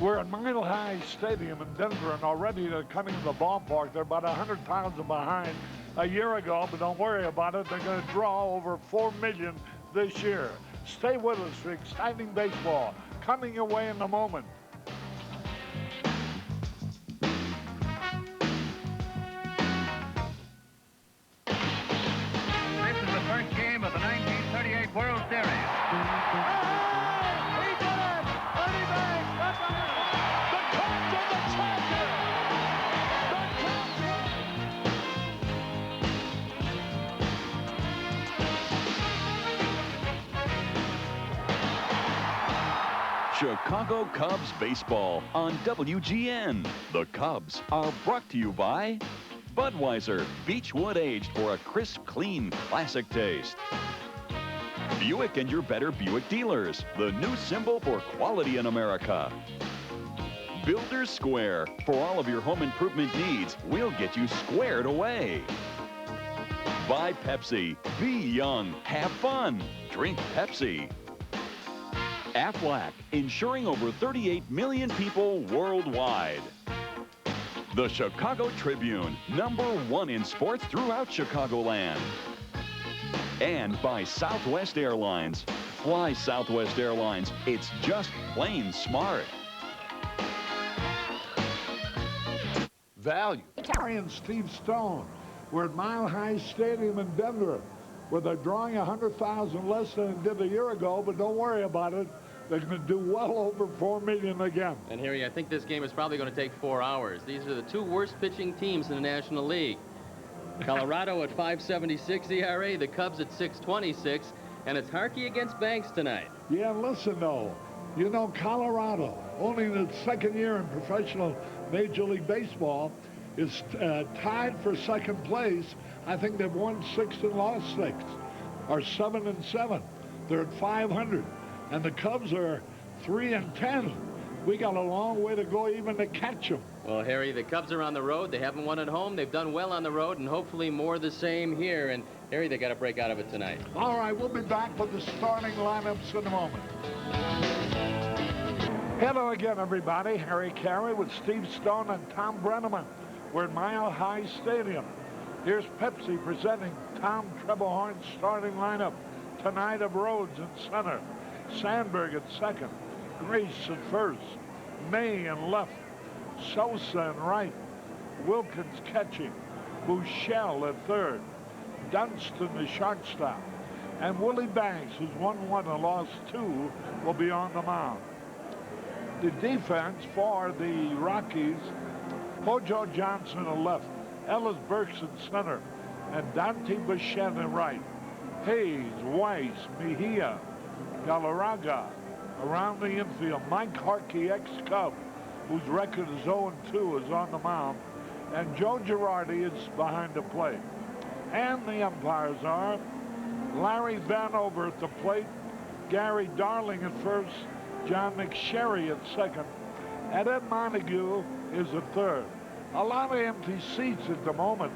We're at Mile High Stadium in Denver, and already they're coming to the ballpark. They're about 100,000 behind a year ago, but don't worry about it. They're going to draw over 4 million this year. Stay with us for exciting baseball coming your way in a moment. This is the first game of the 1938 World Series. Chicago Cubs baseball on WGN. The Cubs are brought to you by Budweiser, Beechwood aged for a crisp, clean, classic taste. Buick and your better Buick dealers, the new symbol for quality in America. Builders Square, for all of your home improvement needs, we'll get you squared away. Buy Pepsi, be young, have fun, drink Pepsi. Aflac, insuring over 38 million people worldwide. The Chicago Tribune, #1 in sports throughout Chicagoland. And by Southwest Airlines. Fly Southwest Airlines. It's just plain smart. Value. Caray and Steve Stone. We're at Mile High Stadium in Denver, where they're drawing 100,000 less than they did a year ago, but don't worry about it. They're going to do well over 4 million again. And Harry, I think this game is probably going to take 4 hours. These are the two worst pitching teams in the National League. Colorado at 5.76 ERA, the Cubs at 6.26, and it's Harkey against Banks tonight. Yeah, listen, though. You know, Colorado, only in its second year in professional Major League Baseball, is tied for second place. I think they've won 6 and lost 6, or 7 and 7. They're at 500. And the Cubs are 3 and 10. We got a long way to go even to catch them. Well, Harry, the Cubs are on the road. They haven't won at home. They've done well on the road, and hopefully more the same here. And, Harry, they got to break out of it tonight. All right, we'll be back with the starting lineups in a moment. Hello again, everybody. Harry Caray with Steve Stone and Tom Brenneman. We're at Mile High Stadium. Here's Pepsi presenting Tom Trebehorn's starting lineup. Tonight of Rhodes in center. Sandberg at second, Grace at first, May in left, Sosa in right, Wilkins catching, Buechele at third, Dunston the shortstop, and Willie Banks, who's won 1 and lost 2, will be on the mound. The defense for the Rockies, Hojo Johnson at left, Ellis Burks in center, and Dante Bichette in right. Hayes, Weiss, Mejia, Galarraga around the infield. Mike Harkey, ex-Cub, whose record is 0-2, is on the mound. And Joe Girardi is behind the plate. And the umpires are Larry Vanover at the plate, Gary Darling at first, John McSherry at second, and Ed Montague is at third. A lot of empty seats at the moment,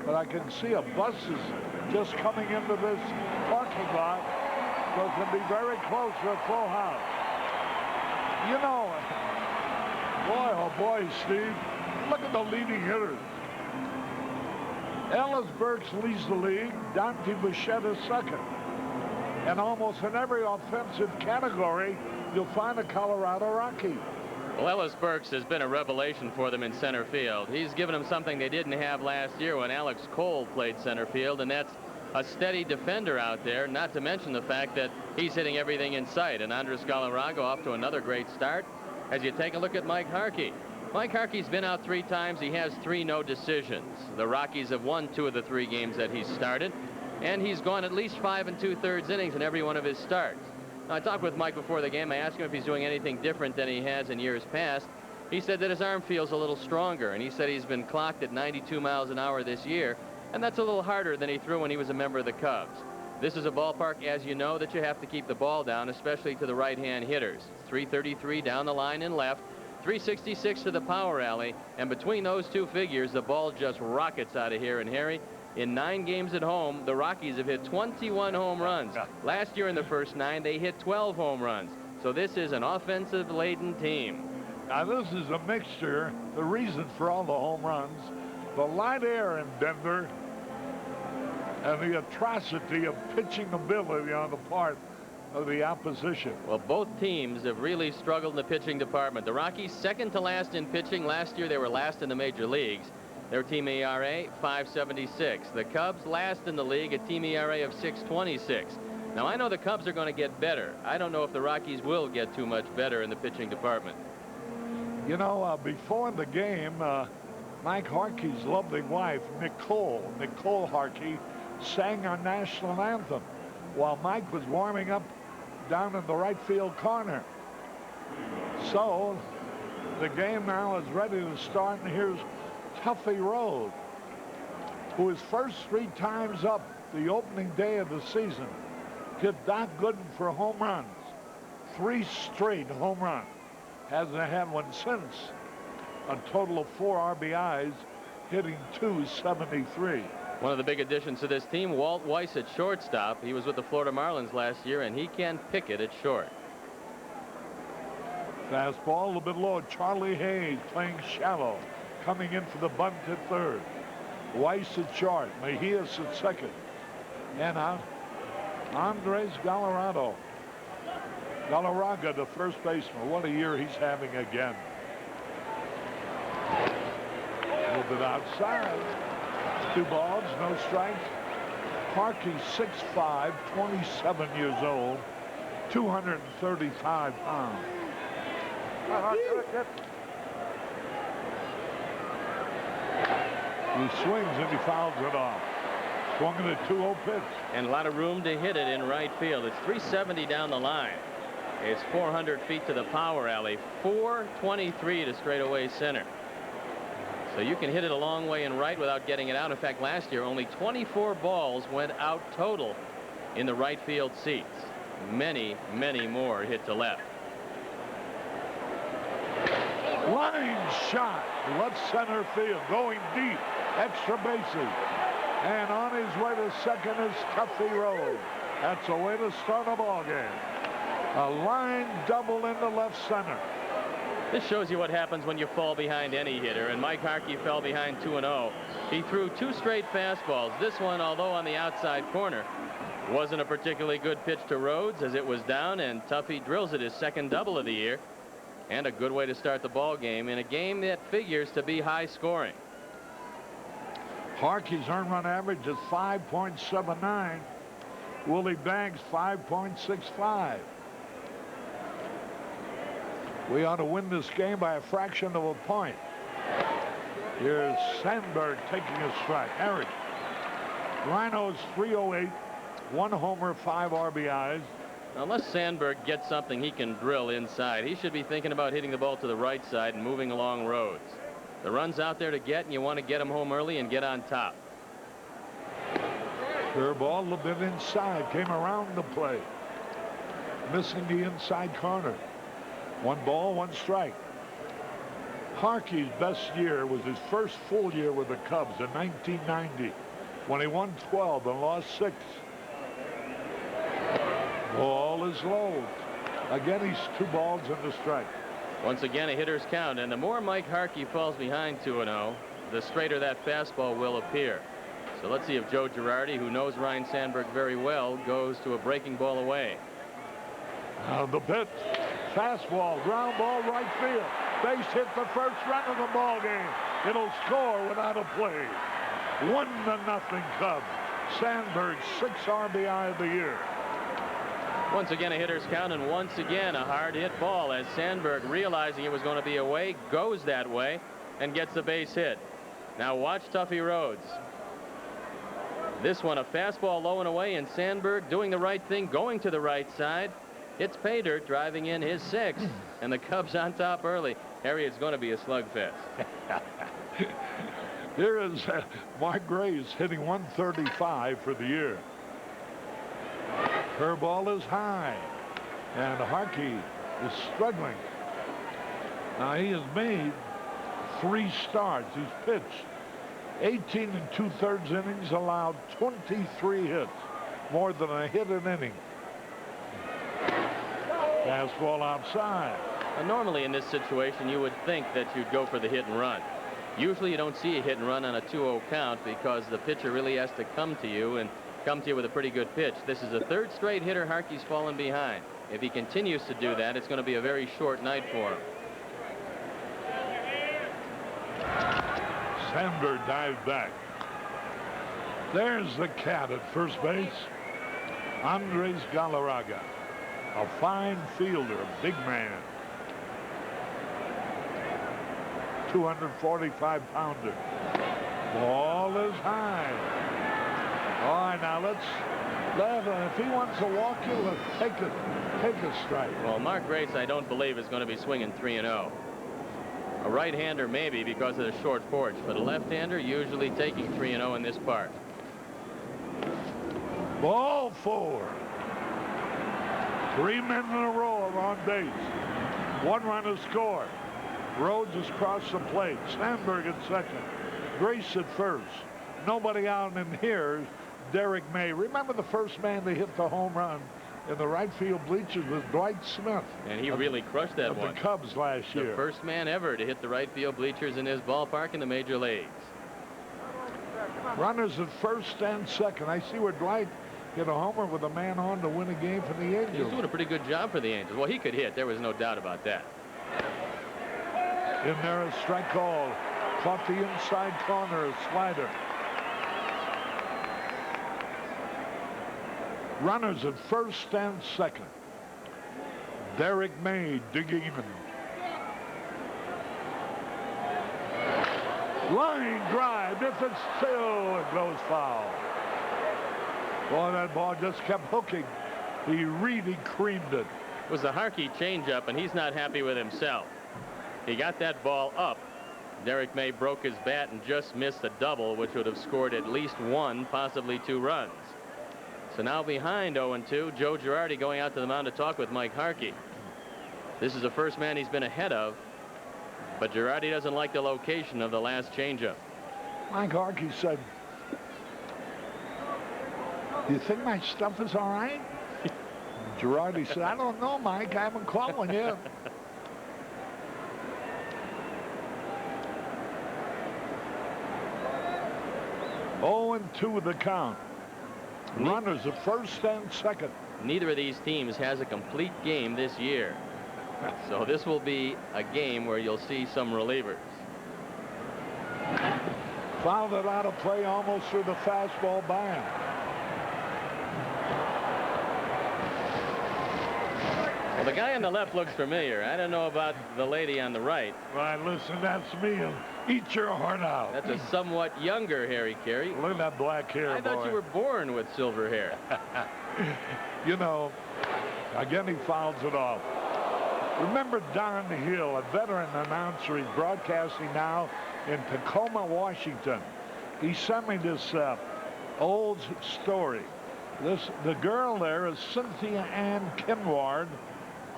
but I can see a bus is just coming into this parking lot. So it can be very close to a full house. You know, boy, oh boy, Steve, look at the leading hitters. Ellis Burks leads the league, Dante Bichette is second. And almost in every offensive category, you'll find a Colorado Rocky. Well, Ellis Burks has been a revelation for them in center field. He's given them something they didn't have last year when Alex Cole played center field, and that's a steady defender out there, not to mention the fact that he's hitting everything in sight. And Andres Galarraga off to another great start. As you take a look at Mike Harkey. Mike Harkey's been out 3 times. He has 3 no decisions. The Rockies have won 2 of the 3 games that he's started, and he's gone at least 5 2/3 innings in every one of his starts. Now, I talked with Mike before the game. I asked him if he's doing anything different than he has in years past. He said that his arm feels a little stronger, and he said he's been clocked at 92 miles an hour this year, and that's a little harder than he threw when he was a member of the Cubs. This is a ballpark, as you know, that you have to keep the ball down, especially to the right-hand hitters. 333 down the line and left, 366 to the power alley, and between those 2 figures, the ball just rockets out of here. And Harry, in 9 games at home, the Rockies have hit 21 home runs. Last year in the first 9, they hit 12 home runs. So this is an offensive-laden team. Now, this is a mixture, the reason for all the home runs, the light air in Denver, and the atrocity of pitching ability on the part of the opposition. Well, both teams have really struggled in the pitching department. The Rockies second to last in pitching. Last year they were last in the major leagues. Their team ERA 5.76. The Cubs last in the league, a team ERA of 6.26. Now, I know the Cubs are going to get better. I don't know if the Rockies will get too much better in the pitching department. You know, before the game, Mike Harkey's lovely wife, Nicole Harkey, sang our national anthem while Mike was warming up down in the right field corner. So the game now is ready to start, and here's Tuffy Rhodes, who is first 3 times up the opening day of the season, hit Doc Gooden for home runs. 3 straight home runs. Hasn't had one since. A total of 4 RBIs, hitting .273. One of the big additions to this team, Walt Weiss at shortstop. He was with the Florida Marlins last year, and he can pick it at short. Fastball a little bit low. Charlie Hayes playing shallow, coming in for the bunt at third. Weiss at short. Mejias at second. And out Andres Galarraga, the first baseman. What a year he's having again. A little bit outside. 2 balls, no strikes. Harkey 6'5", 27 years old, 235 pounds. He swings and he fouls it off. Swung at a 2-0 pitch. And a lot of room to hit it in right field. It's 370 down the line. It's 400 feet to the power alley. 423 to straightaway center. So you can hit it a long way in right without getting it out. In fact, last year only 24 balls went out total in the right field seats. Many, many more hit to left. Line shot, left center field, going deep, extra bases. And on his way to second is Tuffy Rhodes. That's a way to start a ball game. A line double into left center. This shows you what happens when you fall behind any hitter, and Mike Harkey fell behind 2-0. He threw 2 straight fastballs. This one, although on the outside corner, wasn't a particularly good pitch to Rhodes as it was down, and Tuffy drills it his second double of the year, and a good way to start the ball game in a game that figures to be high scoring. Harkey's earned run average is 5.79. Willie Banks 5.65. We ought to win this game by a fraction of a point. Here's Sandberg taking a strike. Harry. Rhinos 308, 1 homer, 5 RBIs. Unless Sandberg gets something he can drill inside, he should be thinking about hitting the ball to the right side and moving along Rhodes. The run's out there to get, and you want to get him home early and get on top. Curveball a little bit inside, came around the plate. Missing the inside corner. 1 ball, 1 strike. Harkey's best year was his first full year with the Cubs in 1990, when he won 12 and lost 6. Ball is low. Again, he's 2 balls and a strike. Once again, a hitter's count, and the more Mike Harkey falls behind 2-0, the straighter that fastball will appear. So let's see if Joe Girardi, who knows Ryne Sandberg very well, goes to a breaking ball away. Now the pitch. Fastball, ground ball, right field. Base hit, the first run of the ball game. It'll score without a play. 1-0 Cubs. Sandberg 6 RBI of the year. Once again, a hitter's count, and once again, a hard hit ball as Sandberg, realizing it was going to be away, goes that way and gets the base hit. Now watch Tuffy Rhodes. This one, a fastball low and away, and Sandberg doing the right thing, going to the right side. It's pay dirt, driving in his 6th, and the Cubs on top early. Harry, it's going to be a slugfest. Here is Mark Graves hitting 135 for the year. Curveball is high, and Harkey is struggling. Now he has made 3 starts. He's pitched 18 2/3 innings, allowed 23 hits, more than a hit an inning. Fastball outside. Normally in this situation, you would think that you'd go for the hit and run. Usually you don't see a hit and run on a 2-0 count because the pitcher really has to come to you and come to you with a pretty good pitch. This is a third straight hitter Harkey's fallen behind. If he continues to do that, it's going to be a very short night for him. Sandberg dived back. There's the cat at first base. Andres Galarraga, a fine fielder, a big man. 245-pounder. Ball is high. All right, now let's if he wants to walk you, let's take a strike. Well, Mark Grace, I don't believe, is going to be swinging 3-0. A right-hander maybe because of the short porch, but a left-hander usually taking 3-0 in this part. Ball 4. 3 men in a row are on base. 1 run to score. Rhodes has crossed the plate. Sandberg at second. Grace at first. Nobody out in here. Derek May. Remember the first man to hit the home run in the right field bleachers was Dwight Smith. And he really crushed that one. The Cubs last year. The first man ever to hit the right field bleachers in his ballpark in the major leagues. Runners at first and second. I see where Dwight hit a homer with a man on to win a game for the Angels. He's doing a pretty good job for the Angels. Well, he could hit. There was no doubt about that. In there, a strike call. Caught the inside corner, a slider. Runners at first and second. Derek May digging in. Line drive. If it's still, it goes foul. Boy, that ball just kept hooking. He really creamed it. It was a Harkey changeup, and he's not happy with himself. He got that ball up. Derek May broke his bat and just missed a double, which would have scored at least 1, possibly 2 runs. So now behind 0-2, Joe Girardi going out to the mound to talk with Mike Harkey. This is the first man he's been ahead of, but Girardi doesn't like the location of the last changeup. Mike Harkey said, "Do you think my stuff is all right?" Girardi said, "I don't know, Mike. I haven't caught one yet." Oh, 2 the count. Runners at first and second. Neither of these teams has a complete game this year. So this will be a game where you'll see some relievers. Fouled it out of play almost through the fastball by him. Well, the guy on the left looks familiar. I don't know about the lady on the right. Right, listen, that's me. Eat your heart out. That's a somewhat younger Harry Carey. Look at that black hair, I thought boy. you were born with silver hair. You know, again, he fouls it off. Remember Don Hill, a veteran announcer. He's broadcasting now in Tacoma, Washington. He sent me this old story. The girl there is Cynthia Ann Kinward,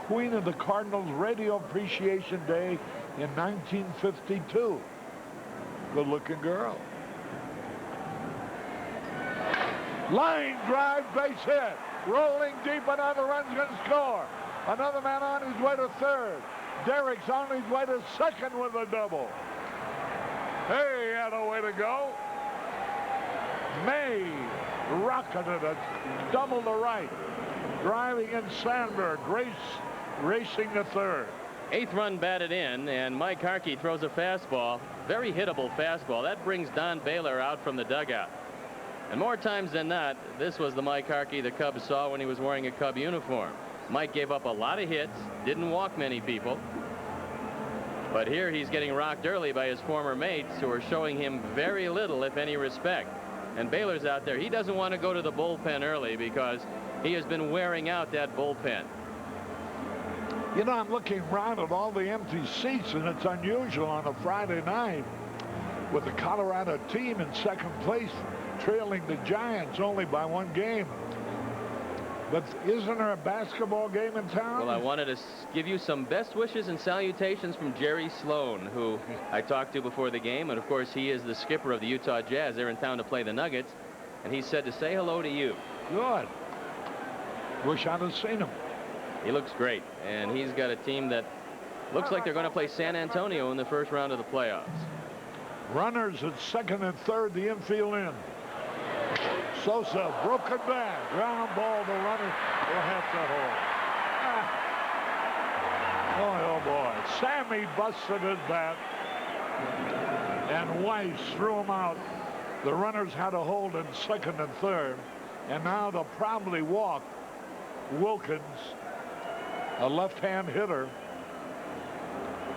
Queen of the Cardinals Radio Appreciation Day in 1952. Good-looking girl. Line drive, base hit. Rolling deep, another run's going to score. Another man on his way to third. Derek's on his way to second with a double. Hey, he had a way to go. May rocketed a double to right. Driving in Sandberg. Grace racing to third. 8th run batted in, and Mike Harkey throws a fastball. Very hittable fastball. That brings Don Baylor out from the dugout. And more times than not, this was the Mike Harkey the Cubs saw when he was wearing a Cub uniform. Mike gave up a lot of hits, didn't walk many people. But here he's getting rocked early by his former mates who are showing him very little, if any, respect. And Baylor's out there. He doesn't want to go to the bullpen early because he has been wearing out that bullpen. You know, I'm looking around at all the empty seats, and it's unusual on a Friday night with the Colorado team in second place, trailing the Giants only by 1 game. But isn't there a basketball game in town? Well, I wanted to give you some best wishes and salutations from Jerry Sloan, who I talked to before the game. And, of course, he is the skipper of the Utah Jazz. They're in town to play the Nuggets. And he said to say hello to you. Good. Wish I'd have seen him. He looks great. And he's got a team that Looks like they're going to play San Antonio in the first round of the playoffs. Runners at second and third, the infield in. Sosa, broken back, ground ball, the runner will have to hold. Oh boy, Sammy busted his bat, and Weiss threw him out. The runners had to hold in second and third, and now they'll probably walk Wilkins, a left-hand hitter.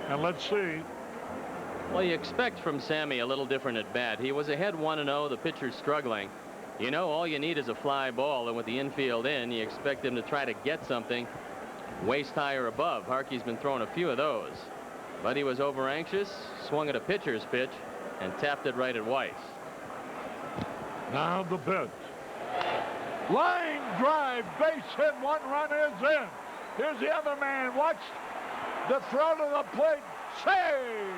And let's see. Well, you expect from Sammy a little different at bat. He was ahead 1-0, the pitcher's struggling. You know, all you need is a fly ball, and with the infield in, you expect him to try to get something waist high or above. Harkey's been throwing a few of those, but he was over anxious, swung at a pitcher's pitch, and tapped it right at Weiss. Now the pitch. Line drive, base hit, 1 run is in. Here's the other man. Watch the throw to the plate. Save!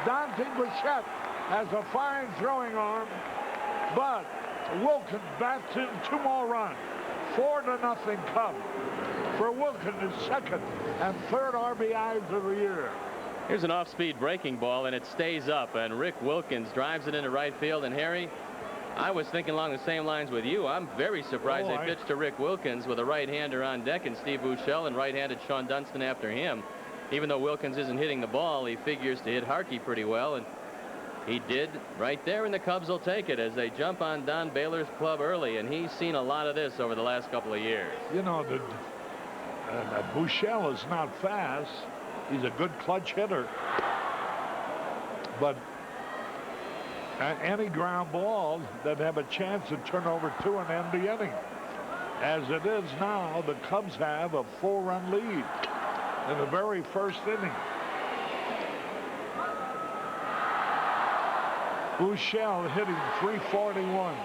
Dante Bichette has a fine throwing arm, but Wilkins bats in 2 more runs. 4-0 Cubs. For Wilkins, his second and third RBIs of the year. Here's an off-speed breaking ball, and it stays up, and Rick Wilkins drives it into right field. And Harry, I was thinking along the same lines with you. I'm very surprised they pitched to Rick Wilkins with a right-hander on deck and Steve Buechele and right-handed Sean Dunston after him. Even though Wilkins isn't hitting the ball, he figures to hit Harkey pretty well, and he did right there, and the Cubs will take it as they jump on Don Baylor's club early, and he's seen a lot of this over the last couple of years. You know, Buechele is not fast. He's a good clutch hitter, but any ground ball that have a chance to turn over 2 and end the inning. As it is now, the Cubs have a 4-run lead in the very first inning. Buechele hitting .341.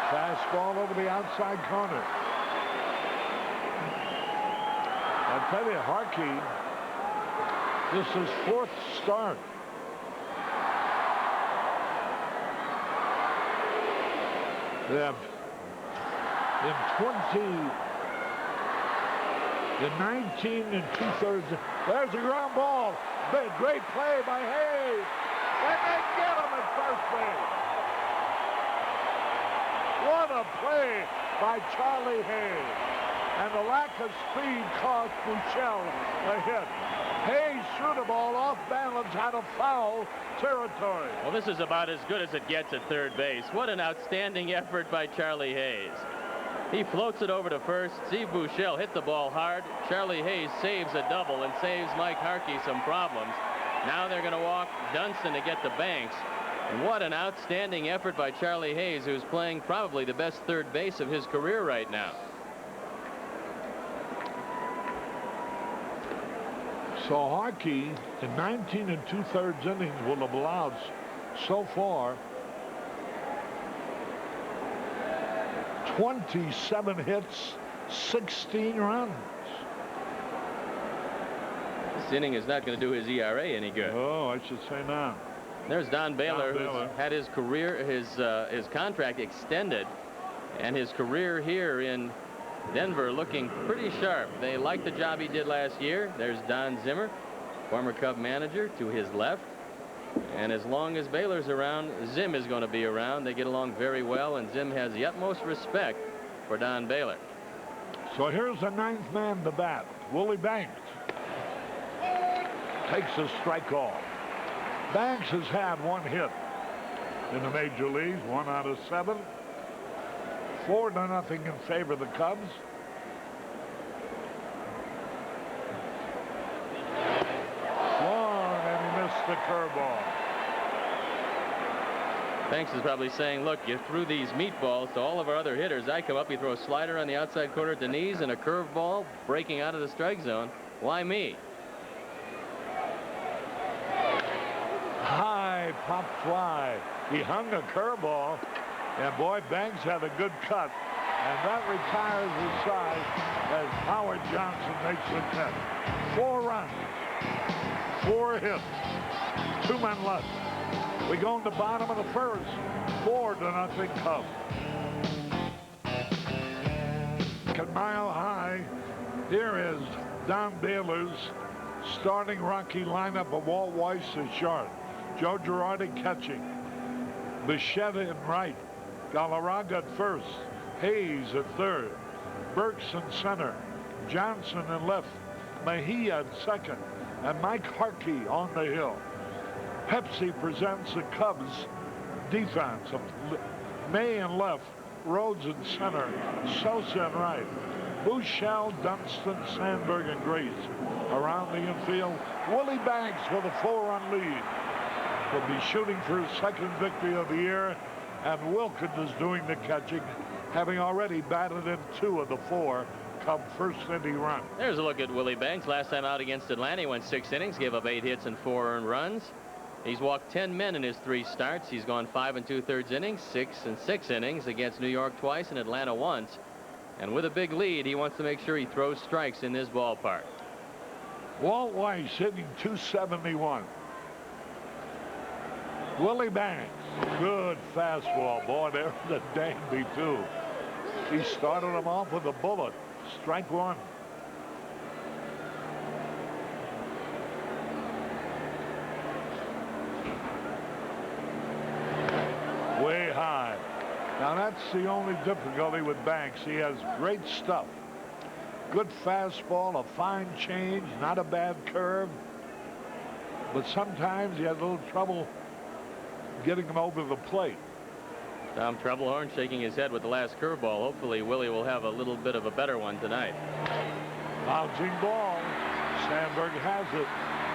Fastball over the outside corner. I'll tell you, Harkey, this is 4th start. They have in 19 2/3. There's a ground ball. Great play by Hayes. And they get him at first base. What a play by Charlie Hayes. And the lack of speed cost Buechele a hit. Hayes threw the ball off balance out of foul territory. Well, this is about as good as it gets at third base. What an outstanding effort by Charlie Hayes. He floats it over to first. Steve Buechele hit the ball hard. Charlie Hayes saves a double and saves Mike Harkey some problems. Now they're going to walk Dunston to get to Banks. And what an outstanding effort by Charlie Hayes, who's playing probably the best third base of his career right now. So Harkey in 19 2/3 innings will have allowed so far 27 hits, 16 runs. This inning is not going to do his ERA any good. Oh, I should say not. There's Don Baylor, who's had his career, his contract extended, and his career here in Denver looking pretty sharp. They like the job he did last year. There's Don Zimmer, former Cub manager, to his left. And as long as Baylor's around, Zim is going to be around. They get along very well, and Zim has the utmost respect for Don Baylor. So here's the 9th man to bat, Willie Banks. Takes a strike off. Banks has had 1 hit in the major leagues, 1 out of 7. 4-0 in favor of the Cubs. Swung and he missed the curveball. Banks is probably saying, look, you threw these meatballs to all of our other hitters. I come up, you throw a slider on the outside corner at the knees and a curveball breaking out of the strike zone. Why me? High pop fly. He hung a curveball, and boy, Banks had a good cut, and that retires his side as Howard Johnson makes the 10th. 4 runs, 4 hits, 2 men left. We go in the bottom of the first. 4-0 Cubs. At Mile High, here is Don Baylor's starting Rocky lineup of Walt Weiss is short. Joe Girardi catching. Bichette in right. Galarraga at first. Hayes at third. Burks in center. Johnson in left. Mejia at second. And Mike Harkey on the hill. Pepsi presents the Cubs defense of May in left. Rhodes in center. Sosa in right. Buechele, Dunston, Sandberg, and Grace around the infield. Willie Banks with a 4-run lead. Will be shooting for his second victory of the year, and Wilkins is doing the catching, having already batted in 2 of the 4 Cub first inning run. There's a look at Willie Banks. Last time out against Atlanta, he went 6 innings, gave up 8 hits and 4 earned runs. He's walked 10 men in his 3 starts. He's gone 5 2/3 innings, 6 6 innings against New York twice and Atlanta once. And with a big lead, he wants to make sure he throws strikes in this ballpark. Walt Weiss hitting .271. Willie Banks, good fastball. Boy, there's a dandy, too. He started him off with a bullet. Strike 1. Way high. Now, that's the only difficulty with Banks. He has great stuff. Good fastball, a fine change, not a bad curve. But sometimes he has a little trouble getting him over the plate. Tom Trebelhorn shaking his head with the last curveball. Hopefully, Willie will have a little bit of a better one tonight. Bouncing ball. Sandberg has it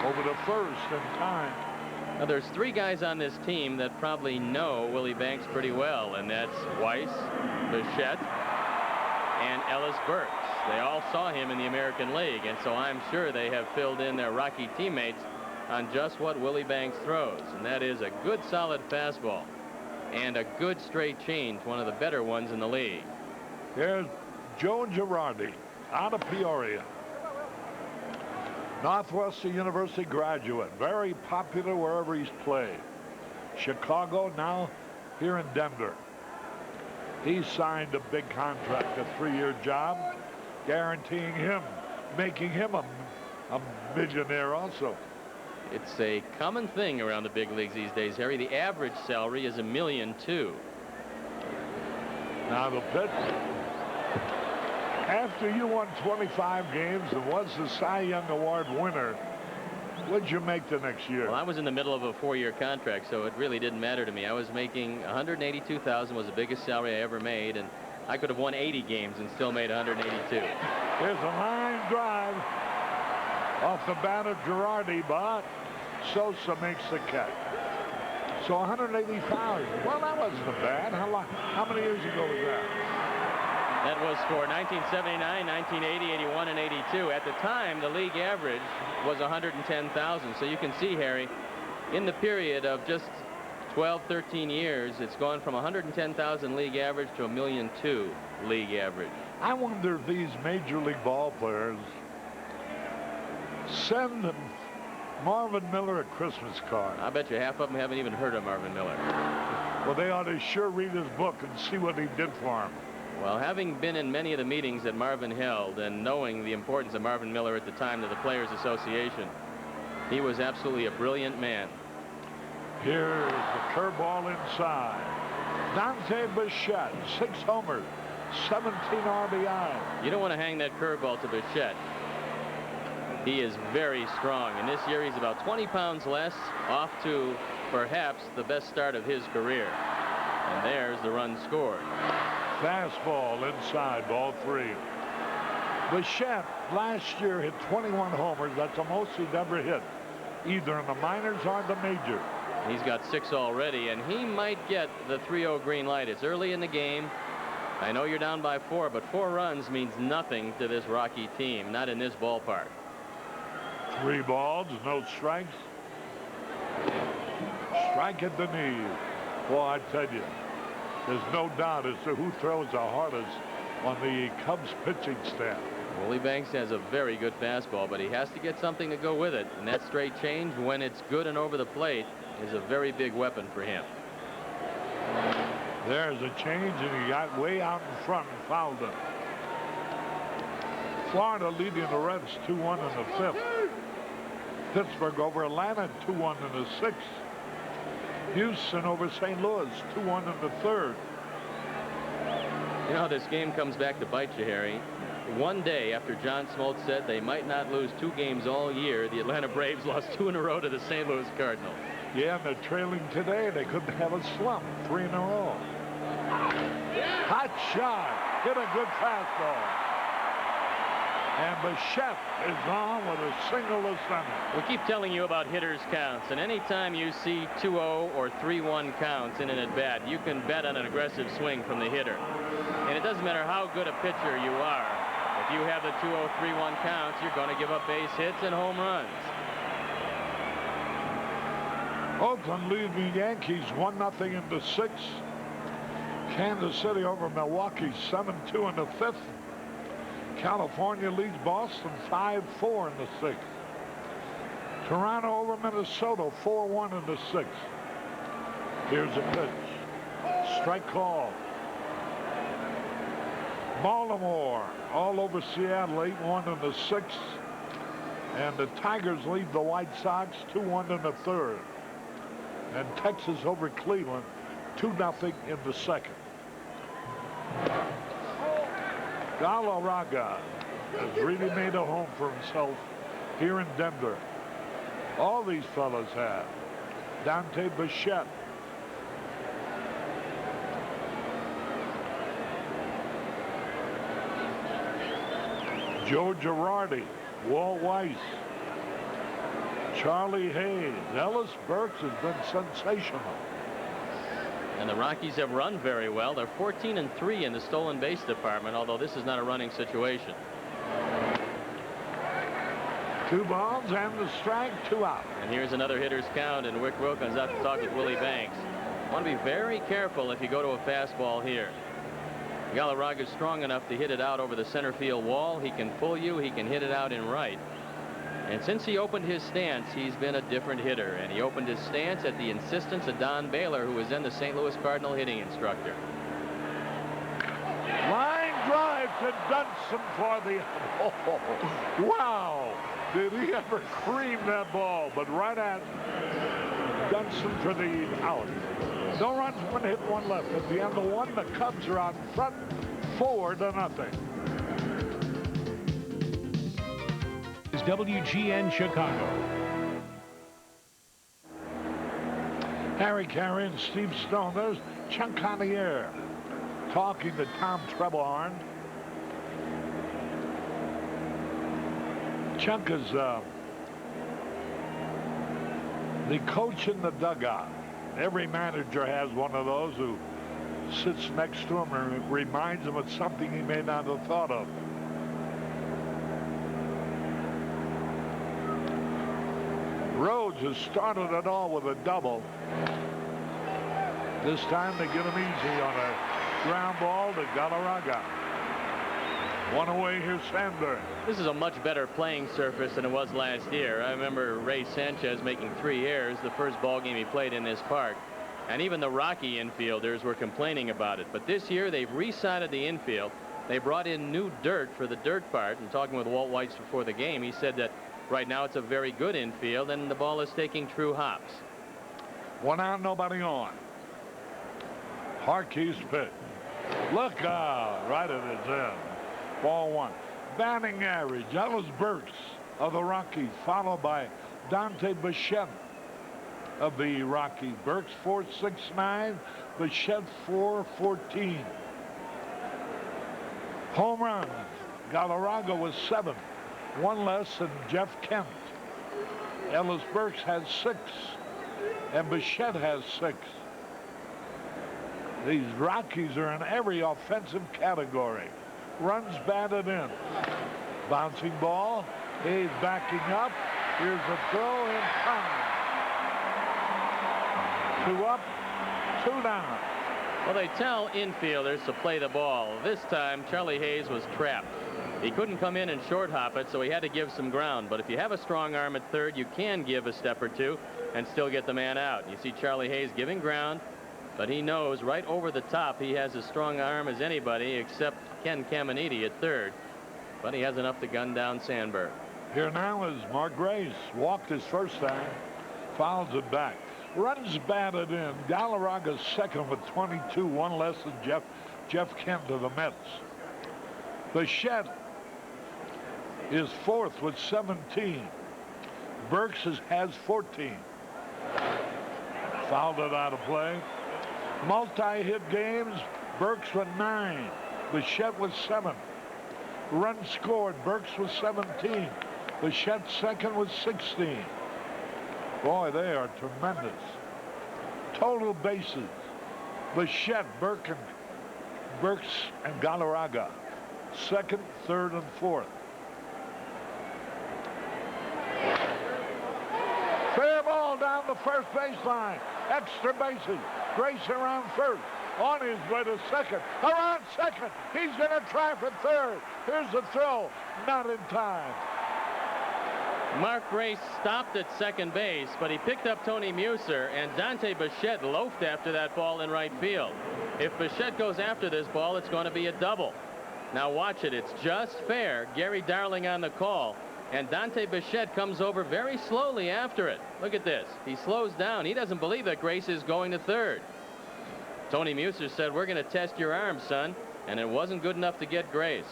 over to first in time. Now, there's 3 guys on this team that probably know Willie Banks pretty well, and that's Weiss, Bichette, and Ellis Burks. They all saw him in the American League, and so I'm sure they have filled in their Rocky teammates on just what Willie Banks throws, and that is a good solid fastball and a good straight change, one of the better ones in the league. Here's Joe Girardi out of Peoria. Northwestern University graduate, very popular wherever he's played. Chicago, now here in Denver. He signed a big contract, a 3-year job, guaranteeing him, making him a millionaire also. It's a common thing around the big leagues these days, Harry. The average salary is $1.2 million. Now the pitch. After you won 25 games and was the Cy Young Award winner, what'd you make the next year? Well, I was in the middle of a 4-year contract, so it really didn't matter to me. I was making $182,000, was the biggest salary I ever made, and I could have won 80 games and still made $182. Here's a line drive off the bat of Girardi, but Sosa makes the catch. So $180,000. Well, that wasn't bad. How many years ago was that? That was for 1979, 1980, 81, and 82. At the time, the league average was $110,000. So you can see, Harry, in the period of just 12, 13 years, it's gone from $110,000 league average to $1.2 million league average. I wonder if these major league ball players send Marvin Miller a Christmas card. I bet you half of them haven't even heard of Marvin Miller. Well, they ought to sure read his book and see what he did for him. Well, having been in many of the meetings that Marvin held and knowing the importance of Marvin Miller at the time to the Players Association, he was absolutely a brilliant man. Here's the curveball inside. Dante Bichette, 6 homers, 17 RBI. You don't want to hang that curveball to Bichette. He is very strong, and this year he's about 20 pounds less, off to perhaps the best start of his career. And there's the run scored. Fastball inside, ball 3. Bichette last year hit 21 homers. That's the most he'd ever hit, either in the minors or the major. He's got 6 already, and he might get the 3-0 green light. It's early in the game. I know you're down by 4, but 4 runs means nothing to this Rocky team, not in this ballpark. 3 balls, no strikes. Strike at the knee. Boy, I tell you, there's no doubt as to who throws the hardest on the Cubs pitching staff. Willie Banks has a very good fastball, but he has to get something to go with it. And that straight change, when it's good and over the plate, is a very big weapon for him. There's a change, and he got way out in front and fouled him. Florida leading the Reds 2-1 in the 5th. Pittsburgh over Atlanta 2-1 in the 6th. Houston over St. Louis 2-1 in the 3rd. You know, this game comes back to bite you, Harry. One day after John Smoltz said they might not lose 2 games all year, the Atlanta Braves lost 2 in a row to the St. Louis Cardinals. Yeah, and they're trailing today. They could have a slump, 3 in a row. Hot shot. Hit a good fastball. And Bichette is on with a single to center. We keep telling you about hitters' counts, and anytime you see 2-0 or 3-1 counts in an at-bat, you can bet on an aggressive swing from the hitter. And it doesn't matter how good a pitcher you are. If you have the 2-0, 3-1 counts, you're going to give up base hits and home runs. Oakland leads the Yankees 1-0 in the 6th. Kansas City over Milwaukee 7-2 in the 5th. California leads Boston 5-4 in the 6th. Toronto over Minnesota 4-1 in the 6th. Here's a pitch. Strike call. Baltimore all over Seattle 8-1 in the 6th. And the Tigers lead the White Sox 2-1 in the 3rd. And Texas over Cleveland 2-0 in the 2nd. Galarraga has really made a home for himself here in Denver. All these fellas have. Dante Bichette. Joe Girardi. Walt Weiss. Charlie Hayes. Ellis Burks has been sensational. And the Rockies have run very well. They're 14-3 in the stolen base department, although this is not a running situation. 2 balls and the strike, 2 out. And here's another hitter's count, and Wick Wilkins out to talk with Willie Banks. Want to be very careful if you go to a fastball here. Galarraga is strong enough to hit it out over the center field wall. He can pull you. He can hit it out in right. And since he opened his stance, he's been a different hitter. And he opened his stance at the insistence of Don Baylor, who was then the St. Louis Cardinal hitting instructor. Line drive to Dunson for the... Oh, wow. Did he ever cream that ball? But right at Dunson for the out. No runs, 1 hit, 1 left. At the end of 1, the Cubs are out front 4-0. Is WGN Chicago. Harry Caray and Steve Stone. There's Chunk on the air talking to Tom Trebelhorn. Chunk is the coach in the dugout. Every manager has one of those who sits next to him and reminds him of something he may not have thought of. Rhodes has started it all with a double. This time they get him easy on a ground ball to Galarraga. 1 away, here's Sandberg. This is a much better playing surface than it was last year. I remember Ray Sanchez making 3 errors the first ball game he played in this park. And even the Rocky infielders were complaining about it. But this year they've resided the infield. They brought in new dirt for the dirt part. And talking with Walt Weiss before the game, he said that right now it's a very good infield and the ball is taking true hops. 1 out, nobody on. Harkey's pitch. Look out, right at his end. Ball 1. Batting average, Ellis Burks of the Rockies, followed by Dante Bichette of the Rockies. Burks 4.69, Bichette 4.14. Home runs, Galarraga was 7, 1 less than Jeff Kent. Ellis Burks has 6, and Bichette has 6. These Rockies are in every offensive category. Runs batted in. Bouncing ball. Hayes backing up. Here's a throw in time. 2 up, 2 down. Well, they tell infielders to play the ball. This time, Charlie Hayes was trapped. He couldn't come in and short hop it, so he had to give some ground. But if you have a strong arm at third, you can give a step or 2 and still get the man out. You see Charlie Hayes giving ground, but he knows right over the top he has as strong arm as anybody except Ken Caminiti at third. but he has enough to gun down Sandberg. Here now is Mark Grace. Walked his first time, fouls it back. Runs batted in. Galarraga's second with 22, one less than Jeff Kent of the Mets. Bichette is fourth with 17. Burks has 14. Fouled it out of play. Multi-hit games, Burks with 9. Bichette with 7. Runs scored, Burks with 17. Bichette second with 16. Boy, they are tremendous. Total bases. Bichette, Burks, and Galarraga. Second, third, and fourth. Fair ball down the first baseline. Extra bases. Grace around first. On his way to second. Around second. He's going to try for third. Here's the throw. Not in time. Mark Grace stopped at second base, but he picked up Tony Muser, and Dante Bichette loafed after that ball in right field. If Bichette goes after this ball, it's going to be a double. Now watch it. It's just fair. Gary Darling on the call. And Dante Bichette comes over very slowly after it. Look at this. He slows down. He doesn't believe that Grace is going to third. Tony Muser said, "We're going to test your arm, son." And it wasn't good enough to get Grace.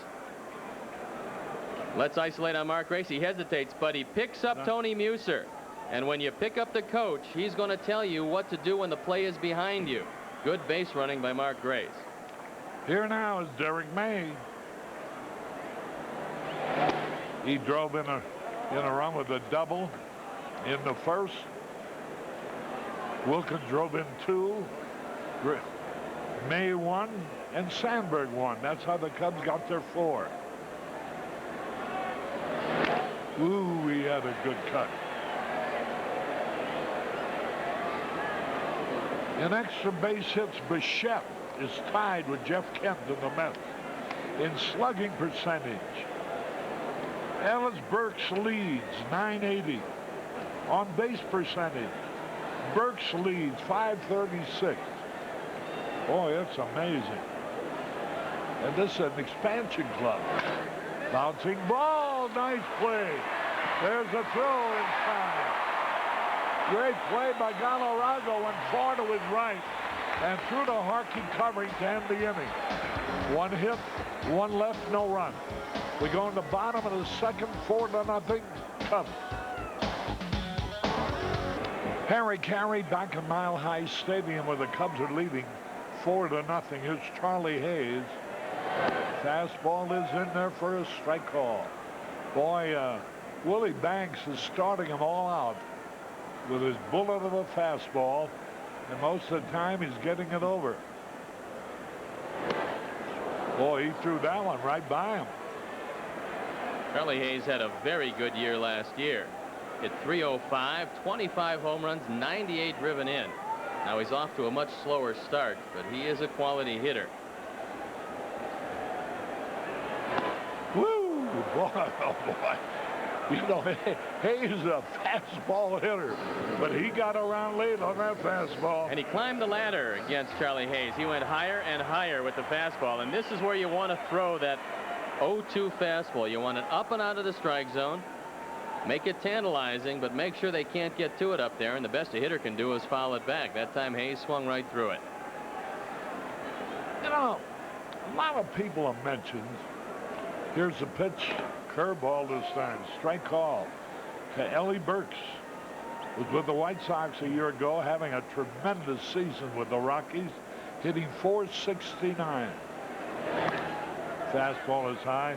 Let's isolate on Mark Grace. He hesitates, but he picks up Tony Muser. And when you pick up the coach, he's going to tell you what to do when the play is behind you. Good base running by Mark Grace. Here now is Derek May. He drove in a run with a double in the first. Wilkins drove in 2. May 1 and Sandberg 1. That's how the Cubs got their 4. Ooh, he had a good cut. In extra base hits, Bichette is tied with Jeff Kent in the Mets. In slugging percentage, Ellis Burks leads, 980. On base percentage, Burks leads, 536. Boy, that's amazing. And this is an expansion club. Bouncing ball, nice play. There's a throw inside. Great play by Galarraga, went far to his right and threw to Harkey covering to end the inning. 1 hit, 1 left, no run. We go in the bottom of the second, 4-0 Cubs. Harry Caray back at Mile High Stadium where the Cubs are leading 4-0. Here's Charlie Hayes. Fastball is in there for a strike call. Boy, Willie Banks is starting them all out with his bullet of a fastball, and most of the time he's getting it over. Boy, he threw that one right by him. Charlie Hayes had a very good year last year. Hit .305, 25 home runs, 98 driven in. Now he's off to a much slower start, but he is a quality hitter. Woo! Boy, oh boy. You know, Hayes is a fastball hitter, but he got around late on that fastball. And he climbed the ladder against Charlie Hayes. He went higher and higher with the fastball, and this is where you want to throw that 0-2 fastball. You want it up and out of the strike zone. Make it tantalizing, but make sure they can't get to it up there, and the best a hitter can do is foul it back. That time Hayes swung right through it. You know, a lot of people have mentioned, here's the pitch, curveball this time, strike call to Ellie Burks. Was with the White Sox a year ago, having a tremendous season with the Rockies, hitting .469. Fastball is high.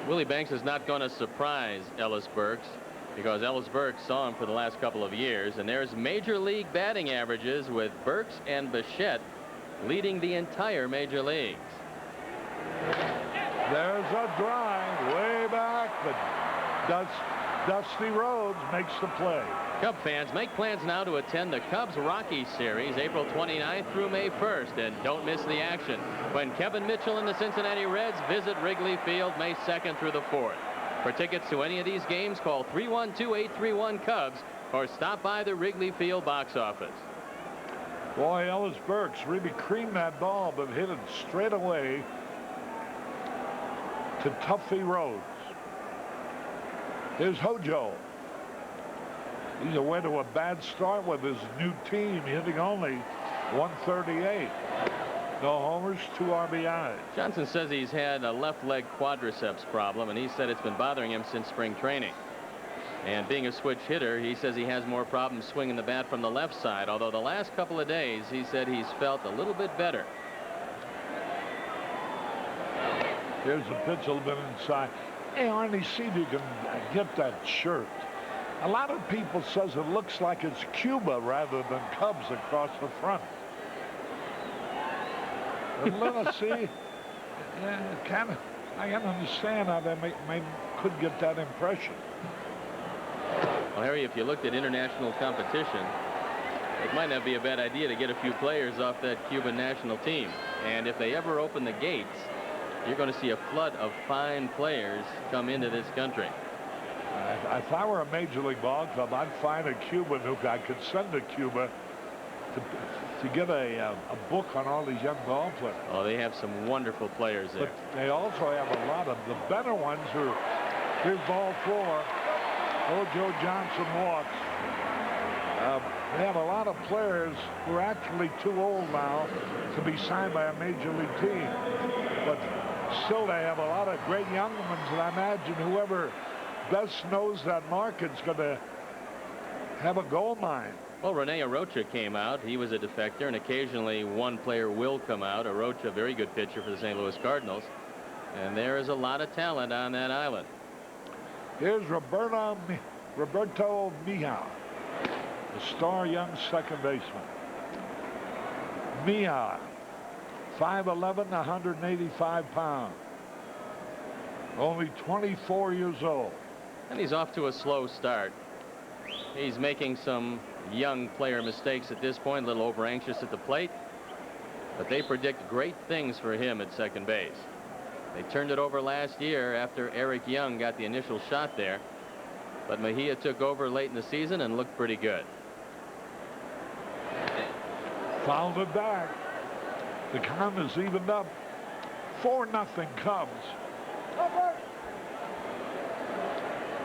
Willie Banks is not going to surprise Ellis Burks because Ellis Burks saw him for the last couple of years, and there's major league batting averages with Burks and Bichette leading the entire major leagues. There's a drive way back, but Dusty Rhodes makes the play. Cub fans, make plans now to attend the Cubs-Rockies series April 29th through May 1st, and don't miss the action when Kevin Mitchell and the Cincinnati Reds visit Wrigley Field May 2nd through the 4th. For tickets to any of these games, call 312-831-CUBS or stop by the Wrigley Field box office. Boy, Ellis Burks really creamed that ball, but hit it straight away to Tuffy Rhodes. Here's Hojo. He's away to a bad start with his new team, hitting only 138. No homers, 2 RBIs. Johnson says he's had a left leg quadriceps problem, and he said it's been bothering him since spring training. And being a switch hitter, he says he has more problems swinging the bat from the left side, although the last couple of days he said he's felt a little bit better. Here's a pitch a little bit inside. Hey, Arnie, see if you can get that shirt. A lot of people says it looks like it's Cuba rather than Cubs across the front. But let us see. Yeah, I can understand how they could get that impression. Well, Harry, if you looked at international competition, it might not be a bad idea to get a few players off that Cuban national team. And if they ever open the gates, you're going to see a flood of fine players come into this country. If I were a Major League Ball club, I'd find a Cuban who I could send to Cuba to get a book on all these young ball players. Oh, they have some wonderful players there. But they also have a lot of the better ones who, here's ball 4. Joe Johnson walks. They have a lot of players who are actually too old now to be signed by a Major League team. But still, they have a lot of great young ones, and I imagine whoever best knows that market's going to have a gold mine. Well, Rene Arocha came out. He was a defector, and occasionally one player will come out. Arocha, a very good pitcher for the St. Louis Cardinals. And there is a lot of talent on that island. Here's Roberto Mija, the star young second baseman. Mija, 5'11", 185 pounds. Only 24 years old. And he's off to a slow start. He's making some young player mistakes at this point, a little over anxious at the plate. But they predict great things for him at second base. They turned it over last year after Eric Young got the initial shot there. But Mejia took over late in the season and looked pretty good. Fouled it back. The count is evened up. 4-0 Cubs.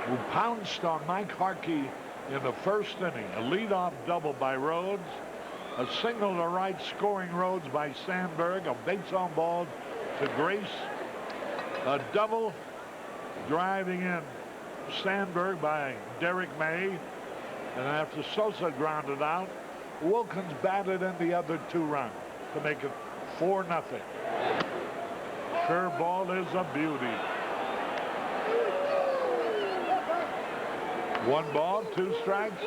Who pounced on Mike Harkey in the first inning. A leadoff double by Rhodes. A single to right scoring Rhodes by Sandberg. A base on ball to Grace. A double driving in Sandberg by Derek May. And after Sosa grounded out, Wilkins batted in the other 2 runs to make it 4-0. Curveball is a beauty. 1 ball, 2 strikes.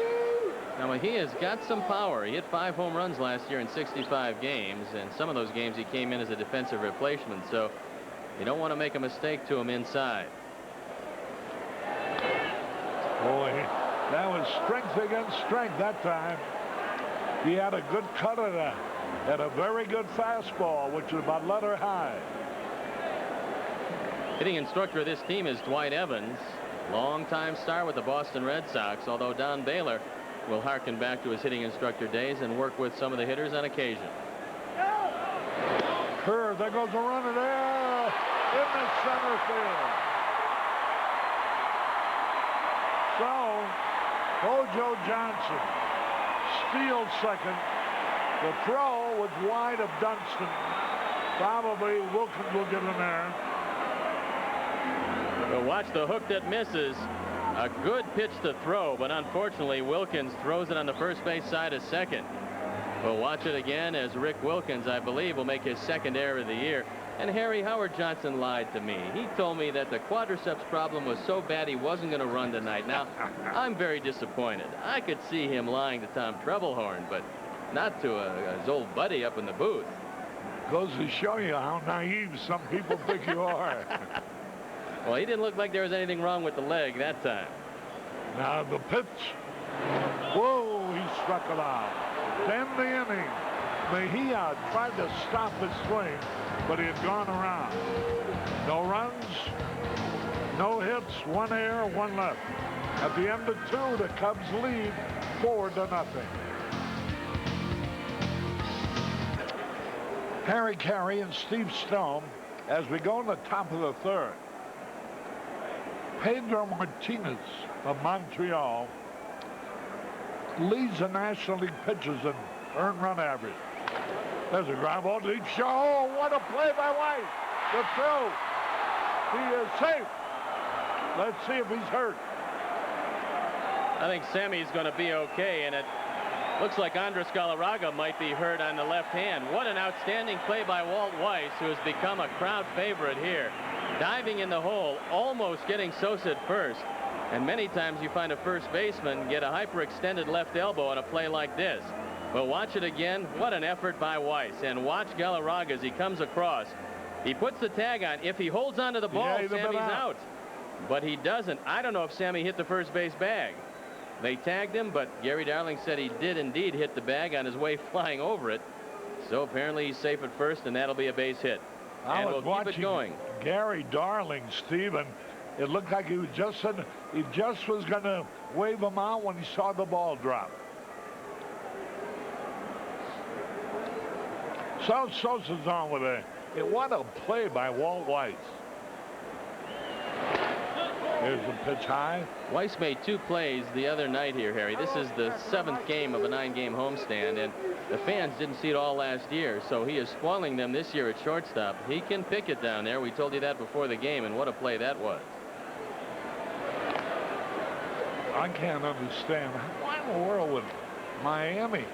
Now he has got some power. He hit 5 home runs last year in 65 games, and some of those games he came in as a defensive replacement, so you don't want to make a mistake to him inside. Boy, that was strength against strength that time. He had a good cut at a very good fastball, which is about letter high. Hitting instructor of this team is Dwight Evans, longtime star with the Boston Red Sox, although Don Baylor will harken back to his hitting instructor days and work with some of the hitters on occasion. Curve, there goes a runner there in the center field. So, Hojo Johnson steals second. The throw was wide of Dunston. Probably Wilkins will get in there. Well, watch the hook that misses. A good pitch to throw, but unfortunately Wilkins throws it on the first base side of second. We'll watch it again as Rick Wilkins, I believe, will make his second error of the year. And Harry, Howard Johnson lied to me. He told me that the quadriceps problem was so bad he wasn't going to run tonight. Now, I'm very disappointed. I could see him lying to Tom Trebelhorn, but not to his old buddy up in the booth. Goes to show you how naive some people think you are. Well, he didn't look like there was anything wrong with the leg that time. Now the pitch. Whoa, he struck it out. Then the inning. Mejia tried to stop his swing, but he had gone around. No runs, no hits, 1 error, 1 left. At the end of 2, the Cubs lead 4-0. Harry Caray and Steve Stone as we go in the top of the 3rd. Pedro Martinez of Montreal leads the National League pitchers in earned run average. There's a ground ball deep shot. Oh, what a play by White. The throw. He is safe. Let's see if he's hurt. I think Sammy's going to be okay, and it looks like Andres Galarraga might be hurt on the left hand. What an outstanding play by Walt Weiss, who has become a crowd favorite here. Diving in the hole, almost getting Sosa at first. And many times you find a first baseman get a hyperextended left elbow on a play like this. But watch it again. What an effort by Weiss. And watch Galarraga as he comes across. He puts the tag on. If he holds onto the ball, Sammy's out. But he doesn't. I don't know if Sammy hit the first base bag. They tagged him, but Gary Darling said he did indeed hit the bag on his way flying over it. So apparently he's safe at first, and that'll be a base hit. I And was we'll keep it going. Gary Darling, Stephen. It looked like he just was going to wave him out when he saw the ball drop. So Sosa's on with it. What a play by Walt Weiss. Here's the pitch high. Weiss made 2 plays the other night here, Harry. This is the 7th game of a 9-game homestand, and the fans didn't see it all last year, so he is spoiling them this year at shortstop. He can pick it down there. We told you that before the game, and what a play that was. I can't understand. Why in the world would Miami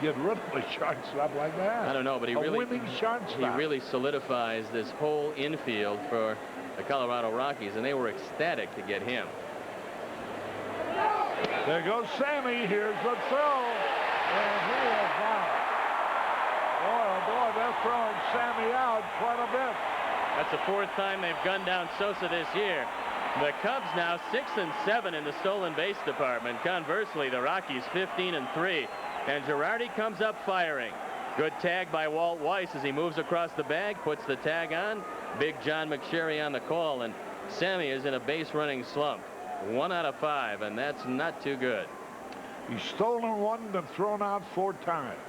get rid of a shortstop like that? I don't know, but he really solidifies this whole infield for the Colorado Rockies, and they were ecstatic to get him. There goes Sammy. Here's the throw, and he is out. Boy, oh boy, they're throwing Sammy out quite a bit. That's the 4th time they've gunned down Sosa this year. The Cubs now 6-7 in the stolen base department. Conversely, the Rockies 15-3. And Girardi comes up firing. Good tag by Walt Weiss as he moves across the bag, puts the tag on. Big John McSherry on the call, and Sammy is in a base running slump. 1 out of 5, and that's not too good. He's stolen 1 and thrown out 4 times.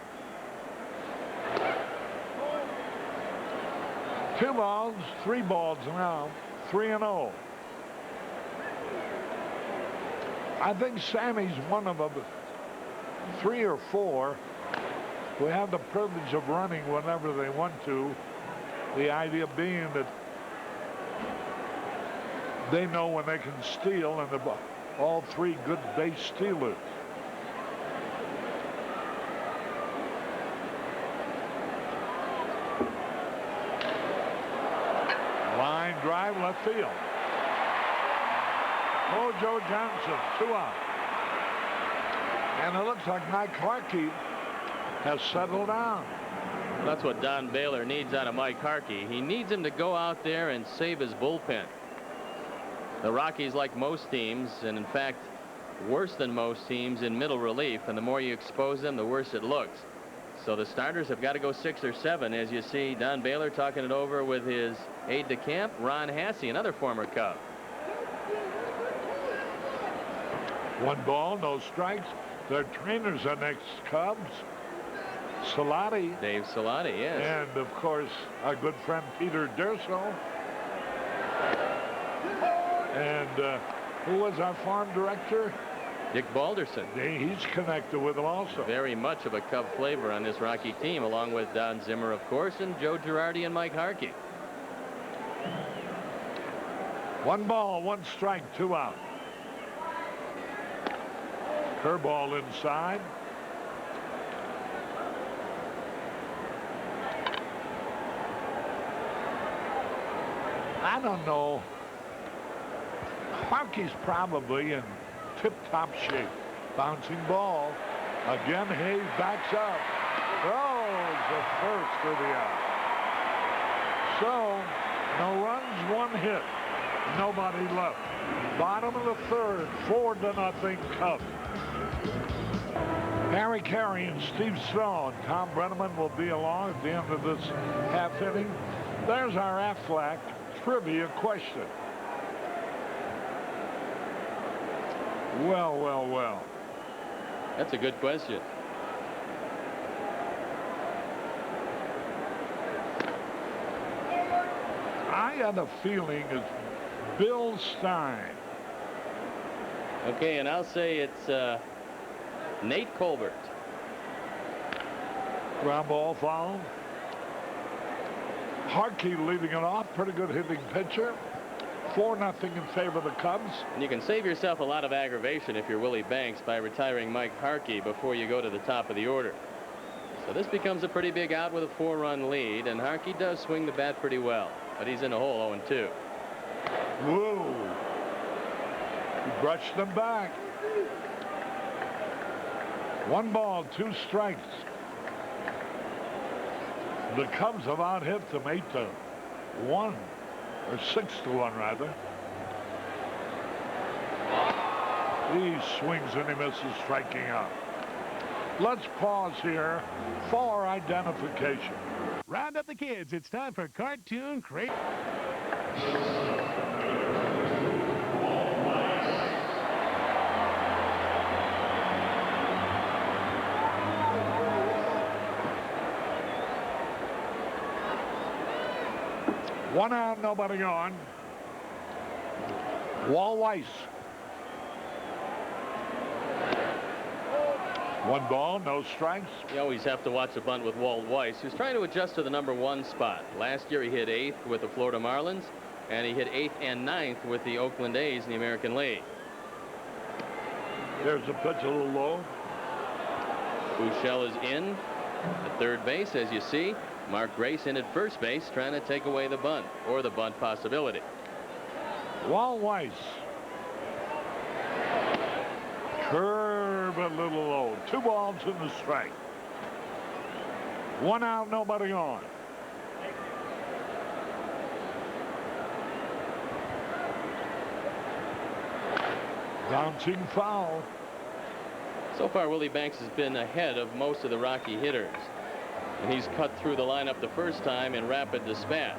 2 balls, 3 balls now, 3-0. I think Sammy's one of them 3 or 4 who have the privilege of running whenever they want to. The idea being that they know when they can steal, and all 3 good base stealers. Line drive left field. Oh, Joe Johnson, 2 out. And it looks like Mike Harkey has settled down. That's what Don Baylor needs out of Mike Harkey. He needs him to go out there and save his bullpen. The Rockies, like most teams, and in fact worse than most teams, in middle relief, and the more you expose them, the worse it looks. So the starters have got to go 6 or 7, as you see Don Baylor talking it over with his aide-de-camp, Ron Hassey, another former Cub. 1 ball, no strikes. Their trainers are next Cubs. Salati. Dave Salati, yes. And, of course, our good friend Peter Durso. And who was our farm director? Dick Balderson. He's connected with them also. Very much of a Cub flavor on this Rocky team, along with Don Zimmer, of course, and Joe Girardi and Mike Harkey. 1 ball, 1 strike, 2 out. Curveball inside. I don't know. Harkey's probably in tip-top shape. Bouncing ball. Again, Hayes backs up. Throws the first to the out. So, no runs, 1 hit. Nobody left. Bottom of the 3rd, 4-0 Cubs. Harry Caray and Steve Stone. Tom Brenneman will be along at the end of this half inning. There's our Aflac trivia question. Well, well, well. That's a good question. I had a feeling as Bill Stein Okay, and I'll say it's Nate Colbert. Ground ball foul. Harkey leading it off. Pretty good hitting pitcher. 4-0 in favor of the Cubs. And you can save yourself a lot of aggravation if you're Willie Banks by retiring Mike Harkey before you go to the top of the order. So this becomes a pretty big out with a 4-run lead, and Harkey does swing the bat pretty well, but he's in a hole 0-2. Whoa. He brushed them back. 1 ball, 2 strikes. The Cubs have out-hit them 8-1, or 6-1 rather. He swings and he misses, striking out. Let's pause here for identification. Round up the kids. It's time for Cartoon Crate. One out, nobody on. Wall Weiss. 1 ball, no strikes. You always have to watch a bunt with Walt Weiss, who's trying to adjust to the #1 spot. Last year he hit 8th with the Florida Marlins, and he hit 8th and 9th with the Oakland A's in the American League. There's a pitch a little low. Buechele is in at third base, as you see. Mark Grace in at first base, trying to take away the bunt, or the bunt possibility. Wall Weiss. Curve a little low. 2 balls in the strike. 1 out, nobody on. Bouncing foul. So far, Willie Banks has been ahead of most of the Rocky hitters. And he's cut through the lineup the first time in rapid dispatch.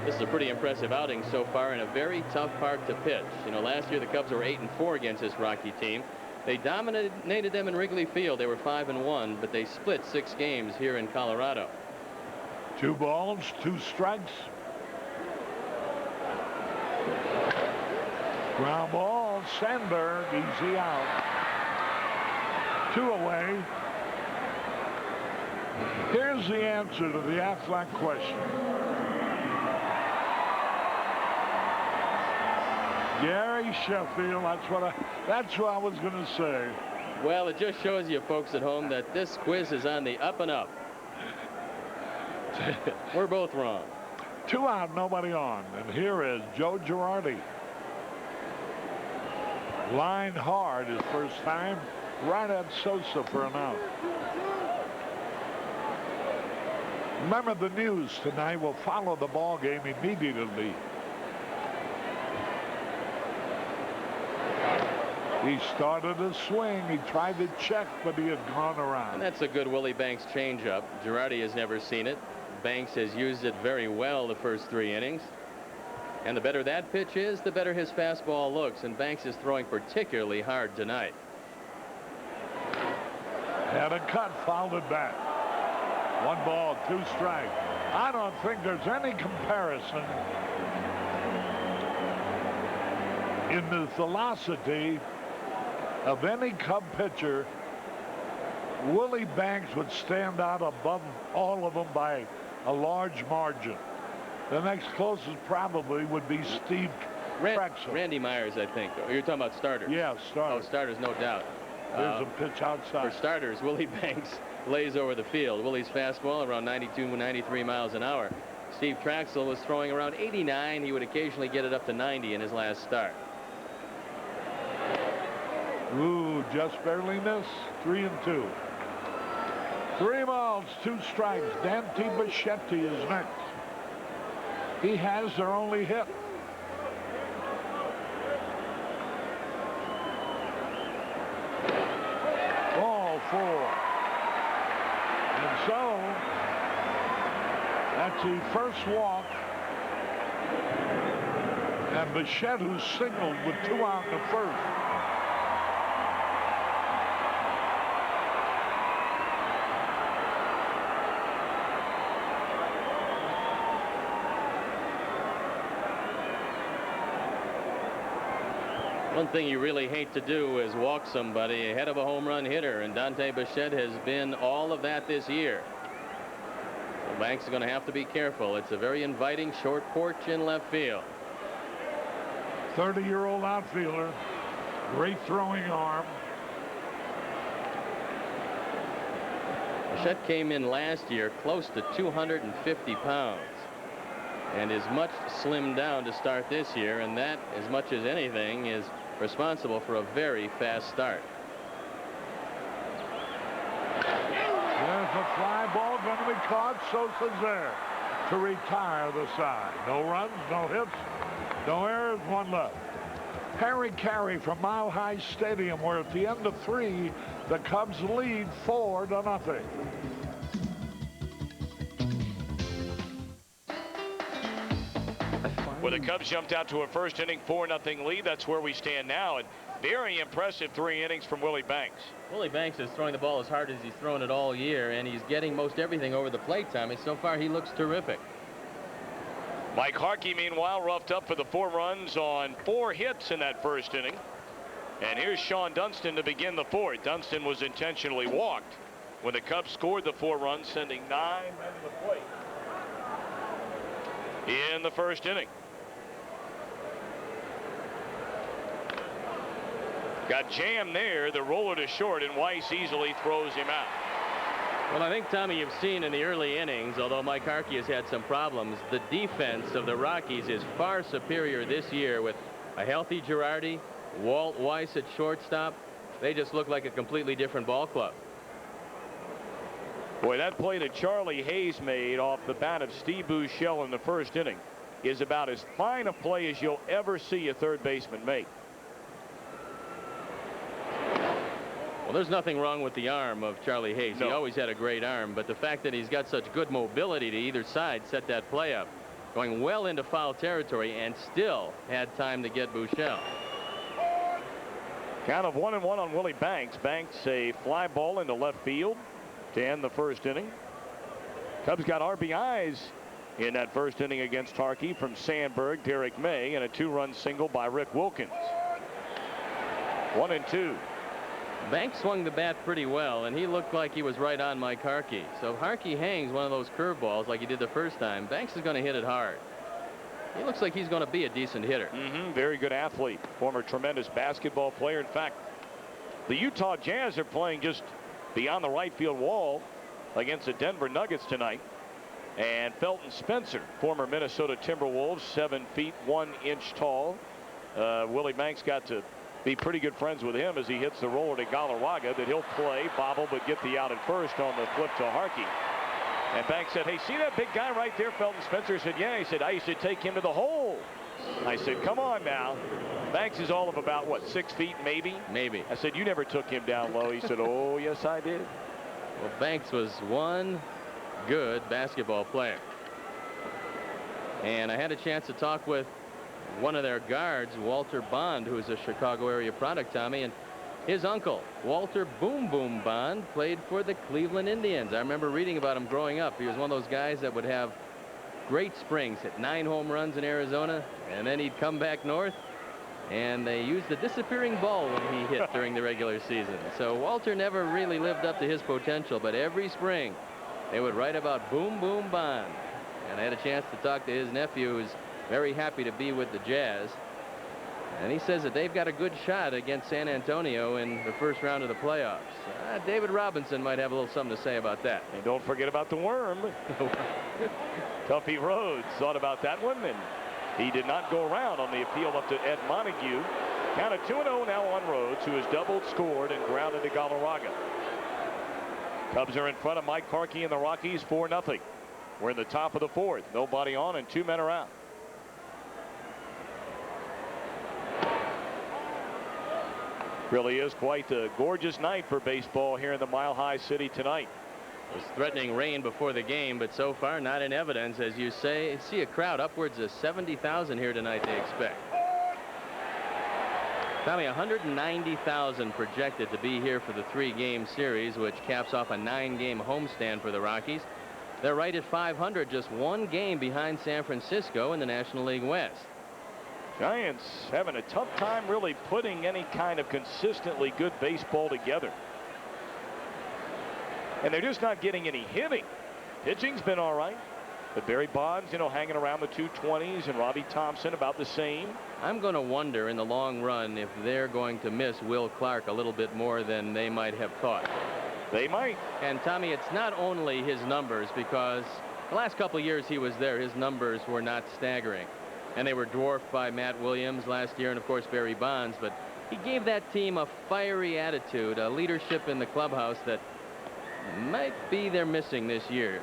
This is a pretty impressive outing so far in a very tough park to pitch. You know, last year the Cubs were 8-4 against this Rocky team. They dominated them in Wrigley Field. They were 5-1, but they split 6 games here in Colorado. 2 balls, 2 strikes. Ground ball, Sandberg, easy out. 2 away. Here's the answer to the Aflac question. Gary Sheffield, that's what I was going to say. Well, it just shows you folks at home that this quiz is on the up and up. We're both wrong. 2 out, nobody on. And here is Joe Girardi. Line hard his first time, right at Sosa for an out. Remember, the news tonight will follow the ball game immediately. He started a swing. He tried to check, but he had gone around. And that's a good Willie Banks changeup. Girardi has never seen it. Banks has used it very well the first 3 innings. And the better that pitch is, the better his fastball looks. And Banks is throwing particularly hard tonight. Had a cut, fouled it back. 1 ball, 2 strikes. I don't think there's any comparison in the velocity of any Cub pitcher. Willie Banks would stand out above all of them by a large margin. The next closest probably would be Steve Trexler. Randy Myers, I think. You're talking about starters. Yeah, starters. Oh, starters, no doubt. There's a pitch outside. For starters, Willie Banks lays over the field. Willie's fastball around 92, 93 miles an hour. Steve Trexler was throwing around 89. He would occasionally get it up to 90 in his last start. Ooh, just barely missed. 3-2. 3 balls, 2 strikes. Dante Bichetti is next. He has their only hit. Ball 4. And so that's the first walk. And Bichette, who signaled with 2 out in the first. Well, One thing you really hate to do is walk somebody ahead of a home run hitter, and Dante Bichette has been all of that this year. So Banks is going to have to be careful. It's a very inviting short porch in left field. 30-year-old outfielder, great throwing arm. Bichette came in last year close to 250 pounds and is much slimmed down to start this year, and that, as much as anything, is responsible for a very fast start. There's a fly ball going to be caught. Sosa's there to retire the side. No runs, no hits, no errors, one left. Harry Caray from Mile High Stadium, where at the end of 3, the Cubs lead 4-0. Well, the Cubs jumped out to a first inning 4-0 lead. That's where we stand now. And very impressive 3 innings from Willie Banks. Willie Banks is throwing the ball as hard as he's thrown it all year, and he's getting most everything over the plate, Tommy. So far, he looks terrific. Mike Harkey, meanwhile, roughed up for the 4 runs on 4 hits in that first inning. And here's Sean Dunston to begin the 4th. Dunston was intentionally walked when the Cubs scored the 4 runs, sending 9 men to the plate in the first inning. Got jammed there. The roller to short, and Weiss easily throws him out. Well, I think, Tommy, you've seen in the early innings, although Mike Harkey has had some problems, the defense of the Rockies is far superior this year with a healthy Girardi, Walt Weiss at shortstop. They just look like a completely different ball club. Boy, that play that Charlie Hayes made off the bat of Steve Buechele in the first inning is about as fine a play as you'll ever see a third baseman make. Well, there's nothing wrong with the arm of Charlie Hayes. No. He always had a great arm, but the fact that he's got such good mobility to either side set that play up, going well into foul territory, and still had time to get Buechele. Count of 1-1 on Willie Banks. Banks a fly ball into left field to end the first inning. Cubs got RBIs in that first inning against Harkey from Sandberg, Derek May, and a 2-run single by Rick Wilkins. 1-2. Banks swung the bat pretty well, and he looked like he was right on Mike Harkey. So if Harkey hangs one of those curveballs like he did the first time, Banks is going to hit it hard. He looks like he's going to be a decent hitter. Very good athlete. Former tremendous basketball player. In fact, the Utah Jazz are playing just beyond the right field wall against the Denver Nuggets tonight. And Felton Spencer, former Minnesota Timberwolves, 7 feet 1 inch tall. Willie Banks got to be pretty good friends with him as he hits the roller to Galarraga that he'll play, bobble, but get the out at first on the flip to Harkey. And Banks said, hey, see that big guy right there? Felton Spencer said, yeah. He said, I used to take him to the hole. I said, come on now. Banks is all of about, what, 6 feet maybe? Maybe. I said, you never took him down low. He said, oh, yes, I did. Well, Banks was one good basketball player. And I had a chance to talk with one of their guards, Walter Bond, who is a Chicago area product, Tommy, and his uncle, Walter Boom Boom Bond, played for the Cleveland Indians. I remember reading about him growing up. He was one of those guys that would have great springs, hit 9 home runs in Arizona, and then he'd come back north, and they used the disappearing ball when he hit during the regular season. So Walter never really lived up to his potential, but every spring they would write about Boom Boom Bond. And I had a chance to talk to his nephew, who's very happy to be with the Jazz. And he says that they've got a good shot against San Antonio in the first round of the playoffs. David Robinson might have a little something to say about that. And don't forget about the worm. Tuffy Rhodes thought about that one, and he did not go around on the appeal up to Ed Montague. Count of 2-0 now on Rhodes, who has doubled, scored, and grounded to Galarraga. Cubs are in front of Mike Harkey and the Rockies 4-0. We're in the top of the 4th. Nobody on and 2 men are out. Really is quite a gorgeous night for baseball here in the Mile High City tonight. It was threatening rain before the game, but so far not in evidence. As you say, see a crowd upwards of 70,000 here tonight, they expect. Tommy, 190,000 projected to be here for the 3-game series, which caps off a 9-game homestand for the Rockies. They're right at 500, just 1 game behind San Francisco in the National League West. Giants having a tough time really putting any kind of consistently good baseball together. And they're just not getting any hitting. Pitching's been all right. But Barry Bonds, hanging around the 220s, and Robbie Thompson about the same. I'm going to wonder in the long run if they're going to miss Will Clark a little bit more than they might have thought. They might. And Tommy, it's not only his numbers, because the last couple of years he was there, his numbers were not staggering. And they were dwarfed by Matt Williams last year and, of course, Barry Bonds. But he gave that team a fiery attitude, a leadership in the clubhouse that might be they're missing this year.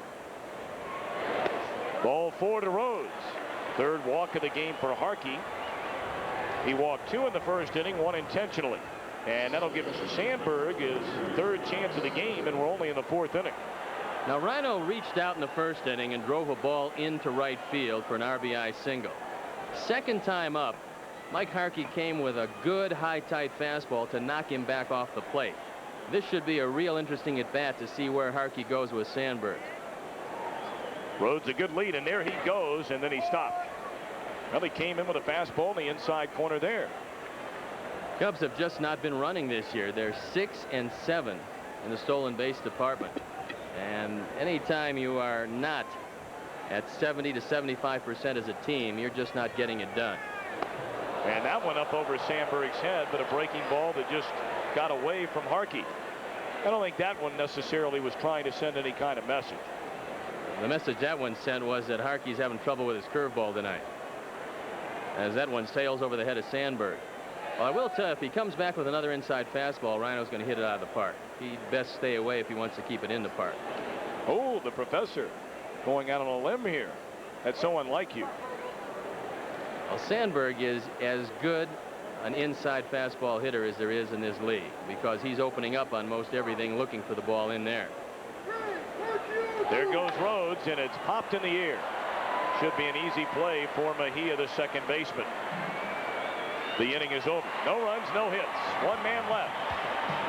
Ball 4 to Rhodes. Third walk of the game for Harkey. He walked 2 in the first inning, 1 intentionally. And that'll give Sandberg his third chance of the game, and we're only in the 4th inning. Now, Rhino reached out in the first inning and drove a ball into right field for an RBI single. Second time up, Mike Harkey came with a good high tight fastball to knock him back off the plate. This should be a real interesting at bat to see where Harkey goes with Sandberg. Rhodes a good lead, and there he goes, and then he stopped. Well, he came in with a fastball in the inside corner there. Cubs have just not been running this year. They're 6 and 7 in the stolen base department. And anytime you are not at 70 to 75% as a team, you're just not getting it done. And that went up over Sandberg's head, but a breaking ball that just got away from Harkey. I don't think that one necessarily was trying to send any kind of message. The message that one sent was that Harkey's having trouble with his curveball tonight, as that one sails over the head of Sandberg. Well, I will tell you, if he comes back with another inside fastball, Rhino's going to hit it out of the park. He'd best stay away if he wants to keep it in the park. Oh, the professor going out on a limb here. That's so unlike you. Well, Sandberg is as good an inside fastball hitter as there is in this league, because he's opening up on most everything, looking for the ball in there. There goes Rhodes, and it's popped in the air. Should be an easy play for Mejia, the second baseman. The inning is over. No runs, no hits. One man left.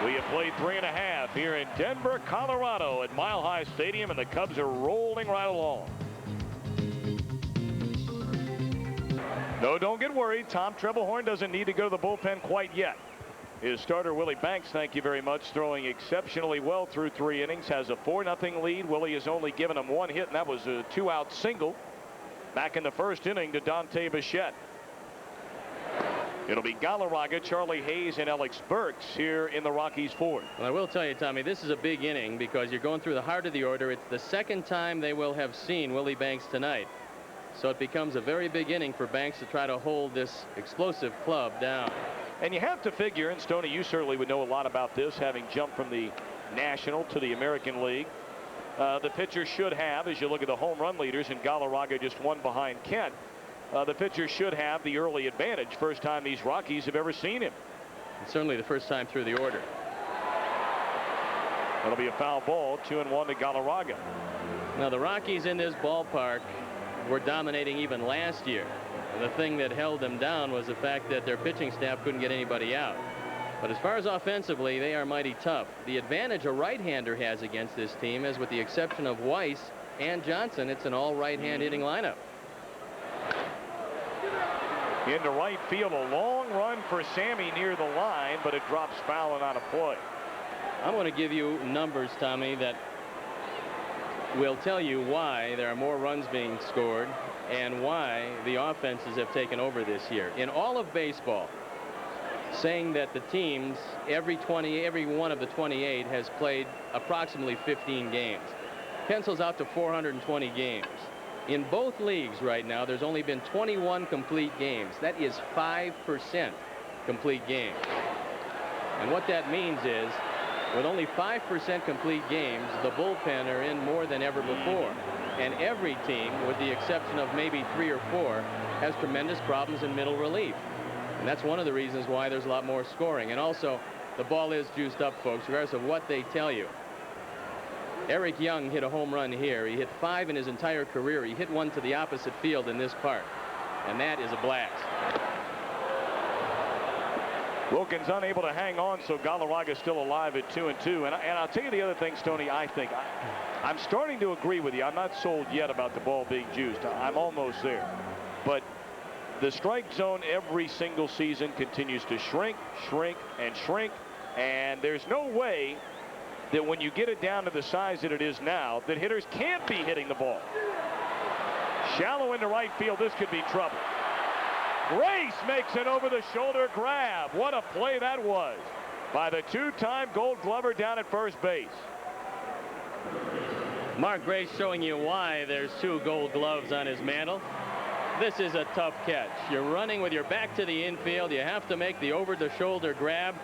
We have played 3.5 here in Denver, Colorado at Mile High Stadium, and the Cubs are rolling right along. No, don't get worried. Tom Trebelhorn doesn't need to go to the bullpen quite yet. His starter, Willie Banks, thank you very much, throwing exceptionally well through 3 innings, has a 4-0 lead. Willie has only given him 1 hit, and that was a 2-out single back in the first inning to Dante Bichette. It'll be Galarraga, Charlie Hayes, and Alex Burks here in the Rockies' 4th. Well, I will tell you, Tommy, this is a big inning because you're going through the heart of the order. It's the second time they will have seen Willie Banks tonight. So it becomes a very big inning for Banks to try to hold this explosive club down. And you have to figure, and Stoney, you certainly would know a lot about this, having jumped from the National to the American League. The pitcher should have, as you look at the home run leaders, and Galarraga just 1 behind Kent, the pitcher should have the early advantage. First time these Rockies have ever seen him. And certainly the first time through the order. That'll be a foul ball, 2-1 to Galarraga. Now, the Rockies in this ballpark were dominating even last year. And the thing that held them down was the fact that their pitching staff couldn't get anybody out. But as far as offensively, they are mighty tough. The advantage a right-hander has against this team is, with the exception of Weiss and Johnson, it's an all right-hand hitting lineup. Into right field, a long run for Sammy near the line, but it drops foul and out of play. I'm going to give you numbers, Tommy, that will tell you why there are more runs being scored and why the offenses have taken over this year. In all of baseball, saying that the teams, every one of the 28 has played approximately 15 games. Pencils out to 420 games. In both leagues right now, there's only been 21 complete games. That is 5% complete games. And what that means is, with only 5% complete games, the bullpen are in more than ever before. And every team, with the exception of maybe 3 or 4, has tremendous problems in middle relief. And that's one of the reasons why there's a lot more scoring. And also, the ball is juiced up, folks, regardless of what they tell you. Eric Young hit a home run here. He hit 5 in his entire career. He hit 1 to the opposite field in this park. And that is a blast. Wilkins unable to hang on, so Galarraga still alive at 2-2. And I'll tell you the other thing, Stoney, I think I'm starting to agree with you. I'm not sold yet about the ball being juiced. I'm almost there. But The strike zone every single season continues to shrink, shrink, and shrink. And there's no way that when you get it down to the size that it is now, that hitters can't be hitting the ball. Shallow into right field. This could be trouble. Grace makes an over-the-shoulder grab. What a play that was by the two-time Gold Glover down at first base. Mark Grace showing you why there's 2 Gold Gloves on his mantle. This is a tough catch. You're running with your back to the infield. You have to make the over-the-shoulder grab.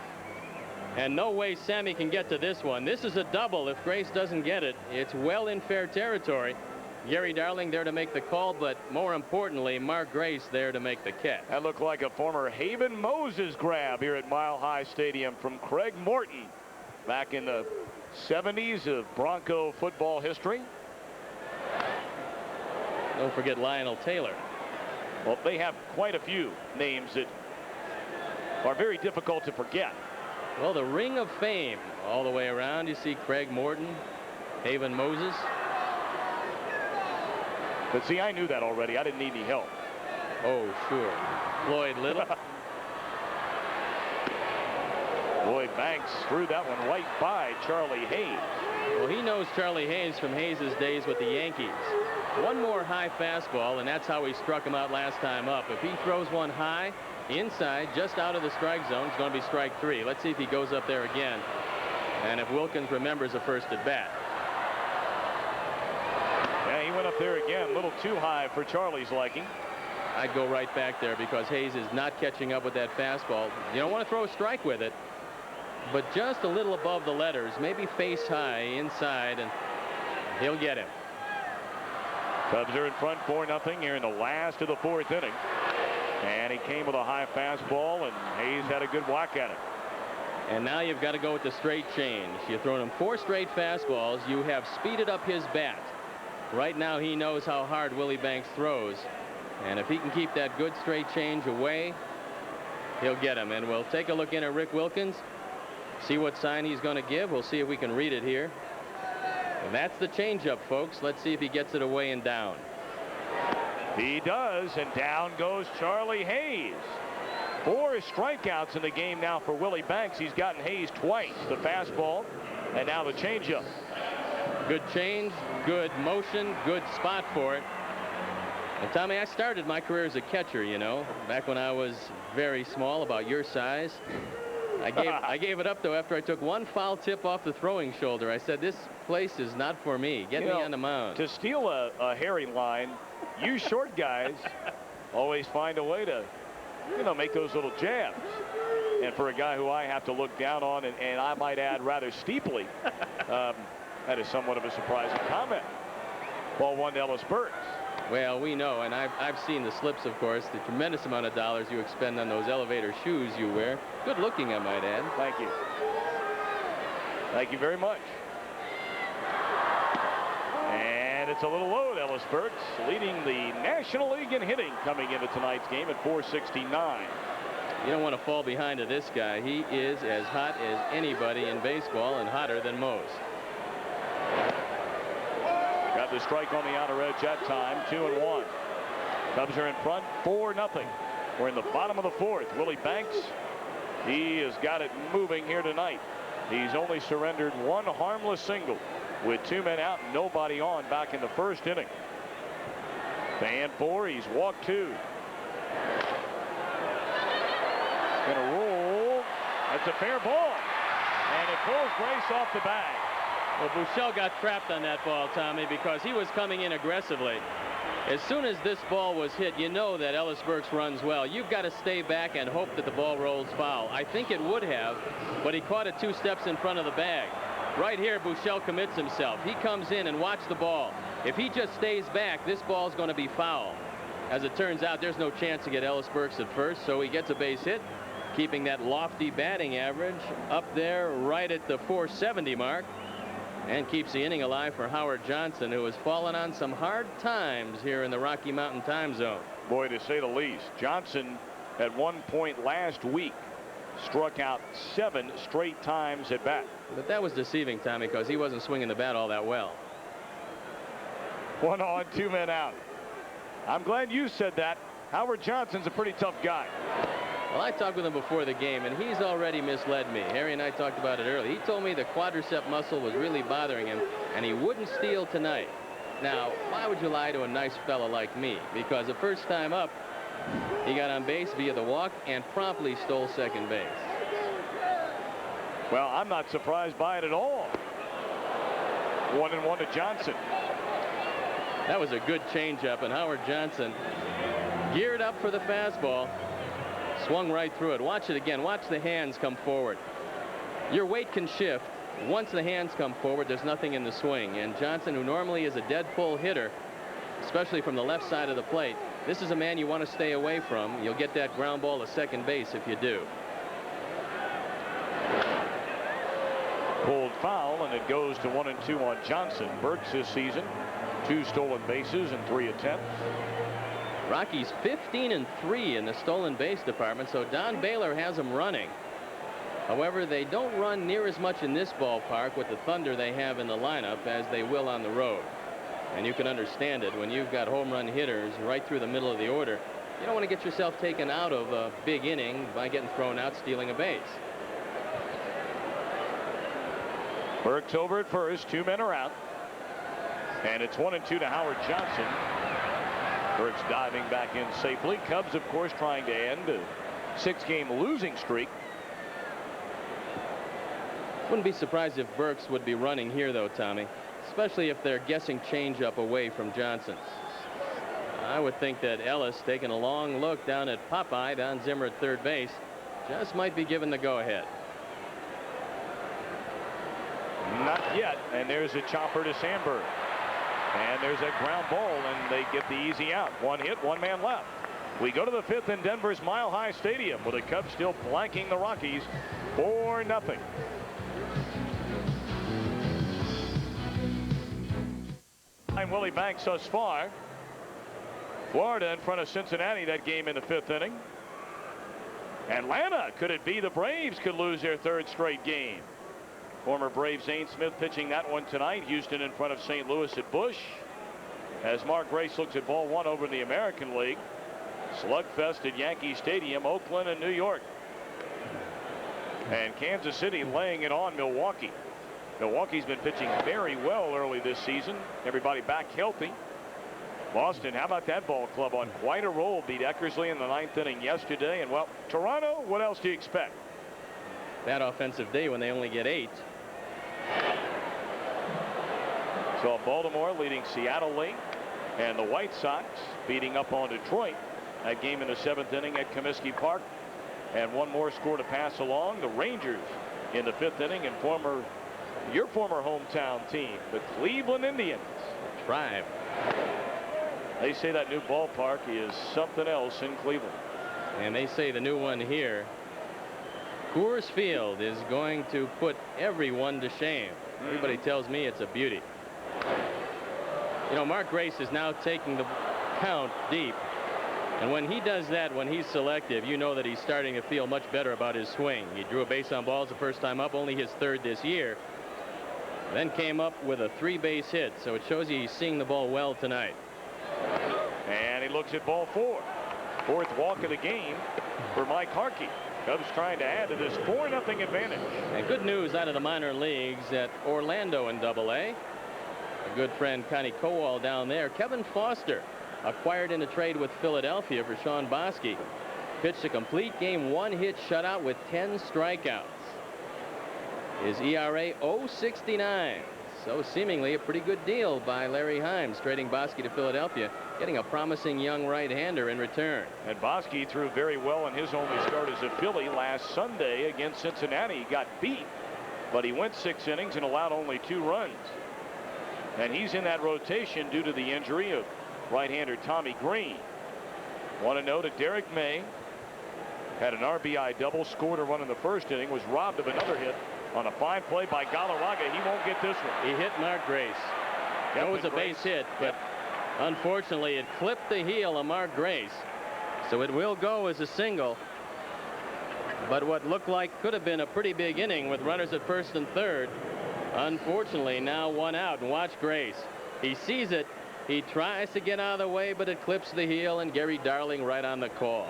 And no way Sammy can get to this one. This is a double. If Grace doesn't get it, it's well in fair territory. Gary Darling there to make the call, but more importantly, Mark Grace there to make the catch. That looked like a former Haven Moses grab here at Mile High Stadium from Craig Morton back in the 70s of Bronco football history. Don't forget Lionel Taylor. Well, they have quite a few names that are very difficult to forget. Well, the Ring of Fame all the way around. You see Craig Morton, Haven Moses. But see, I knew that already. I didn't need any help. Oh, sure. Floyd Little. Lloyd Banks threw that one right by Charlie Hayes. Well, he knows Charlie Hayes from Hayes' days with the Yankees. One more high fastball, and that's how he struck him out last time up. If he throws one high, inside, just out of the strike zone, it's going to be strike 3. Let's see if he goes up there again. And if Wilkins remembers a first at bat. Yeah, he went up there again, a little too high for Charlie's liking. I'd go right back there because Hayes is not catching up with that fastball. You don't want to throw a strike with it, but just a little above the letters, maybe face high inside, and he'll get him. Cubs are in front 4-0 here in the last of the 4th inning. And he came with a high fastball, and Hayes had a good whack at it. And now you've got to go with the straight change. You've thrown him 4 straight fastballs. You have speeded up his bat. Right now he knows how hard Willie Banks throws. And if he can keep that good straight change away, he'll get him. And we'll take a look in at Rick Wilkins, see what sign he's going to give. We'll see if we can read it here. And that's the changeup, folks. Let's see if he gets it away and down. He does, and down goes Charlie Hayes. 4 strikeouts in the game now for Willie Banks. He's gotten Hayes twice, the fastball and now the changeup. Good change, good motion, good spot for it. And Tommy, I started my career as a catcher, you know, back when I was very small, about your size. I gave it up, though, after I took 1 foul tip off the throwing shoulder. I said, this place is not for me. Get me on the mound. To steal a Harry line, you short guys always find a way to, you know, make those little jabs. And for a guy who I have to look down on, and I might add rather steeply, that is somewhat of a surprising comment. Ball 1 to Ellis Burks. Well, we know, and I've seen the slips, of course, the tremendous amount of dollars you expend on those elevator shoes you wear. Good looking, I might add. Thank you. Thank you very much. And it's a little low to Ellis Burks, leading the National League in hitting coming into tonight's game at 469. You don't want to fall behind to this guy. He is as hot as anybody in baseball and hotter than most. Got the strike on the outer edge that time. 2-1. Cubs are in front 4-0. We're in the bottom of the 4th. Willie Banks, he has got it moving here tonight. He's only surrendered 1 harmless single with 2 men out, nobody on back in the 1st inning. Fan 4, he's walked 2. Gonna roll. That's a fair ball, and it pulls Grace off the bag. Well, Buechele got trapped on that ball, Tommy, because he was coming in aggressively. As soon as this ball was hit, you know that Ellis Burks runs well. You've got to stay back and hope that the ball rolls foul. I think it would have, but he caught it 2 steps in front of the bag. Right here, Buechele commits himself. He comes in and watch the ball. If he just stays back, this ball's going to be foul. As it turns out, there's no chance to get Ellis Burks at first, so he gets a base hit, keeping that lofty batting average up there right at the 470 mark. And keeps the inning alive for Howard Johnson, who has fallen on some hard times here in the Rocky Mountain time zone. Boy, to say the least. Johnson, at one point last week, struck out 7 straight times at bat. But that was deceiving, Tommy, because he wasn't swinging the bat all that well. 1 on, 2 men out. I'm glad you said that. Howard Johnson's a pretty tough guy. Well, I talked with him before the game, and he's already misled me. Harry and I talked about it earlier. He told me the quadricep muscle was really bothering him, and he wouldn't steal tonight. Now, why would you lie to a nice fella like me? Because the first time up, he got on base via the walk and promptly stole second base. Well, I'm not surprised by it at all. 1-1 to Johnson. That was a good changeup, and Howard Johnson geared up for the fastball. Swung right through it. Watch it again. Watch the hands come forward. Your weight can shift. Once the hands come forward, there's nothing in the swing. And Johnson, who normally is a dead pull hitter, especially from the left side of the plate, this is a man you want to stay away from. You'll get that ground ball to second base if you do. Pulled foul, and it goes to 1-2 on Johnson. Burks this season, 2 stolen bases and 3 attempts. Rockies 15-3 in the stolen base department, so Don Baylor has them running. However, they don't run near as much in this ballpark with the thunder they have in the lineup as they will on the road. And you can understand it when you've got home run hitters right through the middle of the order. You don't want to get yourself taken out of a big inning by getting thrown out stealing a base. Burks over at first. 2 men are out. And it's 1-2 to Howard Johnson. Burks diving back in safely. Cubs, of course, trying to end a 6-game losing streak. Wouldn't be surprised if Burks would be running here, though, Tommy, especially if they're guessing changeup away from Johnson. I would think that Ellis, taking a long look down at Popeye, Don Zimmer at third base, just might be given the go-ahead. Not yet. And there's a chopper to Sandberg. And there's a ground ball, and they get the easy out. 1 hit, 1 man left. We go to the 5th in Denver's Mile High Stadium, with the Cubs still blanking the Rockies 4-0. I'm Willie Banks thus far. Florida in front of Cincinnati that game in the 5th inning. Atlanta, could it be the Braves could lose their 3rd straight game? Former Brave Zane Smith pitching that one tonight. Houston in front of St. Louis at Busch. As Mark Grace looks at ball 1 over in the American League. Slugfest at Yankee Stadium, Oakland and New York. And Kansas City laying it on Milwaukee. Milwaukee's been pitching very well early this season. Everybody back healthy. Boston, how about that ball club on quite a roll? Beat Eckersley in the 9th inning yesterday. And, well, Toronto, what else do you expect? That offensive day when they only get 8. So Baltimore leading Seattle late, and the White Sox beating up on Detroit. That game in the 7th inning at Comiskey Park. And one more score to pass along. The Rangers in the 5th inning, and your former hometown team, the Cleveland Indians. Tribe. They say that new ballpark is something else in Cleveland. And they say the new one here, Coors Field, is going to put everyone to shame. Everybody tells me it's a beauty. You know, Mark Grace is now taking the count deep. And when he does that, when he's selective, you know that he's starting to feel much better about his swing. He drew a base on balls the first time up, only his 3rd this year. Then came up with a 3-base hit. So it shows you he's seeing the ball well tonight. And he looks at ball 4. 4th walk of the game for Mike Harkey. Cubs trying to add to this 4-0 advantage. And good news out of the minor leagues at Orlando in AA. A good friend Connie Kowal down there. Kevin Foster, acquired in a trade with Philadelphia for Sean Bosky, pitched a complete game, 1-hit shutout with 10 strikeouts. His ERA 0.69. So seemingly a pretty good deal by Larry Himes, trading Bosky to Philadelphia, getting a promising young right-hander in return. And Bosky threw very well in his only start as a Philly last Sunday against Cincinnati. He got beat, but he went 6 innings and allowed only 2 runs. And he's in that rotation due to the injury of right-hander Tommy Green. Want to note that Derek May had an RBI double, scored a run in the 1st inning, was robbed of another hit on a fine play by Galarraga. He won't get this one. He hit Mark Grace. That was a base hit, but unfortunately it clipped the heel of Mark Grace. So it will go as a single. But what looked like could have been a pretty big inning with runners at 1st and 3rd. Unfortunately, now 1 out. And watch Grace. He sees it, He tries to get out of the way, but it clips the heel, and Gary Darling right on the call.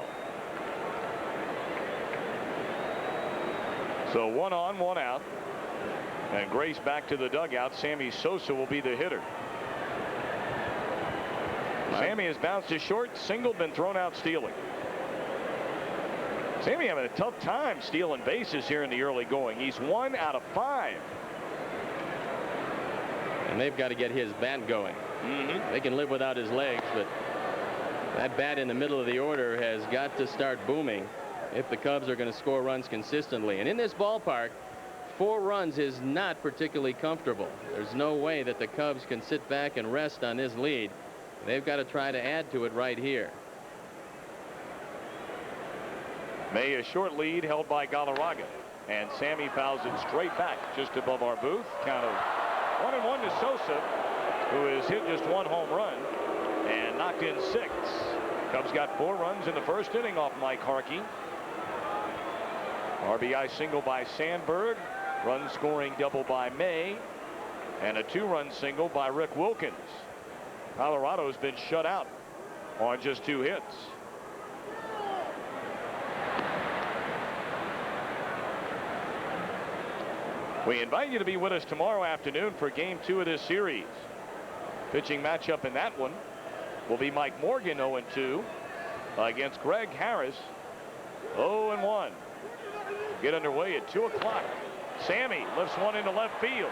So 1 on, 1 out. And Grace back to the dugout. Sammy Sosa will be the hitter. Sammy has bounced to short. Single, been thrown out stealing. Sammy having a tough time stealing bases here in the early going. He's 1 out of 5. And they've got to get his bat going. They can live without his legs, but that bat in the middle of the order has got to start booming if the Cubs are going to score runs consistently. And in this ballpark, 4 runs is not particularly comfortable. There's no way that the Cubs can sit back and rest on this lead. They've got to try to add to it right here. May, a short lead held by Galarraga, and Sammy fouls it straight back just above our booth. Count of 1-1 to Sosa, who has hit just 1 home run and knocked in 6. Cubs got 4 runs in the first inning off Mike Harkey. RBI single by Sandberg, run scoring double by May, and a 2-run single by Rick Wilkins. Colorado's been shut out on just 2 hits. We invite you to be with us tomorrow afternoon for game 2 of this series. Pitching matchup in that one will be Mike Morgan 0-2 against Greg Harris 0-1. Get underway at 2 o'clock. Sammy lifts one into left field,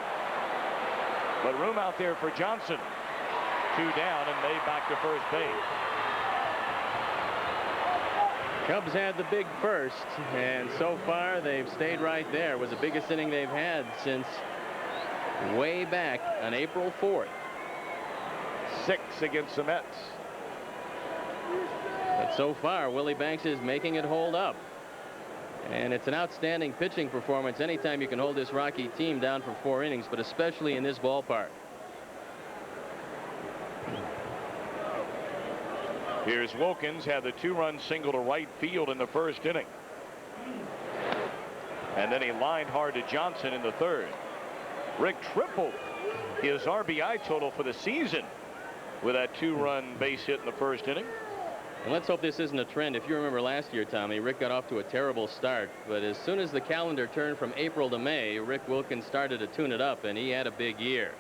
but room out there for Johnson. 2 down, and May back to first base. Cubs had the big first, and so far they've stayed right there. It was the biggest inning they've had since way back on April 4th. 6 against the Mets. But so far, Willie Banks is making it hold up. And it's an outstanding pitching performance anytime you can hold this Rocky team down for 4 innings, but especially in this ballpark. Here's Wilkins, had the 2-run single to right field in the first inning. And then he lined hard to Johnson in the 3rd. Rick tripled his RBI total for the season with that 2-run base hit in the first inning. And let's hope this isn't a trend. If you remember last year, Tommy, Rick got off to a terrible start. But as soon as the calendar turned from April to May, Rick Wilkins started to tune it up, and he had a big year.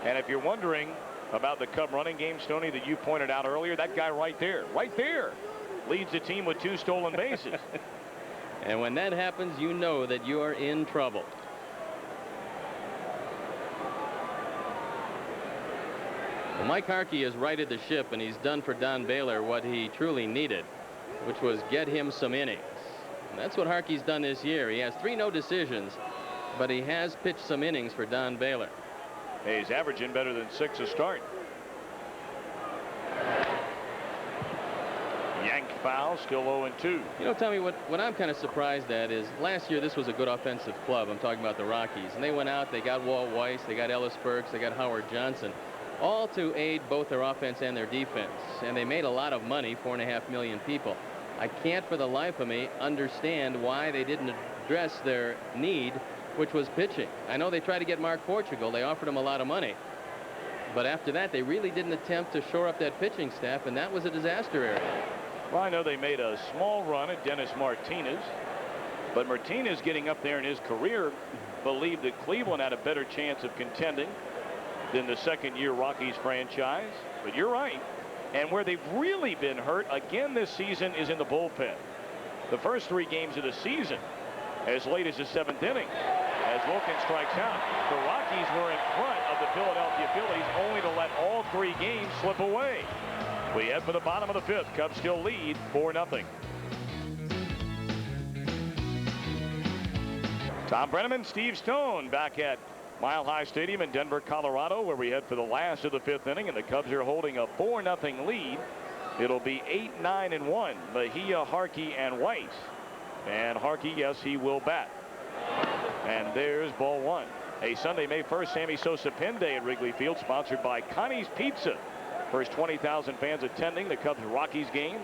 And if you're wondering about the Cub running game, Stoney, that you pointed out earlier, that guy right there, leads the team with 2 stolen bases. And when that happens, you know that you are in trouble. Well, Mike Harkey has righted the ship, and he's done for Don Baylor what he truly needed, which was get him some innings. And that's what Harkey's done this year. He has 3 no decisions, but he has pitched some innings for Don Baylor. He's averaging better than 6 a start. Yanked foul, still 0-2. You know, Tommy, what I'm kind of surprised at is last year this was a good offensive club. I'm talking about the Rockies. And they went out, they got Walt Weiss, they got Ellis Burks, they got Howard Johnson, all to aid both their offense and their defense. And they made a lot of money, 4.5 million people. I can't for the life of me understand why they didn't address their need, which was pitching. I know they tried to get Mark Portugal. They offered him a lot of money. But after that, they really didn't attempt to shore up that pitching staff, and that was a disaster area. Well, I know they made a small run at Dennis Martinez, but Martinez, getting up there in his career, believed that Cleveland had a better chance of contending than the 2nd-year Rockies franchise. But you're right. And where they've really been hurt again this season is in the bullpen. The first 3 games of the season, as late as the 7th inning, as Wilkins strikes out, the Rockies were in front of the Philadelphia Phillies, only to let all 3 games slip away. We head for the bottom of the 5th. Cubs still lead 4-0. Tom Brenneman, Steve Stone back at Mile High Stadium in Denver, Colorado, where we head for the last of the 5th inning, and the Cubs are holding a 4-0 lead. It'll be 8-9-1. Mejia, Harkey, and Weiss. And Harkey, yes, he will bat. And there's ball 1. A Sunday, May 1st, Sammy Sosa Pin Day at Wrigley Field, sponsored by Connie's Pizza. First 20,000 fans attending the Cubs-Rockies game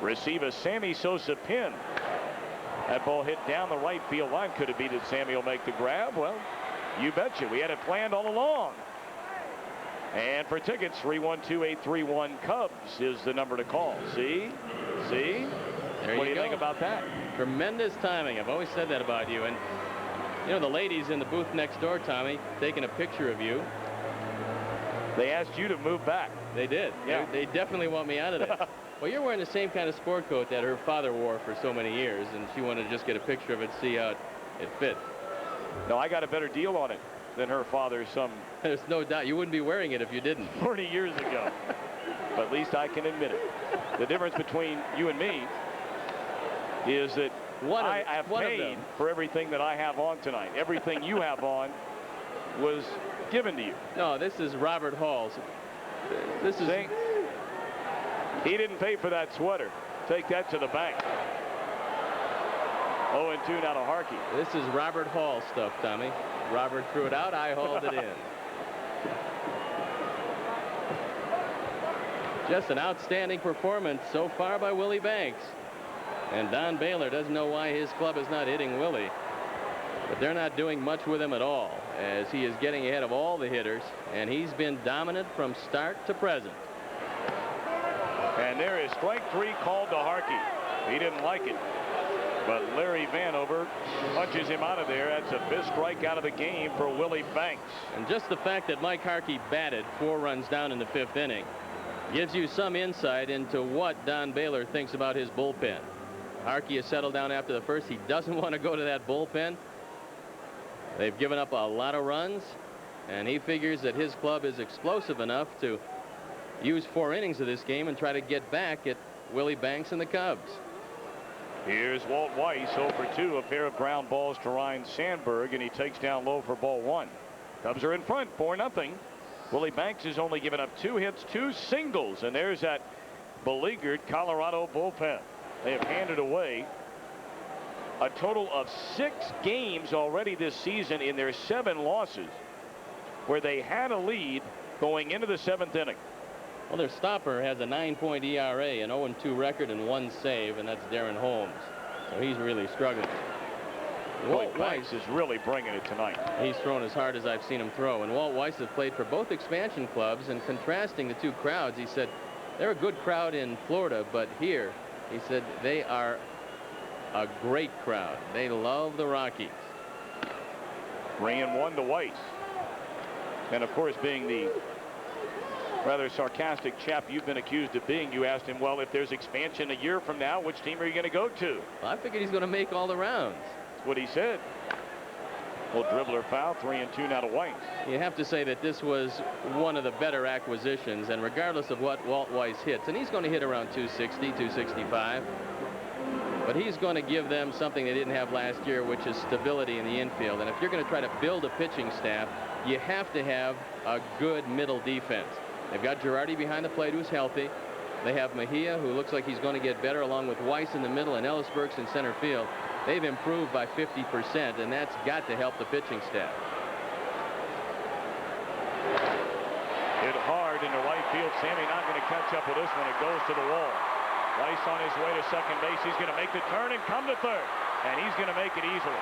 receive a Sammy Sosa pin. That ball hit down the right field line. Could it be that Sammy will make the grab? Well, you betcha. We had it planned all along. And for tickets, 312-831 Cubs is the number to call. See? What do you think about that? Tremendous timing. I've always said that about you. And you know, the ladies in the booth next door, Tommy, taking a picture of you. They asked you to move back. They did. Yeah. They definitely want me out of there. Well, you're wearing the same kind of sport coat that her father wore for so many years, and she wanted to just get a picture of it, see how it fit. No, I got a better deal on it than her father some. There's no doubt. You wouldn't be wearing it if you didn't. 40 years ago. But at least I can admit it. The difference between you and me is that I have paid for everything that I have on tonight. Everything you have on was given to you. No, this is Robert Hall's. This is. See? He didn't pay for that sweater. Take that to the bank. 0-2 now to Harkey. This is Robert Hall stuff, Tommy. Robert threw it out. I hauled it in. Just an outstanding performance so far by Willie Banks. And Don Baylor doesn't know why his club is not hitting Willie. But they're not doing much with him at all, as he is getting ahead of all the hitters, and he's been dominant from start to present. And there is strike 3 called to Harkey. He didn't like it, but Larry Vanover punches him out of there. That's a 5th strikeout of the game for Willie Banks. And just the fact that Mike Harkey batted 4 runs down in the 5th inning gives you some insight into what Don Baylor thinks about his bullpen. Harkey has settled down after the 1st. He doesn't want to go to that bullpen. They've given up a lot of runs, and he figures that his club is explosive enough to use 4 innings of this game and try to get back at Willie Banks and the Cubs. Here's Walt Weiss, 0 for 2, a pair of ground balls to Ryan Sandberg, and he takes down low for ball 1. Cubs are in front, 4-0. Willie Banks has only given up 2 hits, 2 singles, and there's that beleaguered Colorado bullpen. They have handed away a total of 6 games already this season in their 7 losses, where they had a lead going into the 7th inning. Well, their stopper has a 9-point ERA, an 0-2 record, and 1 save, and that's Darren Holmes. So he's really struggling. Walt Weiss is really bringing it tonight. He's thrown as hard as I've seen him throw. And Walt Weiss has played for both expansion clubs, and contrasting the 2 crowds, he said they're a good crowd in Florida, but here, he said, they are a great crowd. They love the Rockies. 3-1 to Weiss. And of course, being the rather sarcastic chap you've been accused of being, you asked him, well, if there's expansion a year from now, which team are you going to go to? Well, I figured he's going to make all the rounds. That's what he said. Well, dribbler foul, 3-2 now to Weiss. You have to say that this was one of the better acquisitions, and regardless of what Walt Weiss hits, and he's going to hit around 260, 265, but he's going to give them something they didn't have last year, which is stability in the infield. And if you're going to try to build a pitching staff, you have to have a good middle defense. They've got Girardi behind the plate, who's healthy. They have Mejia, who looks like he's going to get better, along with Weiss in the middle and Ellis Burks in center field. They've improved by 50%, and that's got to help the pitching staff. Hit hard into right field. Sammy not going to catch up with this one. It goes to the wall. Weiss on his way to second base. He's going to make the turn and come to third, and he's going to make it easily.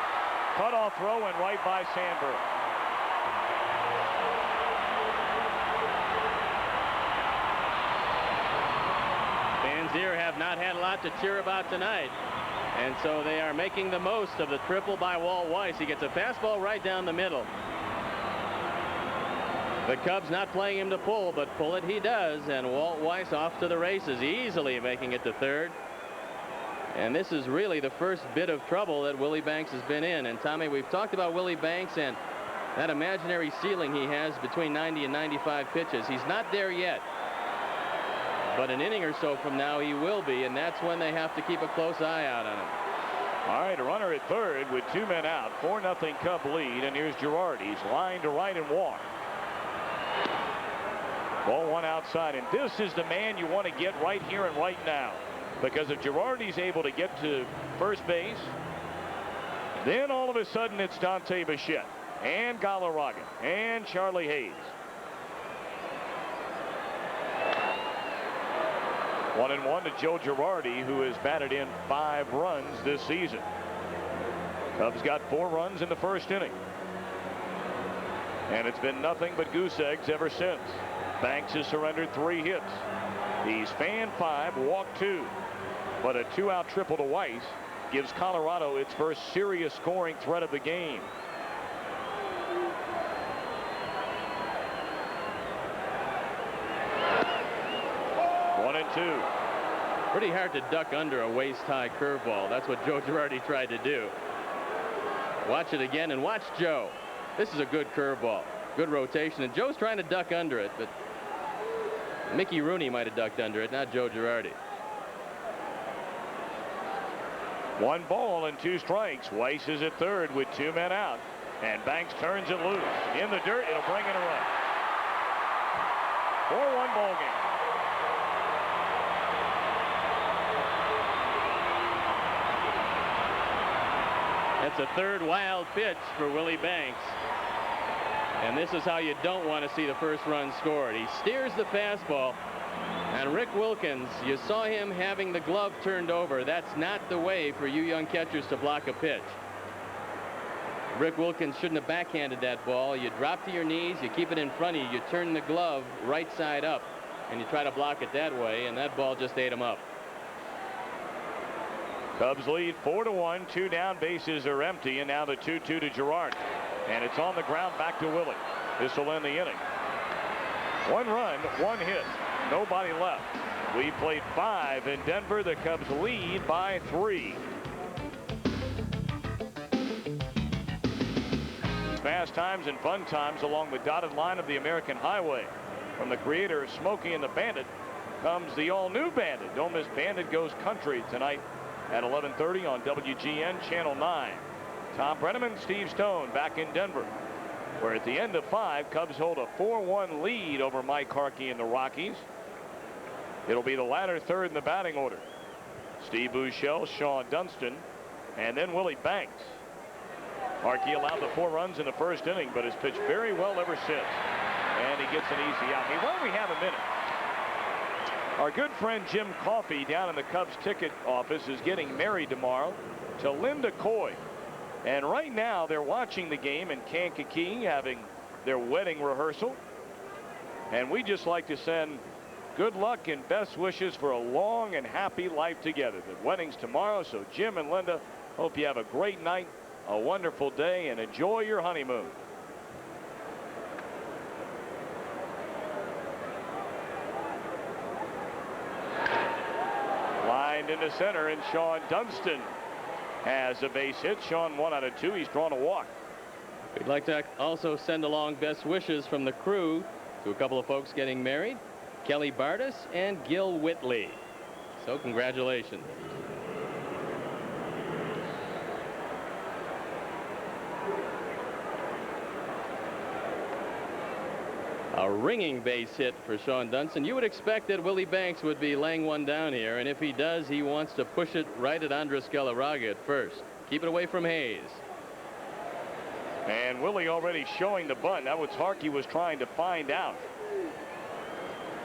Cut-off throw and right by Sandberg. Fans here have not had a lot to cheer about tonight. And so they are making the most of the triple by Walt Weiss. He gets a fastball right down the middle. The Cubs not playing him to pull, but pull it he does. And Walt Weiss off to the races, easily making it to third. And this is really the first bit of trouble that Willie Banks has been in. And Tommy, we've talked about Willie Banks and that imaginary ceiling he has between 90 and 95 pitches. He's not there yet. But an inning or so from now, he will be, and that's when they have to keep a close eye out on him. All right, a runner at third with 2 men out. 4-0 Cub lead, and here's Girardi's line to right and walk. Ball 1 outside, and this is the man you want to get right here and right now. Because if Girardi's able to get to first base, then all of a sudden it's Dante Bichette and Galarraga and Charlie Hayes. 1-1 to Joe Girardi, who has batted in 5 runs this season. Cubs got 4 runs in the first inning. And it's been nothing but goose eggs ever since. Banks has surrendered 3 hits. He's fanned 5, walked 2. But a 2-out triple to Weiss gives Colorado its first serious scoring threat of the game. One and 2. Pretty hard to duck under a waist-high curveball. That's what Joe Girardi tried to do. Watch it again and watch Joe. This is a good curveball. Good rotation. And Joe's trying to duck under it, but Mickey Rooney might have ducked under it, not Joe Girardi. 1 ball and 2 strikes. Weiss is at third with 2 men out. And Banks turns it loose. In the dirt, it'll bring in a run. 4-1 ball game. That's a third wild pitch for Willie Banks. And this is how you don't want to see the first run scored. He steers the fastball. And Rick Wilkins, you saw him having the glove turned over. That's not the way for you young catchers to block a pitch. Rick Wilkins shouldn't have backhanded that ball. You drop to your knees, you keep it in front of you, you turn the glove right side up, and you try to block it that way, and that ball just ate him up. Cubs lead 4-1. 2 down, bases are empty, and now the 2-2 to Girardi. And it's on the ground back to Willie. This will end the inning. 1 run, 1 hit. Nobody left. We played 5 in Denver. The Cubs lead by 3. Fast times and fun times along the dotted line of the American Highway. From the creator of Smokey and the Bandit comes the all-new Bandit. Don't miss Bandit Goes Country tonight at 11:30 on WGN Channel 9. Tom Brenneman, Steve Stone back in Denver, where at the end of 5, Cubs hold a 4-1 lead over Mike Harkey and the Rockies. It'll be the latter third in the batting order. Steve Buechele, Sean Dunston, and then Willie Banks. Harkey allowed the 4 runs in the first inning, but has pitched very well ever since. And he gets an easy out. Hey, while we have a minute, our good friend Jim Coffey down in the Cubs ticket office is getting married tomorrow to Linda Coy. And right now they're watching the game in Kankakee, having their wedding rehearsal. And we just like to send good luck and best wishes for a long and happy life together. The wedding's tomorrow, so Jim and Linda, hope you have a great night, a wonderful day, and enjoy your honeymoon. Lined into center, and Sean Dunston has a base hit. Sean 1 out of 2. He's drawn a walk. We'd like to also send along best wishes from the crew to a couple of folks getting married, Kelly Bardis and Gil Whitley. So congratulations. A ringing base hit for Sean Dunston. You would expect that Willie Banks would be laying one down here, and if he does, he wants to push it right at Andres Galarraga at first. Keep it away from Hayes. And Willie already showing the bunt. That was Harkey was trying to find out.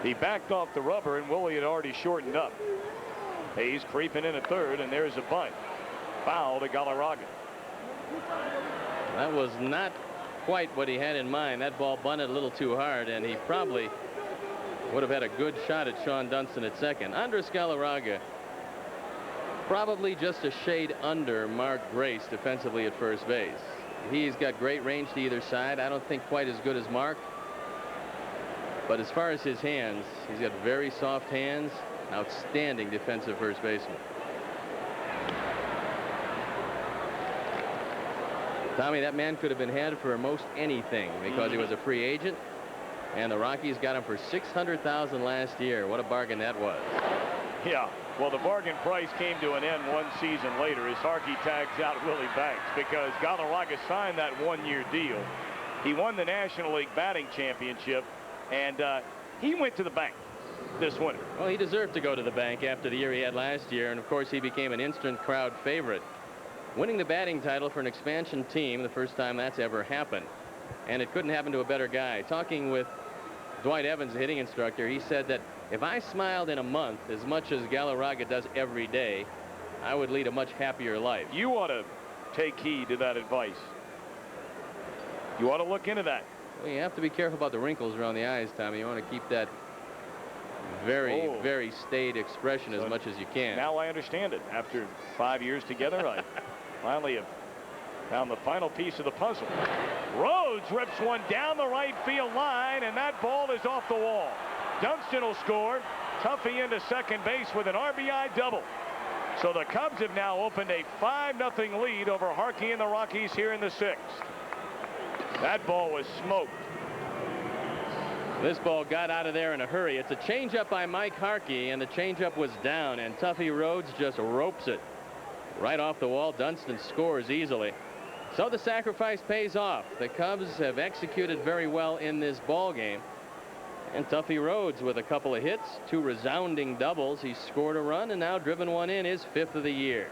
He backed off the rubber, and Willie had already shortened up. Hayes creeping in at third, and there's a bunt. Foul to Galarraga. That was not quite what he had in mind. That ball bunted a little too hard, and he probably would have had a good shot at Sean Dunston at second. Andres Galarraga probably just a shade under Mark Grace defensively at first base. He's got great range to either side. I don't think quite as good as Mark, but as far as his hands, he's got very soft hands. Outstanding defensive first baseman. Tommy, that man could have been had for most anything because he was a free agent, and the Rockies got him for $600,000 last year. What a bargain that was. Yeah, well, the bargain price came to an end one season later as Harkey tags out Willie Banks because Galarraga signed that 1-year deal. He won the National League batting championship, and he went to the bank this winter. Well, he deserved to go to the bank after the year he had last year, and of course he became an instant crowd favorite, winning the batting title for an expansion team, the first time that's ever happened. And it couldn't happen to a better guy. Talking with Dwight Evans, the hitting instructor, he said that if I smiled in a month as much as Galarraga does every day, I would lead a much happier life. You ought to take heed to that advice. You ought to look into that. Well, you have to be careful about the wrinkles around the eyes, Tommy. You want to keep that very, very staid expression as much as you can. Now I understand it. After 5 years together, I finally have found the final piece of the puzzle. Rhodes rips one down the right field line, and that ball is off the wall. Dunston will score. Tuffy into second base with an RBI double. So the Cubs have now opened a 5-0 lead over Harkey and the Rockies here in the 6th. That ball was smoked. This ball got out of there in a hurry. It's a changeup by Mike Harkey, and the changeup was down, and Tuffy Rhodes just ropes it right off the wall. Dunston scores easily. So the sacrifice pays off. The Cubs have executed very well in this ball game. And Tuffy Rhodes with a couple of hits, 2 resounding doubles. He scored a run and now driven one in, his 5th of the year.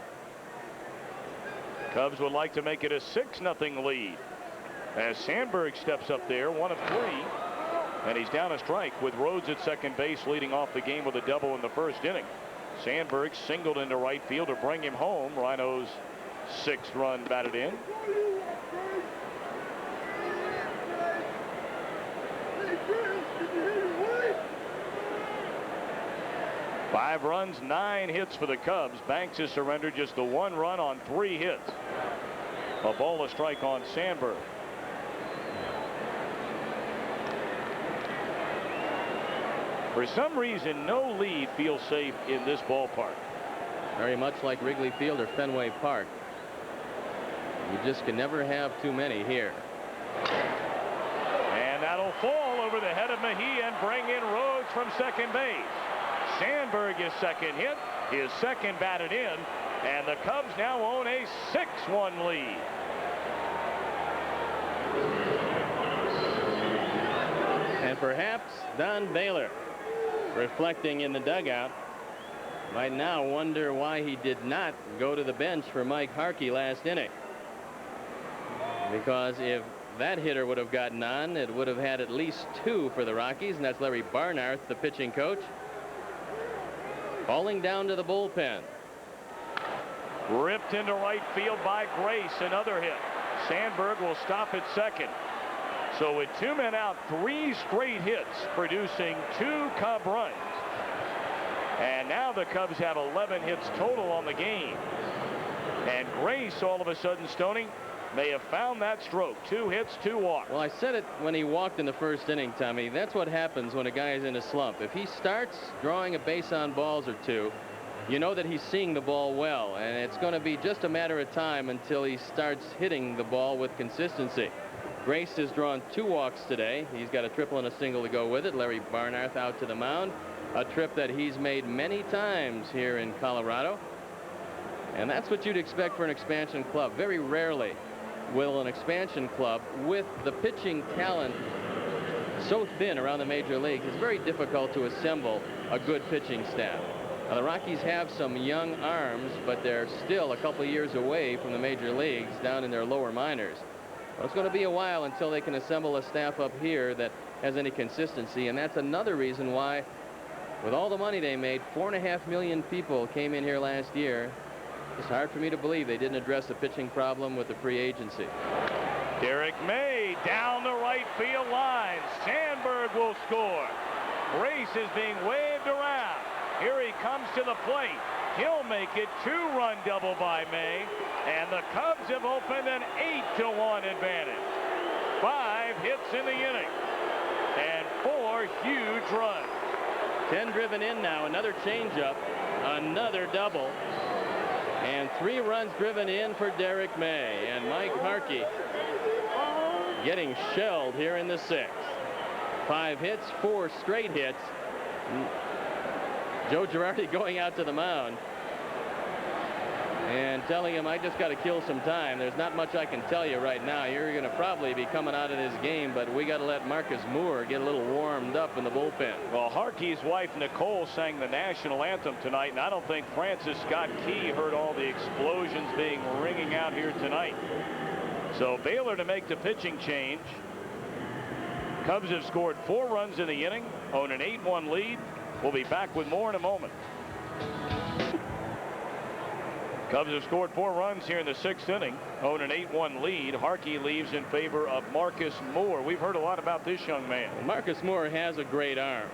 Cubs would like to make it a 6-0 lead as Sandberg steps up there, 1 of 3. And he's down a strike with Rhodes at second base, leading off the game with a double in the 1st inning. Sandberg singled into right field to bring him home. Rhinos' 6th run batted in. Five runs, 9 hits for the Cubs. Banks has surrendered just the 1 run on 3 hits. A ball, a strike on Sandberg. For some reason, no lead feels safe in this ballpark. Very much like Wrigley Field or Fenway Park. You just can never have too many here. And that'll fall over the head of Mejia and bring in Rhodes from second base. Sandberg is second hit, his 2nd batted in, and the Cubs now own a 6-1 lead. And perhaps Don Baylor, reflecting in the dugout, might now wonder why he did not go to the bench for Mike Harkey last inning. Because if that hitter would have gotten on, it would have had at least 2 for the Rockies, and that's Larry Barnard, the pitching coach. Falling down to the bullpen. Ripped into right field by Grace, another hit. Sandberg will stop at second. So with 2 men out, 3 straight hits, producing 2 Cub runs. And now the Cubs have 11 hits total on the game. And Grace, all of a sudden, Stoney, may have found that stroke. 2 hits, 2 walks. Well, I said it when he walked in the 1st inning, Tommy. That's what happens when a guy is in a slump. If he starts drawing a base on balls or 2, you know that he's seeing the ball well, and it's going to be just a matter of time until he starts hitting the ball with consistency. Grace has drawn 2 walks today. He's got a triple and a single to go with it. Larry Barnard out to the mound, a trip that he's made many times here in Colorado. And that's what you'd expect for an expansion club. Very rarely will an expansion club with the pitching talent so thin around the major leagues, it's very difficult to assemble a good pitching staff. Now, the Rockies have some young arms, but they're still a couple years away from the major leagues down in their lower minors. Well, it's going to be a while until they can assemble a staff up here that has any consistency, and that's another reason why, with all the money they made, 4.5 million people came in here last year. It's hard for me to believe they didn't address the pitching problem with the free agency. Derek May down the right field line. Sandberg will score. Grace is being waved around. Here he comes to the plate. He'll make it. 2-run double by May. And the Cubs have opened an 8-1 advantage. 5 hits in the inning. And 4 huge runs. 10 driven in now. Another changeup. Another double. And 3 runs driven in for Derek May. And Mike Harkey getting shelled here in the 6th. 5 hits, 4 straight hits. Joe Girardi going out to the mound and telling him, I just got to kill some time. There's not much I can tell you right now. You're going to probably be coming out of this game, but we got to let Marcus Moore get a little warmed up in the bullpen. Well, Harkey's wife, Nicole, sang the national anthem tonight, and I don't think Francis Scott Key heard all the explosions being ringing out here tonight. So Baylor to make the pitching change. Cubs have scored 4 runs in the inning, own an 8-1 lead. We'll be back with more in a moment. Cubs have scored 4 runs here in the 6th inning, own an 8-1 lead. Harkey leaves in favor of Marcus Moore. We've heard a lot about this young man. Marcus Moore has a great arm,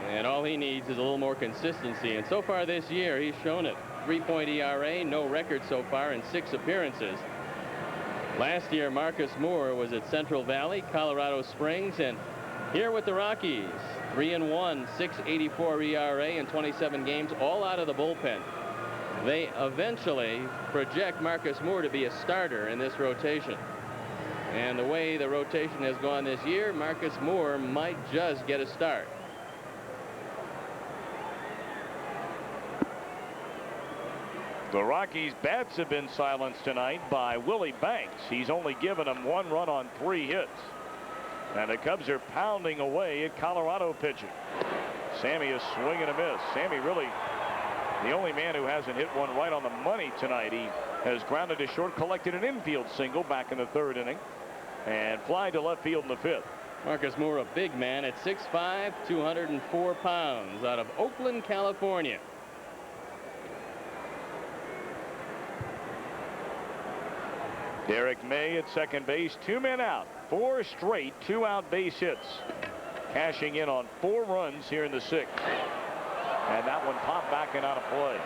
and all he needs is a little more consistency. And so far this year, he's shown it. 3.0 ERA, no record so far in 6 appearances. Last year, Marcus Moore was at Central Valley, Colorado Springs, and here with the Rockies. 3-1, 6.84 ERA in 27 games, all out of the bullpen. They eventually project Marcus Moore to be a starter in this rotation. And the way the rotation has gone this year, Marcus Moore might just get a start. The Rockies' bats have been silenced tonight by Willie Banks. He's only given them 1 run on 3 hits. And the Cubs are pounding away at Colorado pitching. Sammy is swinging a miss. Sammy really the only man who hasn't hit one right on the money tonight. He has grounded to short, collected an infield single back in the 3rd inning, and fly to left field in the 5th. Marcus Moore, a big man at 6'5", 204 pounds, out of Oakland, California. Derek May at second base, 2 men out, 4 straight 2-out base hits, cashing in on 4 runs here in the 6th. And that one popped back and out of play.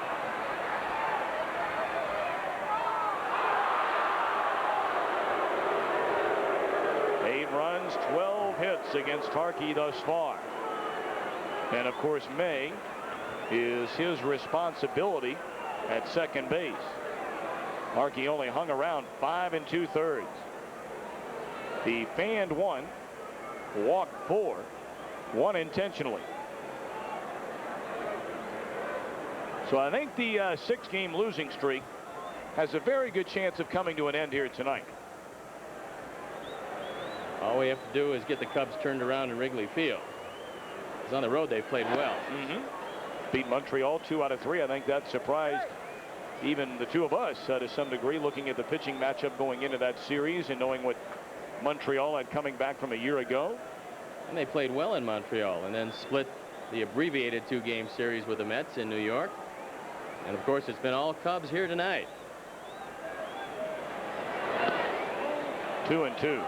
Eight runs, 12 hits against Harkey thus far. And of course, May is his responsibility at second base. Harkey only hung around 5 2/3. He fanned 1, walked 4, 1 intentionally. So I think the 6-game losing streak has a very good chance of coming to an end here tonight. All we have to do is get the Cubs turned around in Wrigley Field. Because on the road, they played well. Beat Montreal 2 out of 3. I think that surprised even the 2 of us to some degree, looking at the pitching matchup going into that series and knowing what Montreal had coming back from a year ago. And they played well in Montreal and then split the abbreviated 2-game series with the Mets in New York. And of course, it's been all Cubs here tonight. 2-2.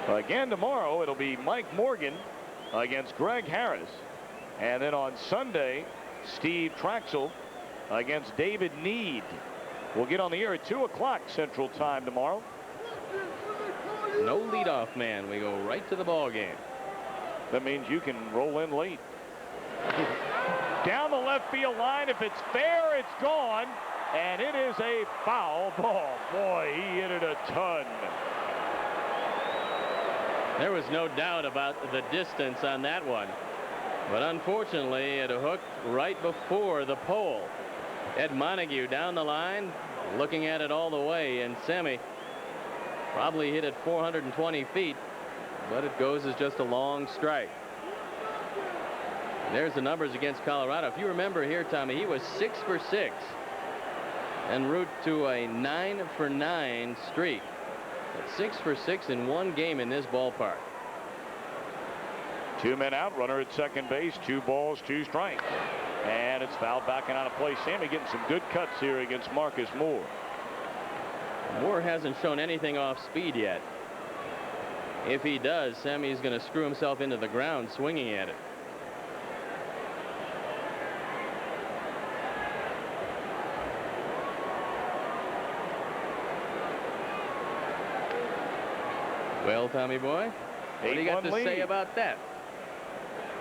Again tomorrow, it'll be Mike Morgan against Greg Harris. And then on Sunday, Steve Traxel against David Need. We'll get on the air at 2 o'clock Central Time tomorrow. No leadoff man. We go right to the ball game. That means you can roll in late. Down the left field line. If it's fair, it's gone. And it is a foul ball. Boy, he hit it a ton. There was no doubt about the distance on that one. But unfortunately, it hooked right before the pole. Ed Montague down the line, looking at it all the way. And Sammy probably hit it 420 feet. But it goes as just a long strike. There's the numbers against Colorado. If you remember here, Tommy, he was 6 for 6 en route to a 9 for 9 streak. That's 6 for 6 in 1 game in this ballpark. 2 men out, runner at second base, 2 balls, 2 strikes. And it's fouled back and out of play. Sammy getting some good cuts here against Marcus Moore. Moore hasn't shown anything off speed yet. If he does, Sammy's going to screw himself into the ground swinging at it. Well, Tommy boy, what do you got to say about that?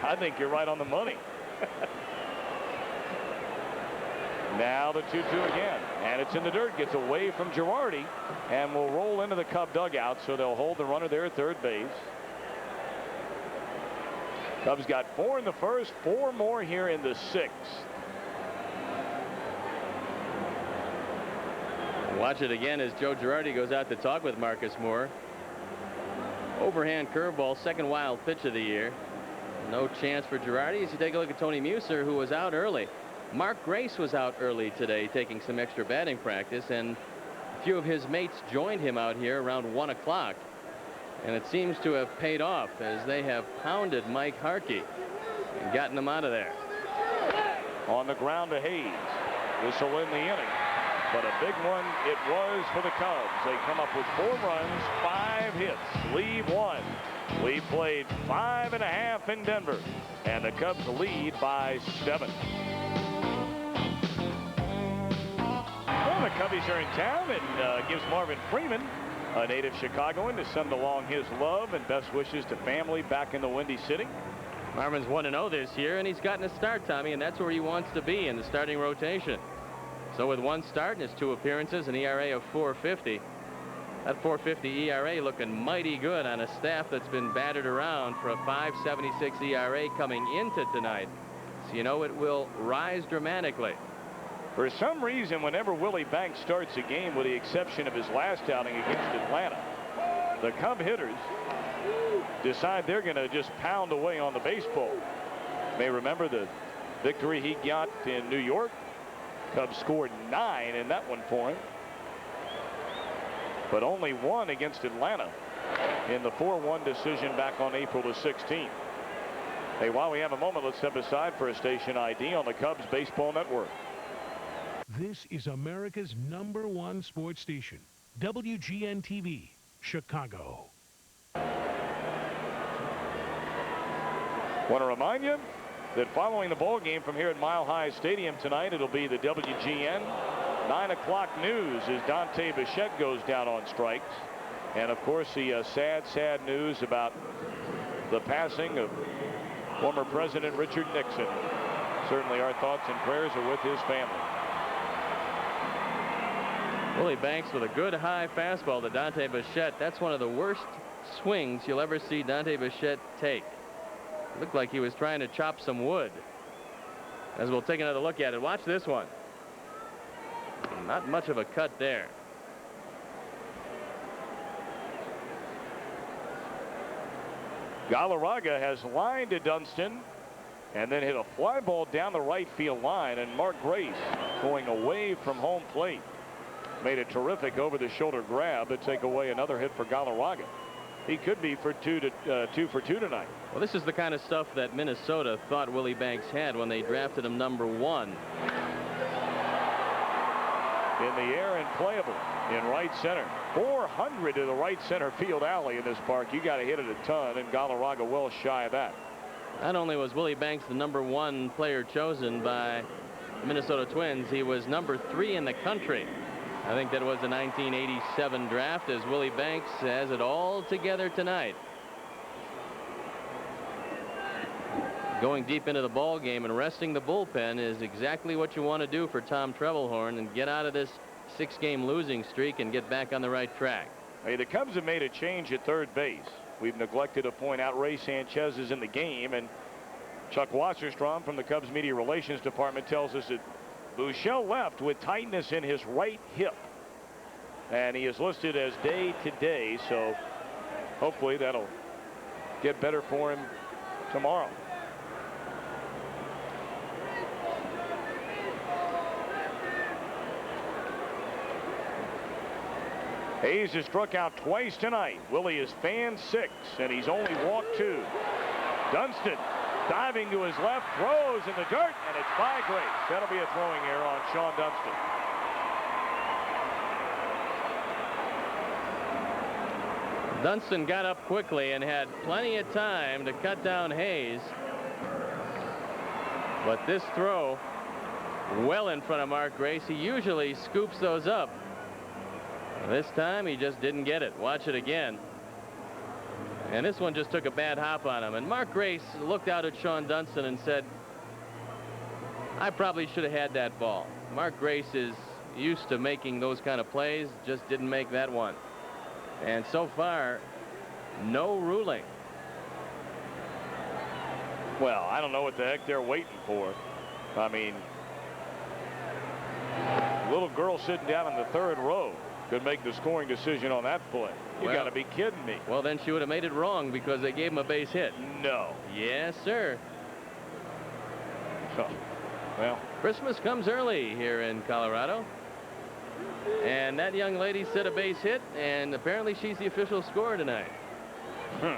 I think you're right on the money. Now the 2-2 again, and it's in the dirt. Gets away from Girardi and will roll into the Cub dugout, so they'll hold the runner there at third base. Cubs got 4 in the first, 4 more here in the 6th. Watch it again as Joe Girardi goes out to talk with Marcus Moore. Overhand curveball, second wild pitch of the year. No chance for Girardi. As you take a look at Tony Muser, who was out early. Mark Grace was out early today taking some extra batting practice, and a few of his mates joined him out here around 1 o'clock. And it seems to have paid off as they have pounded Mike Harkey and gotten him out of there. on the ground to Hayes. This will end the inning. But a big one it was for the Cubs. They come up with 4 runs, 5 hits, leave 1. We played 5.5 in Denver, and the Cubs lead by 7. Well, the Cubbies are in town, and gives Marvin Freeman, a native Chicagoan, to send along his love and best wishes to family back in the Windy City. Marvin's 1-0 this year, and he's gotten a start, Tommy, and that's where he wants to be, in the starting rotation. So with 1 start and his 2 appearances, an ERA of 4.50. That 4.50 ERA looking mighty good on a staff that's been battered around for a 5.76 ERA coming into tonight. So you know it will rise dramatically. For some reason, whenever Willie Banks starts a game, with the exception of his last outing against Atlanta, the Cub hitters decide they're going to just pound away on the baseball. You may remember the victory he got in New York. Cubs scored 9 in that one for him, but only 1 against Atlanta in the 4-1 decision back on April the 16th. Hey, while we have a moment, let's step aside for a station ID on the Cubs Baseball Network. This is America's #1 sports station, WGN-TV, Chicago. Want to remind you that following the ball game from here at Mile High Stadium tonight, it'll be the WGN 9 o'clock news as Dante Bichette goes down on strikes. And of course, the sad news about the passing of former President Richard Nixon. Certainly our thoughts and prayers are with his family. Willie Banks with a good high fastball to Dante Bichette. That's one of the worst swings you'll ever see Dante Bichette take. Looked like he was trying to chop some wood. As we'll take another look at it. Watch this one. Not much of a cut there. Galarraga has lined to Dunston and then hit a fly ball down the right field line, and Mark Grace, going away from home plate, made a terrific over the shoulder grab to take away another hit for Galarraga. He could be for 2 for 2 tonight. Well, this is the kind of stuff that Minnesota thought Willie Banks had when they drafted him #1. In the air and playable in right center. 400 to the right center field alley in this park. You got to hit it a ton, and Galarraga well shy of that. Not only was Willie Banks the #1 player chosen by the Minnesota Twins, he was #3 in the country. I think that was the 1987 draft, as Willie Banks has it all together tonight. Going deep into the ball game and resting the bullpen is exactly what you want to do for Tom Trebelhorn, and get out of this 6-game losing streak and get back on the right track. Hey, the Cubs have made a change at third base. We've neglected to point out Ray Sanchez is in the game, and Chuck Wasserstrom from the Cubs media relations department tells us that Buechele left with tightness in his right hip, and he is listed as day to day, so hopefully that'll get better for him tomorrow. Hayes has struck out twice tonight. Willie has fanned 6, and he's only walked 2. Dunston diving to his left, throws in the dirt, and it's by Grace. That'll be a throwing error on Sean Dunston. Dunston got up quickly and had plenty of time to cut down Hayes. But this throw well in front of Mark Grace. He usually scoops those up. This time he just didn't get it. Watch it again. And this one just took a bad hop on him. And Mark Grace looked out at Sean Dunston and said, I probably should have had that ball. Mark Grace is used to making those kind of plays, just didn't make that one. And so far, no ruling. Well, I don't know what the heck they're waiting for. I mean, little girl sitting down in the 3rd row could make the scoring decision on that play. You got to be kidding me. Well, then she would have made it wrong because they gave him a base hit. No. Yes, sir. So, well, Christmas comes early here in Colorado. And that young lady set a base hit, and apparently she's the official scorer tonight.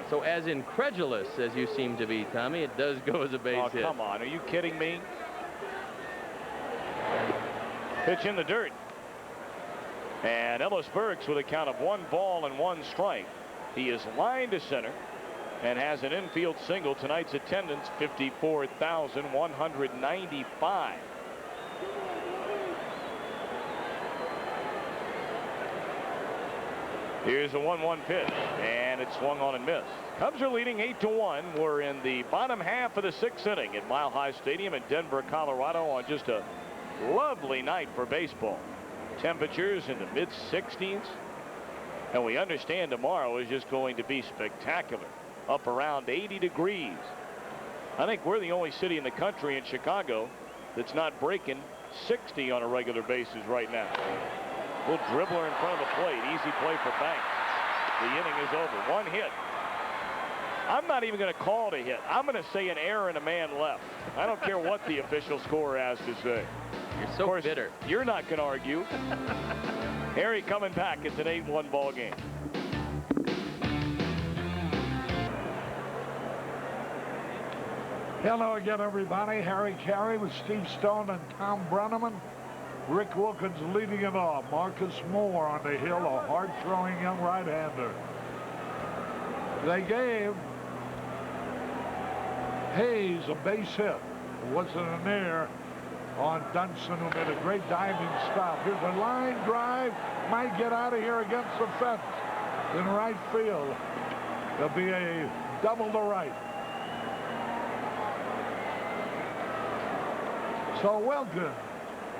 So as incredulous as you seem to be, Tommy, it does go as a base hit. Oh, come on. Are you kidding me? Pitch in the dirt. And Ellis Burks with a count of 1 ball and 1 strike. He is lined to center and has an infield single. Tonight's attendance, 54,195. Here's a 1-1 pitch, and it's swung on and missed. Cubs are leading 8-1. We're in the bottom half of the 6th inning at Mile High Stadium in Denver, Colorado, on just a lovely night for baseball. Temperatures in the mid-60s, and we understand tomorrow is just going to be spectacular, up around 80 degrees. I think we're the only city in the country in Chicago that's not breaking 60 on a regular basis right now. Little dribbler in front of the plate. Easy play for Banks. The inning is over. 1 hit. I'm not even going to call it a hit. I'm going to say an error and a man left. I don't care what the official scorer has to say. You're so of course, bitter. You're not going to argue. Harry coming back. It's an 8-1 ball game. Hello again, everybody. Harry Caray with Steve Stone and Tom Brenneman. Rick Wilkins leading it off. Marcus Moore on the hill, a hard-throwing young right-hander. They gave Hayes a base hit. It wasn't an error on Dunson, who made a great diving stop. Here's a line drive. Might get out of here against the fence in right field. There'll be a double to right. So Wilkins,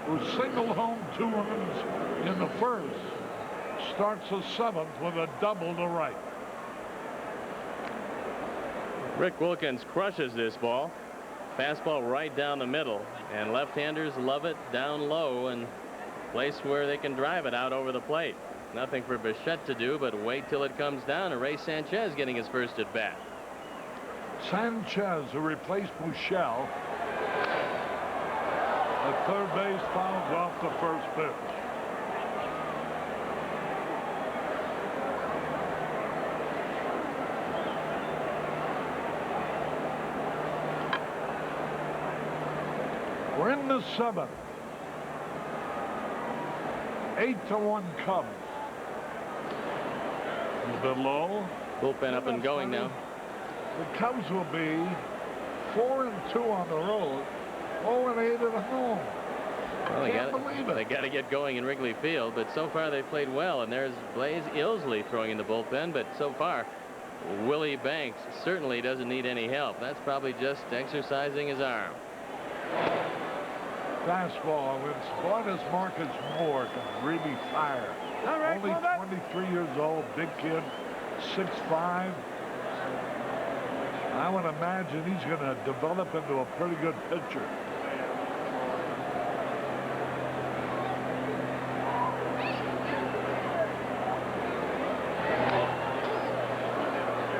who singled home 2 runs in the first, starts the 7th with a double to right. Rick Wilkins crushes this ball. Fastball right down the middle, and left-handers love it down low and place where they can drive it out over the plate. Nothing for Bichette to do but wait till it comes down, and Ray Sanchez getting his first at bat. Sanchez, who replaced Buechele, at third base, fouls off the first pitch. We're in the 7th. 8-1 Cubs. A bit low. Bullpen up and going now. The Cubs will be 4-2 on the road. 0-8 at home. Well, Can't believe it. They got to get going in Wrigley Field, but so far they've played well. And there's Blaze Ilsley throwing in the bullpen, but so far Willie Banks certainly doesn't need any help. That's probably just exercising his arm. Fastball. Boy, this Marcus Moore can really fire. Only 23 years old, big kid, 6'5". I would imagine he's going to develop into a pretty good pitcher.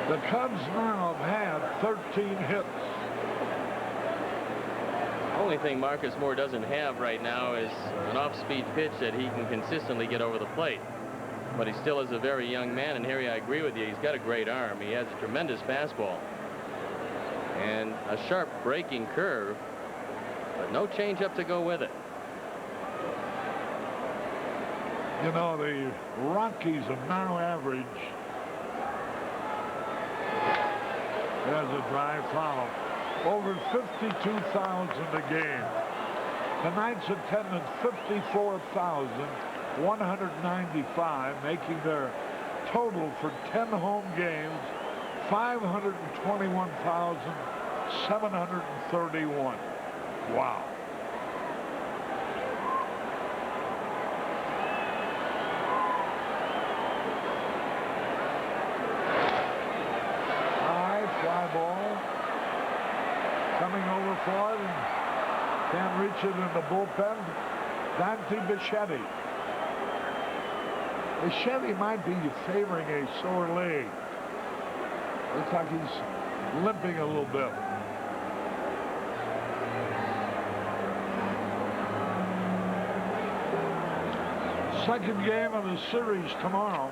The Cubs now have had 13 hits. The only thing Marcus Moore doesn't have right now is an off-speed pitch that he can consistently get over the plate. But he still is a very young man, and Harry, I agree with you. He's got a great arm. He has a tremendous fastball and a sharp breaking curve, but no changeup to go with it. You know, the Rockies have now averaged, there's a drive foul, over 52,000 a game. Tonight's attendance, 54,195, making their total for 10 home games 521,731. Wow. High fly ball. Coming over for it and can't reach it in the bullpen. Dante Bichette. Bichette might be favoring a sore leg. Looks like he's limping a little bit. Second game of the series tomorrow.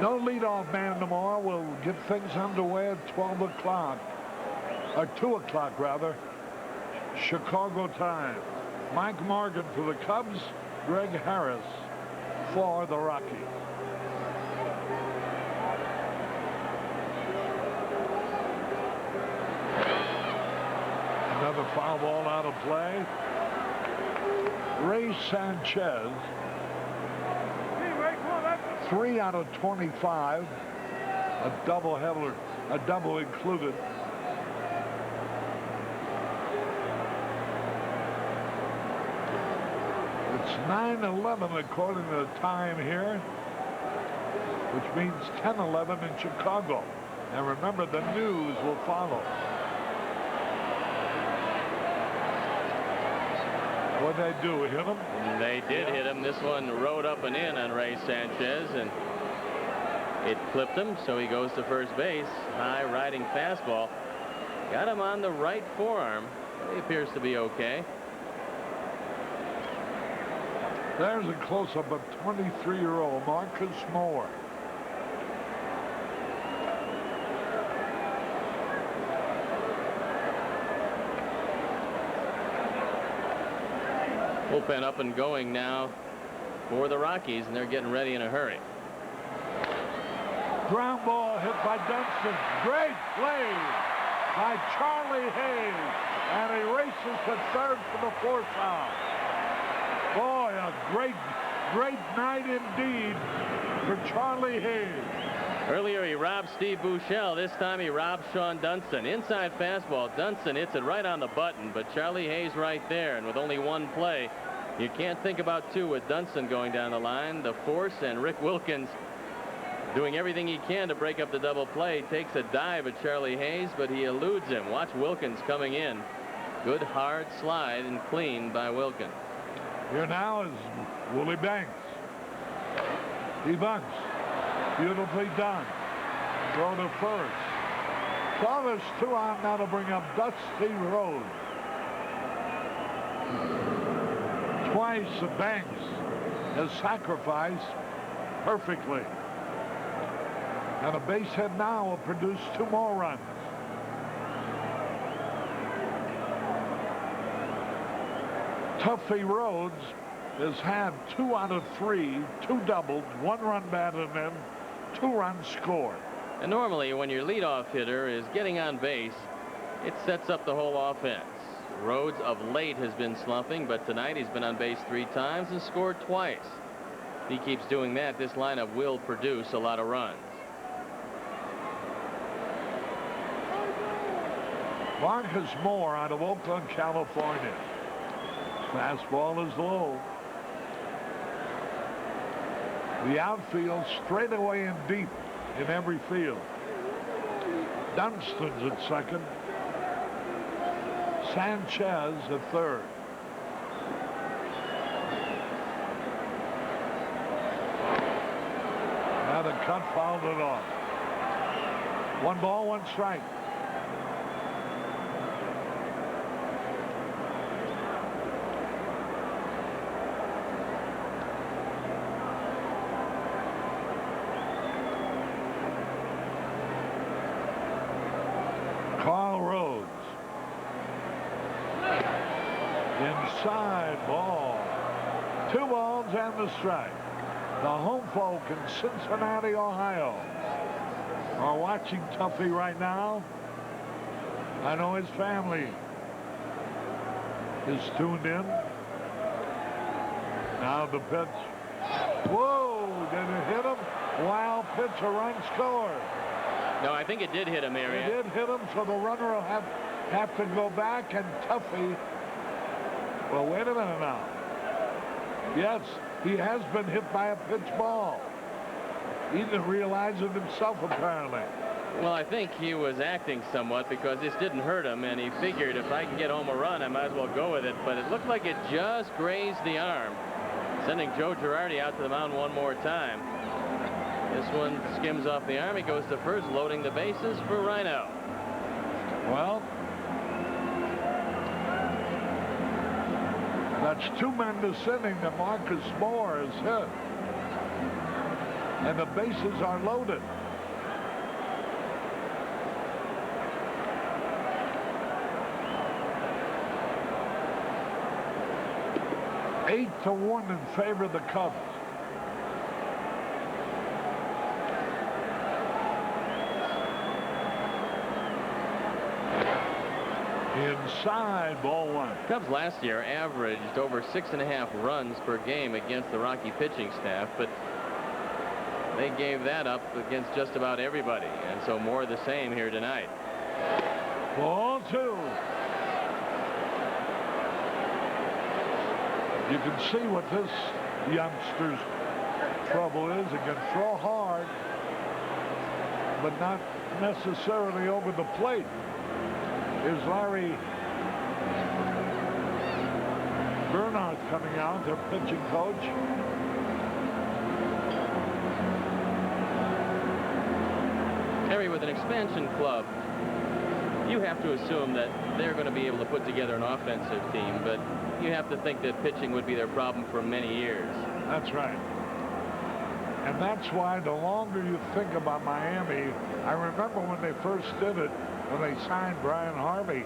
No leadoff man tomorrow. We'll get things underway at 12 o'clock. Or 2 o'clock, rather. Chicago time. Mike Morgan for the Cubs, Greg Harris for the Rockies. Another foul ball out of play. Ray Sanchez, 3 out of 25. A doubleheader, a double included. It's 9-11 according to the time here, which means 10-11 in Chicago. And remember, the news will follow. What'd they do, hit him? They did hit him. This one rode up and in on Ray Sanchez, and it clipped him, so he goes to first base. High riding fastball. Got him on the right forearm. He appears to be okay. There's a close-up of 23-year-old Marcus Moore. Bullpen up and going now for the Rockies, and they're getting ready in a hurry. Ground ball hit by Dunston. Great play by Charlie Hayes. And he races to third for the fourth out. Boy, a great night indeed for Charlie Hayes. Earlier he robbed Steve Buechele. This time he robbed Sean Dunston. Inside fastball. Dunston hits it right on the button, but Charlie Hayes right there. And with only one play, you can't think about two with Dunston going down the line. The force, and Rick Wilkins doing everything he can to break up the double play. Takes a dive at Charlie Hayes, but he eludes him. Watch Wilkins coming in. Good hard slide and clean by Wilkins. Here now is Willie Banks. He bunts. Beautifully done. Throw to first. So there's 2 out now to bring up Dusty Rhodes. Twice Banks has sacrificed perfectly. And a base hit now will produce 2 more runs. Tuffy Rhodes has had 2 out of 3, 2 doubles, 1 run batted in, 2 runs scored. And normally when your leadoff hitter is getting on base, it sets up the whole offense. Rhodes of late has been slumping, but tonight he's been on base 3 times and scored twice. If he keeps doing that, this lineup will produce a lot of runs. Marcus Moore out of Oakland, California. Fastball is low. The outfield straight away and deep in every field. Dunston's at second. Sanchez at third. Now the cut fouled it off. 1 ball, 1 strike. Inside ball. 2 balls and the strike. The home folk in Cincinnati, Ohio are watching Tuffy right now. I know his family is tuned in. Now the pitch. Whoa, did it hit him? Wild pitch, a run scored. No, I think it did hit him, Arian. It did hit him, so the runner will have to go back, and Tuffy. Well, wait a minute now. Yes, he has been hit by a pitch ball. He didn't realize it himself, apparently. Well, I think he was acting somewhat because this didn't hurt him, and he figured if I can get home a run, I might as well go with it. But it looked like it just grazed the arm, sending Joe Girardi out to the mound one more time. This one skims off the arm. He goes to first, loading the bases for Rhino. Well, that's 2 men descending that Marcus Moore has hit. And the bases are loaded. 8-1 in favor of the Cubs. Inside, ball one. Cubs last year averaged over 6.5 runs per game against the Rocky pitching staff, but they gave that up against just about everybody, and so more of the same here tonight. Ball two. You can see what this youngster's trouble is. He can throw hard, but not necessarily over the plate. Here's Larry Bernhardt coming out, their pitching coach. Harry, with an expansion club, you have to assume that they're going to be able to put together an offensive team, but you have to think that pitching would be their problem for many years. That's right. And that's why the longer you think about Miami, I remember when they first did it, when they signed Brian Harvey,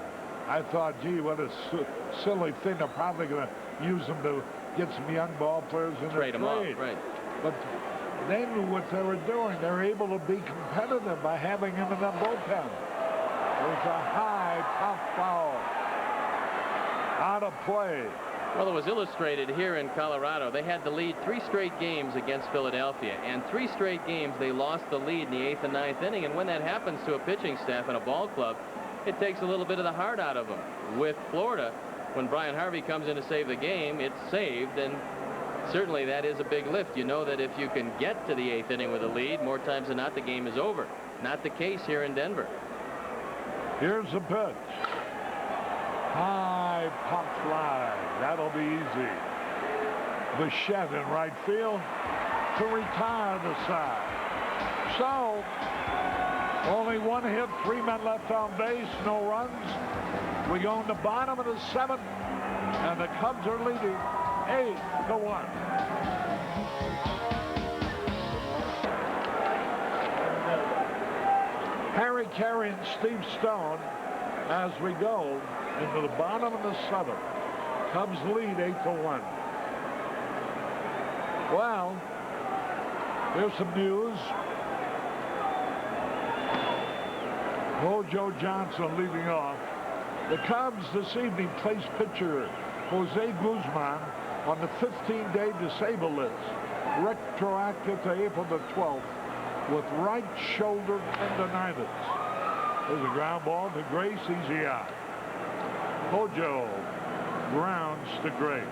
I thought, gee, what a silly thing. They're probably going to use them to get some young ball players in trade them off, right? But they knew what they were doing. They were able to be competitive by having him in the bullpen. It was a high pop foul. Out of play. Well, it was illustrated here in Colorado. They had to lead 3 straight games against Philadelphia, and 3 straight games they lost the lead in the 8th and 9th inning. And when that happens to a pitching staff in a ball club, it takes a little bit of the heart out of them. With Florida, when Brian Harvey comes in to save the game, it's saved, and certainly that is a big lift. You know that if you can get to the 8th inning with a lead, more times than not, the game is over. Not the case here in Denver. Here's the pitch. High pop fly. That'll be easy. Bichette in right field to retire the side. So, only 1 hit, 3 men left on base, no runs. We go in the bottom of the 7th, and the Cubs are leading 8-1. Harry Caray and Steve Stone as we go into the bottom of the 7th. Cubs lead 8-1. Well, here's some news. Joe Johnson leading off. The Cubs this evening placed pitcher Jose Guzman on the 15-day disabled list, retroactive to April the 12th, with right shoulder tendonitis. There's a ground ball to Grace, easy out. Hojo grounds to Gray.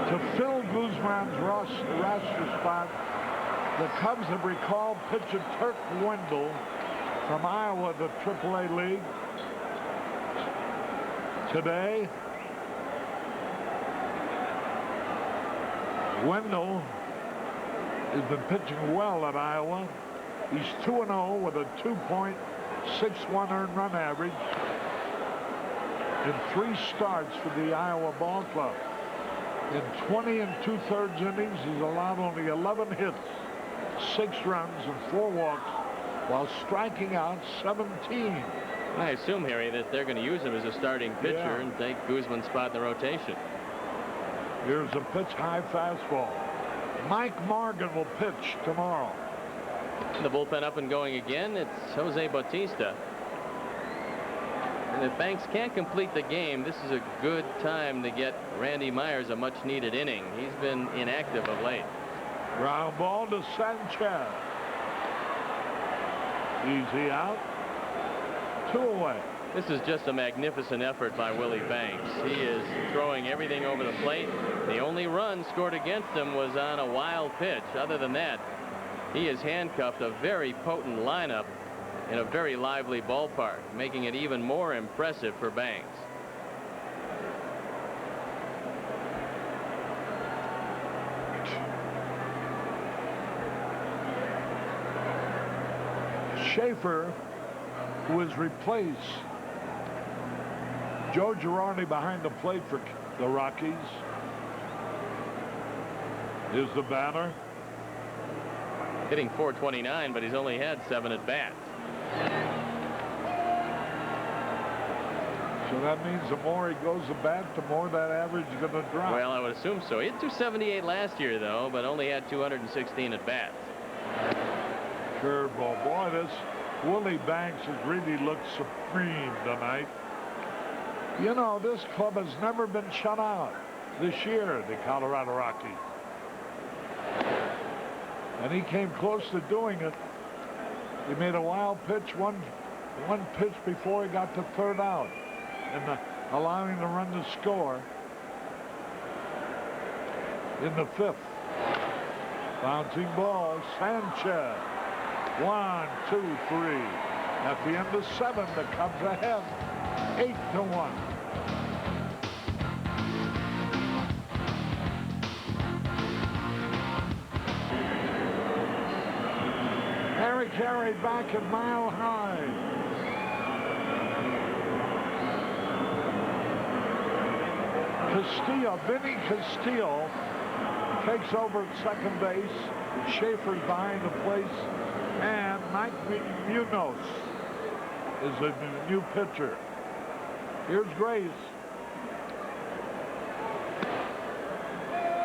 To fill Guzman's roster spot, the Cubs have recalled pitcher Turk Wendell from Iowa, the AAA League. Today, Wendell has been pitching well at Iowa. He's 2-0 with a 2.61 earned run average in 3 starts for the Iowa ball club. In 20 2/3 innings, he's allowed only 11 hits, 6 runs, and 4 walks, while striking out 17. I assume, Harry, that they're going to use him as a starting pitcher and take Guzman's spot in the rotation. Here's a pitch, high fastball. Mike Morgan will pitch tomorrow. The bullpen up and going again. It's Jose Bautista. And if Banks can't complete the game, this is a good time to get Randy Myers a much-needed inning. He's been inactive of late. Ground ball to Sanchez. Easy out. 2 away. This is just a magnificent effort by Willie Banks. He is throwing everything over the plate. The only run scored against him was on a wild pitch. Other than that, he has handcuffed a very potent lineup in a very lively ballpark, making it even more impressive for Banks. Schaefer, who has replaced Joe Girardi behind the plate for the Rockies. Here's the batter. Hitting .429, but he's only had 7 at-bats. So that means the more he goes to bat, the more that average is going to drop. Well, I would assume so. He had 278 last year, though, but only had 216 at bats. Curveball. Boy, this Willie Banks has really looked supreme tonight. You know, this club has never been shut out this year, the Colorado Rockies. And he came close to doing it. He made a wild pitch, one pitch before he got to third out, and allowing the run to score in the fifth. Bouncing ball, Sanchez. 1, 2, 3. At the end of 7, the Cubs ahead, 8-1. Harry Caray back at Mile High. Vinny Castillo takes over at second base. Schaefer's behind the place. And Mike Munoz is the new pitcher. Here's Grace.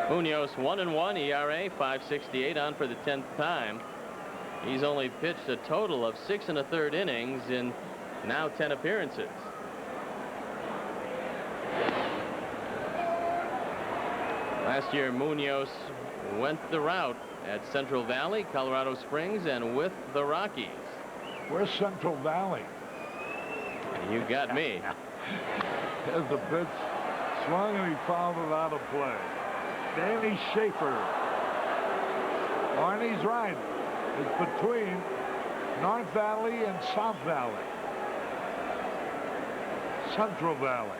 Munoz 1-1 ERA, 5.68 on for the 10th time. He's only pitched a total of 6 1/3 innings in now 10 appearances. Last year, Munoz went the route at Central Valley, Colorado Springs, and with the Rockies. Where's Central Valley? You got me. As the pitch swung and he fouled it out of play. Danny Schaefer. Arnie's right. It's between North Valley and South Valley. Central Valley.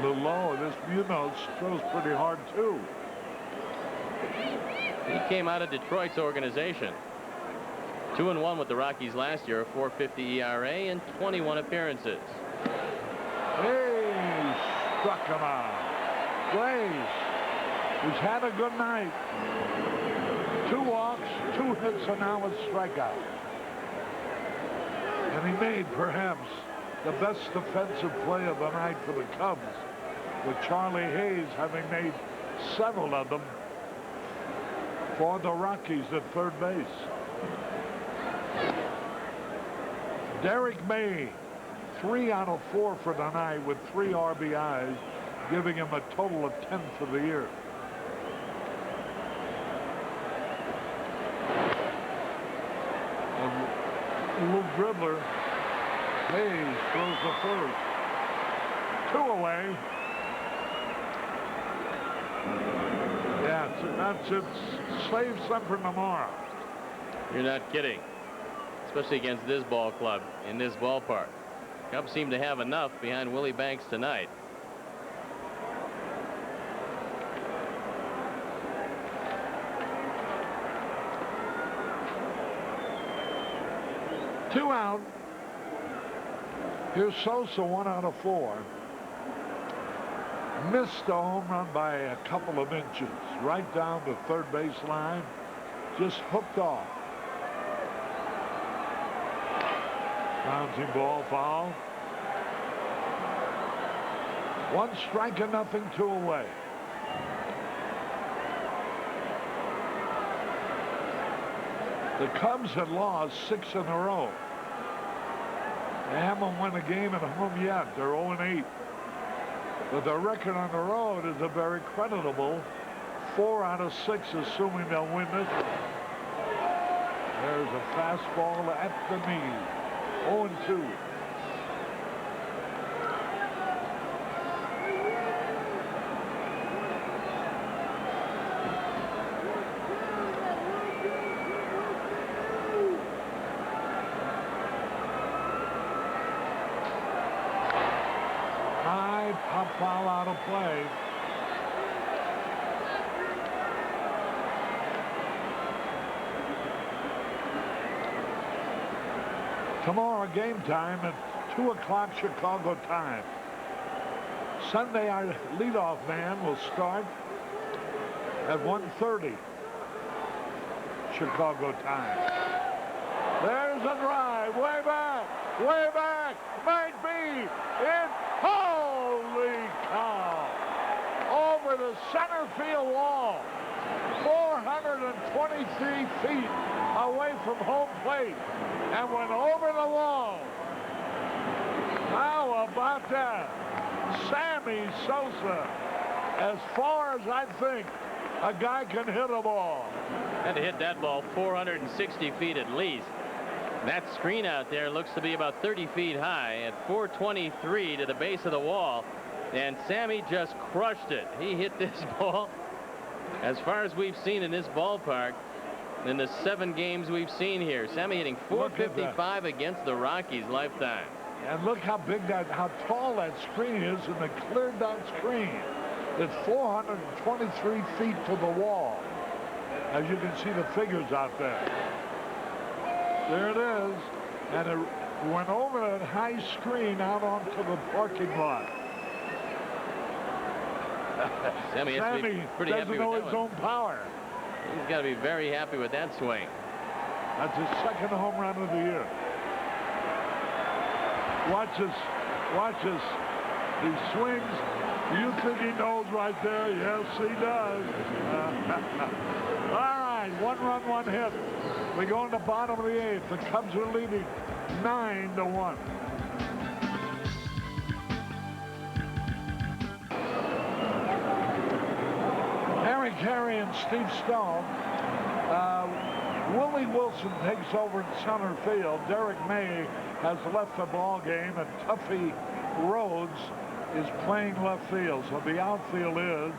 The low, this Munoz throws pretty hard too. He came out of Detroit's organization. 2-1 with the Rockies last year, a 4.50 ERA and 21 appearances. Hey, struck him out. Grace, who's had a good night. 2 walks, 2 hits, and now a strikeout. And he made perhaps the best defensive play of the night for the Cubs, with Charlie Hayes having made several of them for the Rockies at third base. Derek May, 3 out of 4 for the night with 3 RBIs, giving him a total of 10 for the year. A little dribbler. Hayes throws the first. 2 away. Yeah, that's it. Save some for tomorrow. You're not kidding. Especially against this ball club in this ballpark. Cubs seem to have enough behind Willie Banks tonight. Two out. Here's Sosa, 1 out of 4. Missed the home run by a couple of inches. Right down the third base line. Just hooked off. Bouncing ball, foul. 1 strike and nothing, 2 away. The Cubs had lost 6 in a row. They haven't won a game at home yet. They're 0-8. But their record on the road is a very creditable 4 out of 6, assuming they'll win this one. There's a fastball at the knee. 0-2. High pop foul out of play. Tomorrow game time at 2 o'clock Chicago time. Sunday our leadoff man will start at 1:30 Chicago time. There's a drive. Way back. Way back. Might be. It. Holy cow. Over the center field wall. 423 feet away from home plate. And went over the wall. How about that? Sammy Sosa. As far as I think a guy can hit a ball. Had to hit that ball 460 feet at least. That screen out there looks to be about 30 feet high at 423 to the base of the wall. And Sammy just crushed it. He hit this ball as far as we've seen in this ballpark in the 7 games we've seen here. Sammy hitting 455 against the Rockies lifetime. And look how big how tall that screen is in the cleared down screen. It's 423 feet to the wall. As you can see the figures out there. There it is. And it went over that high screen out onto the parking lot. Sammy has to be pretty happy with doesn't know that his one. own power. He's got to be very happy with that swing. That's his 2nd home run of the year. Watch this. He swings. You think he knows right there? Yes, he does. All right, 1 run, 1 hit. We go in the bottom of the 8th. The Cubs are leading 9-1. Caray and Steve Stone. Willie Wilson takes over in center field. Derek May has left the ball game, and Tuffy Rhodes is playing left field. So the outfield is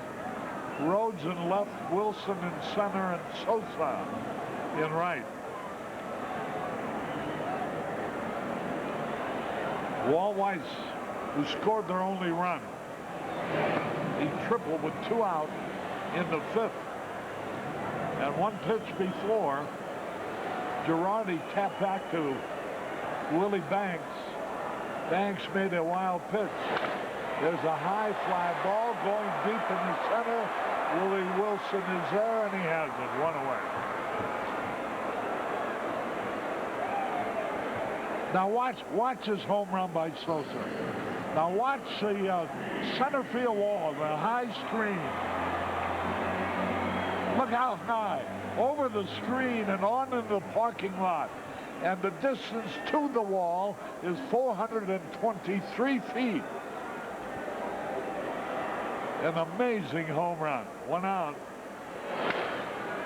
Rhodes in left, Wilson in center, and Sosa in right. Walt Weiss, who scored their only run. He tripled with 2 out in the 5th. And 1 pitch before, Girardi tapped back to Willie Banks. Banks made a wild pitch. There's a high fly ball going deep in the center. Willie Wilson is there, and he has it. 1 away. Now watch his home run by Sosa. Now watch the center field wall, the high screen. Look how high. Over the screen and on in the parking lot. And the distance to the wall is 423 feet. An amazing home run. 1 out.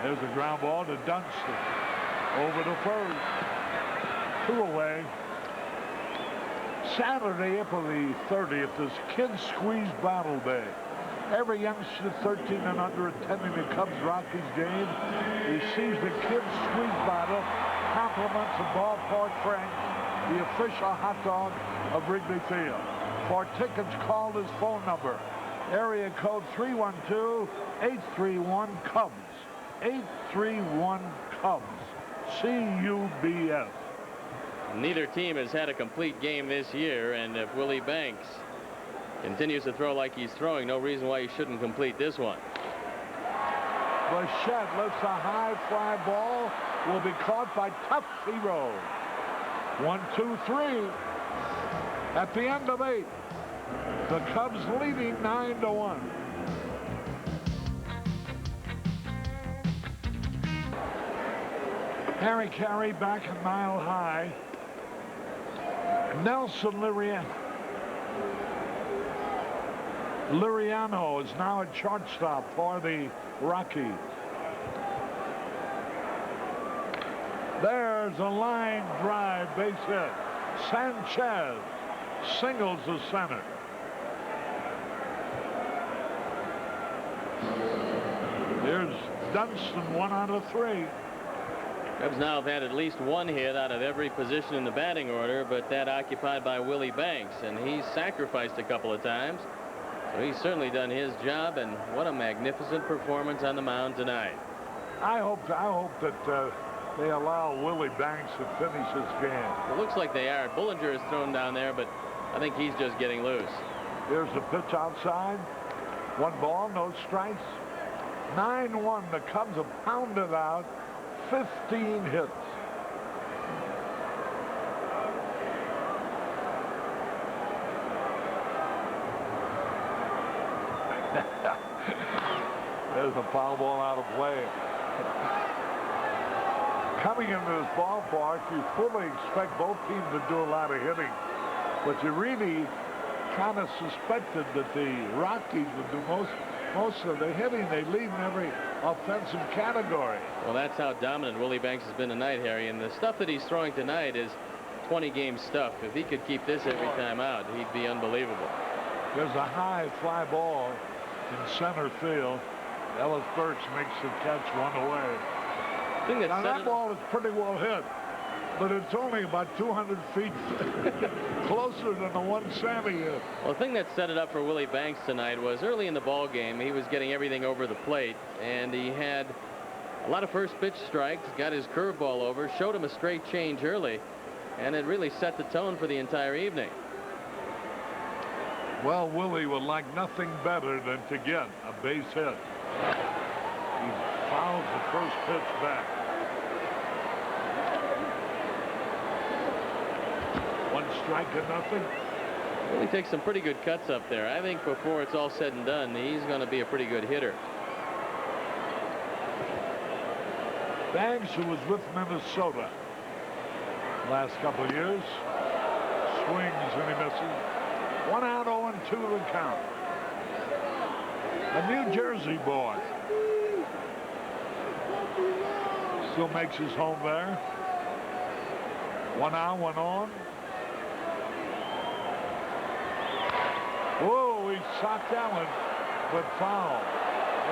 There's a ground ball to Dunston. Over to first. 2 away. Saturday, April the 30th is Kids Squeeze Battle Day. Every youngster 13 and under attending the Cubs-Rockies game receives the Kids Squeeze Battle, compliments of Ballpark Frank, the official hot dog of Wrigley Field. For tickets, call this phone number. Area code 312-831-CUBS. 831-CUBS. CUBS. Neither team has had a complete game this year, and if Willie Banks continues to throw like he's throwing, no reason why he shouldn't complete this one. Bichette lifts a high fly ball. Will be caught by Tuffy Rhodes. 1, 2, 3. At the end of 8, the Cubs leading 9-1. Harry Caray back at Mile High. Nelson Liriano is now at shortstop for the Rockies. There's a line drive, base hit. Sanchez singles the center. Here's Dunston, 1 out of 3. Cubs now have had at least 1 hit out of every position in the batting order, but that occupied by Willie Banks, and he's sacrificed a couple of times. So he's certainly done his job, and what a magnificent performance on the mound tonight. I hope that they allow Willie Banks to finish this game. It looks like they are. Bullinger is thrown down there, but I think he's just getting loose. Here's the pitch outside. 1 ball, no strikes. 9-1. The Cubs have pounded out 15 hits. There's a foul ball out of play. Coming into this ballpark, you fully expect both teams to do a lot of hitting, but you really kind of suspected that the Rockies would do most of the hitting. They lead in every offensive category. Well, that's how dominant Willie Banks has been tonight, Harry, and the stuff that he's throwing tonight is 20-game stuff. If he could keep this every time out, he'd be unbelievable. There's a high fly ball in center field. Ellis Burks makes the catch, one away. Now that ball is pretty well hit, but it's only about 200 feet closer than the one Sammy hit. Well, the thing that set it up for Willie Banks tonight was early in the ball game, he was getting everything over the plate, and he had a lot of first pitch strikes, got his curveball over, showed him a straight change early, and it really set the tone for the entire evening. Well, Willie would like nothing better than to get a base hit. He fouls the first pitch back. One strike to nothing. Willie takes some pretty good cuts up there. I think before it's all said and done, he's going to be a pretty good hitter. Banks, who was with Minnesota last couple of years, swings and he misses. 1 out, 0-2 the count. A New Jersey boy. Still makes his home there. 1 out, 1 on. Whoa, he socked that one, but foul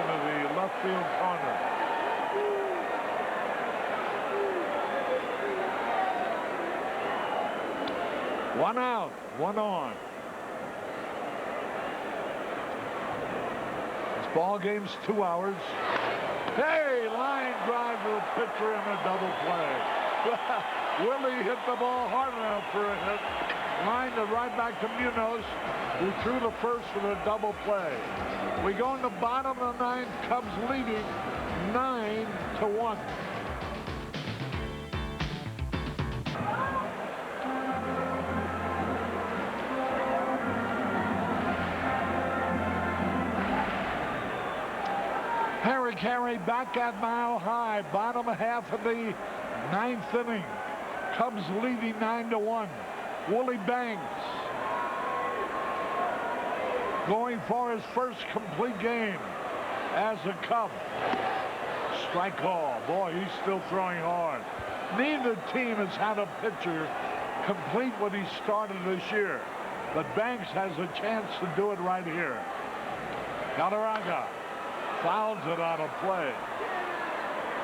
into the left field corner. One out, 1 on. This ball game's 2 hours. Hey, line drive to the pitcher and a double play. Willie hit the ball hard enough for a hit. Lined it right back to Munoz, who threw the first for the double play. We go in the bottom of the 9th, Cubs leading 9-1. Harry Caray back at Mile High, bottom half of the 9th inning. Cubs leading 9-1. Willie Banks going for his first complete game as a Cub. Strike call. Boy, he's still throwing hard. Neither team has had a pitcher complete what he started this year, but Banks has a chance to do it right here. Galarraga fouls it out of play.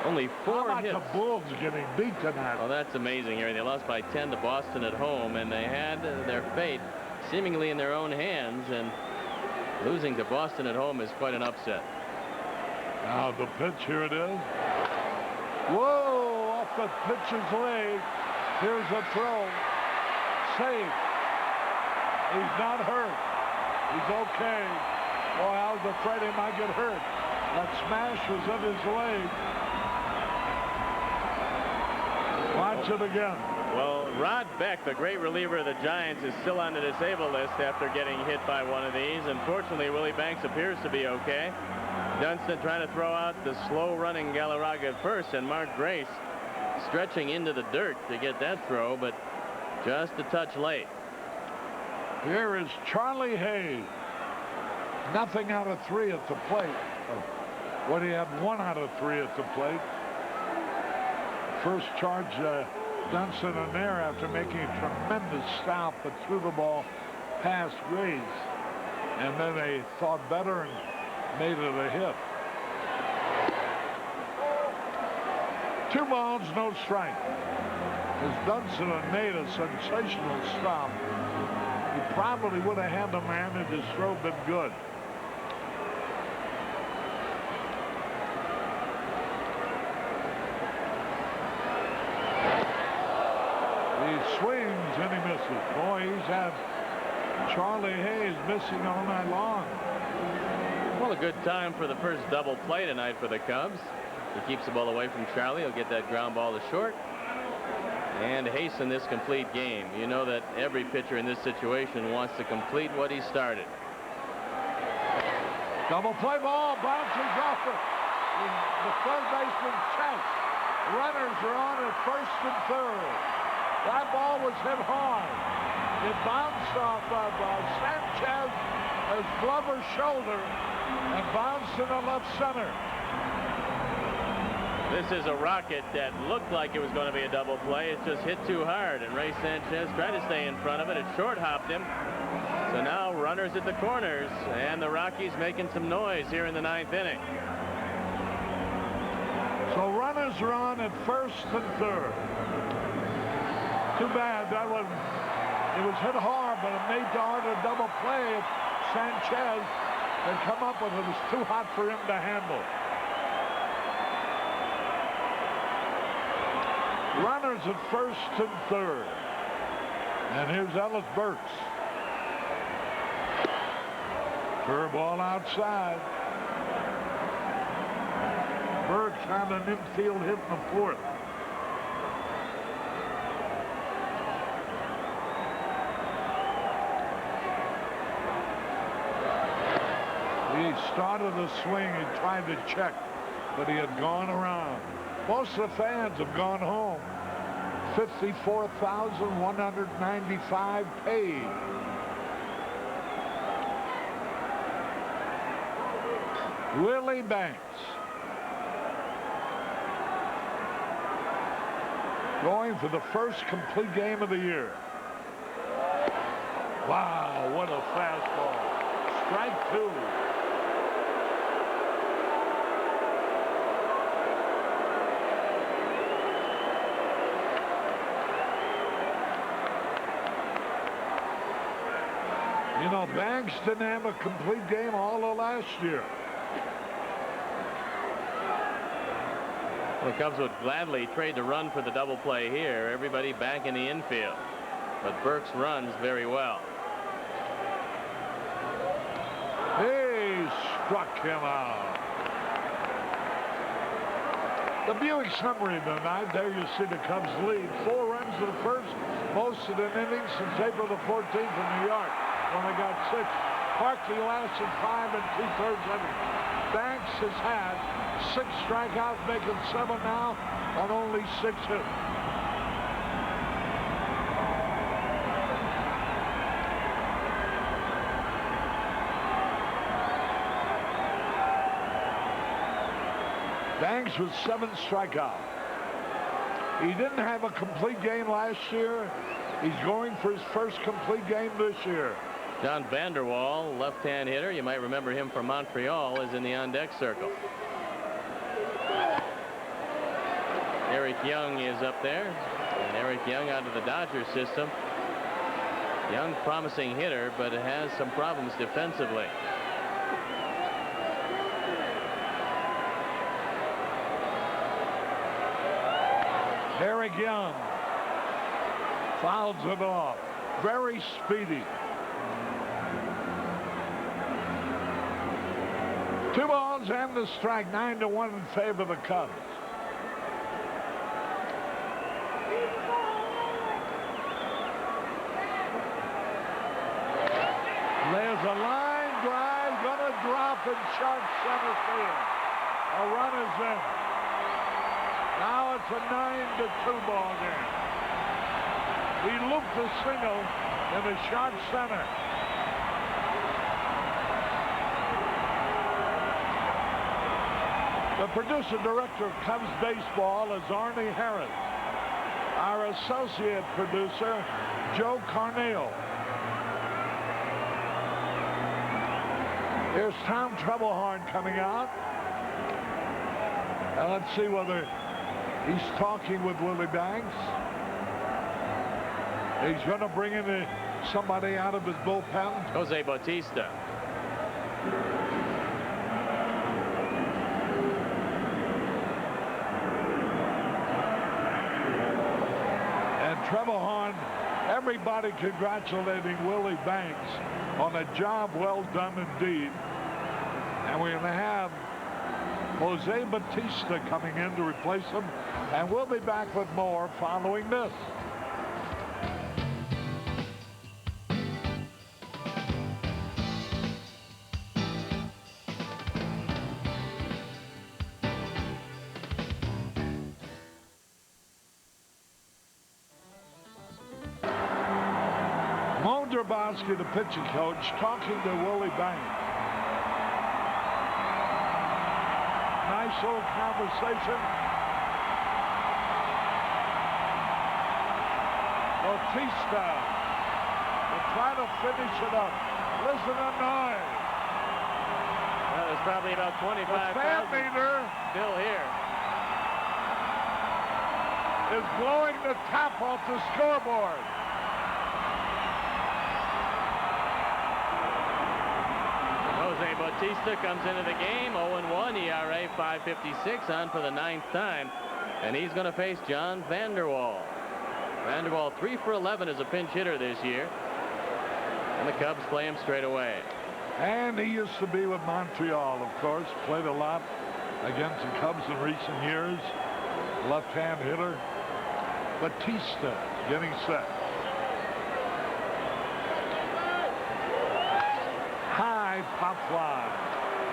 Only 4 How hits. about the Bulls getting beat tonight? Well, that's amazing, Harry. They lost by 10 to Boston at home, and they had their fate seemingly in their own hands, and losing to Boston at home is quite an upset. Now the pitch, here it is. Whoa, off the pitcher's leg. Here's a throw. Safe. He's not hurt. He's okay. Boy, I was afraid he might get hurt. That smash was in his leg. Watch it again. Well, Rod Beck, the great reliever of the Giants, is still on the disabled list after getting hit by one of these. Unfortunately, Willie Banks appears to be okay. Dunston trying to throw out the slow-running Galarraga at first, and Mark Grace stretching into the dirt to get that throw, but just a touch late. Here is Charlie Hayes. Nothing out of 3 at the plate. What he had 1 out of 3 at the plate. First charge Dunston in there after making a tremendous stop, but threw the ball past Grace. And then they thought better and made it a hit. 2 balls, no strike. As Dunston had made a sensational stop, he probably would have had the man if his throw been good. He swings and he misses. Boy, he's had Charlie Hayes missing all night long. Well, a good time for the first double play tonight for the Cubs. He keeps the ball away from Charlie. He'll get that ground ball to short and hasten this complete game. You know that every pitcher in this situation wants to complete what he started. Double play ball bounces off the third baseman's chest. Runners are on at first and third. That ball was hit hard. It bounced off of Sanchez's Glover's shoulder and bounced into left center. This is a rocket that looked like it was going to be a double play. It just hit too hard, and Ray Sanchez tried to stay in front of it. It short hopped him. So now runners at the corners, and the Rockies making some noise here in the 9th inning. So runners are on at first and third. Too bad that was, it was hit hard, but it made hard a double play. If Sanchez had come up with it, it was too hot for him to handle. Runners at first and third. And here's Ellis Burks. Curveball outside. Burks had an infield hit in the fourth. He started the swing. He tried to check, but he had gone around. Most of the fans have gone home. 54,195 paid. Willie Banks going for the first complete game of the year. Wow, what a fastball. Strike two. You know, Banks didn't have a complete game all of last year. The Cubs would gladly trade the run for the double play here. Everybody back in the infield. But Burks runs very well. He struck him out. The Buick summary tonight. There you see the Cubs lead. 4 runs to the first. Most of the innings since April the 14th in New York. Only got 6. Parkey lasted 5 2/3 innings. Banks has had 6 strikeouts, making 7 now on only 6 hits. Banks with 7 strikeouts. He didn't have a complete game last year. He's going for his first complete game this year. John Vanderwall, left-hand hitter, you might remember him from Montreal, is in the on-deck circle. Eric Young is up there, and Eric Young out of the Dodgers system. Young, promising hitter, but it has some problems defensively. Eric Young fouls it off. Very speedy. 2 balls and a strike. 9-1 in favor of the Cubs. There's a line drive, gonna drop in short center field. A run is in. Now it's a 9-2 ball game. He looped a single in the short center. The producer director of Cubs baseball is Arnie Harris. Our associate producer, Joe Carneal. Here's Tom Trebelhorn coming out. And let's see whether he's talking with Willie Banks. He's going to bring in somebody out of his bullpen. Jose Bautista. And Trebelhorn, everybody congratulating Willie Banks on a job well done indeed. And we're going to have Jose Bautista coming in to replace him. And we'll be back with more following this. Grabowski, the pitching coach, talking to Willie Banks. Nice little conversation. Bautista will try to finish it up. Listen to noise. Well, there's probably about 25,000 The fan meter still here. is blowing the top off the scoreboard. Jose Bautista comes into the game, 0-1, ERA 5.56, on for the 9th time, and he's going to face John Vanderwall. Vanderwall 3 for 11 as a pinch hitter this year, and the Cubs play him straight away. And he used to be with Montreal, of course, played a lot against the Cubs in recent years. Left-hand hitter. Bautista getting set. High pop fly.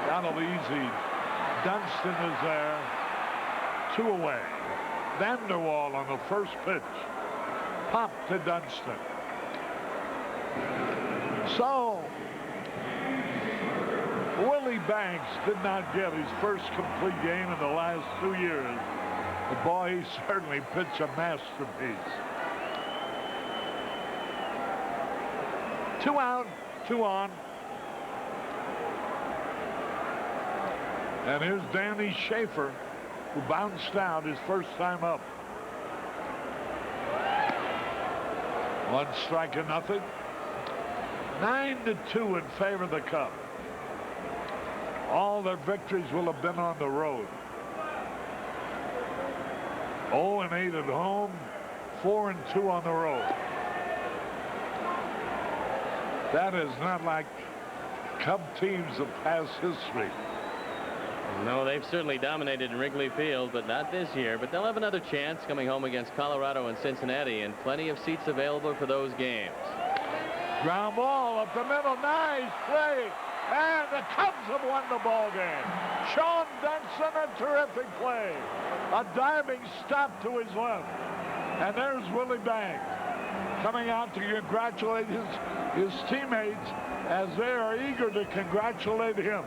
That'll be easy. Dunston is there. 2 away. Vanderwall on the first pitch. Pop to Dunston. So, Willie Banks did not get his first complete game in the last 2 years. But boy, he certainly pitched a masterpiece. 2 out, 2 on. And here's Danny Schaefer, who bounced out his first time up. 1 strike and nothing. 9-2 in favor of the Cubs. All their victories will have been on the road. 0-8 at home, 4-2 on the road. That is not like Cub teams of past history. No, they've certainly dominated in Wrigley Field, but not this year. But they'll have another chance coming home against Colorado and Cincinnati, and plenty of seats available for those games. Ground ball up the middle, nice play, and the Cubs have won the ball game. Sean Dunston, a terrific play. A diving stop to his left. And there's Willie Banks coming out to congratulate his teammates as they are eager to congratulate him.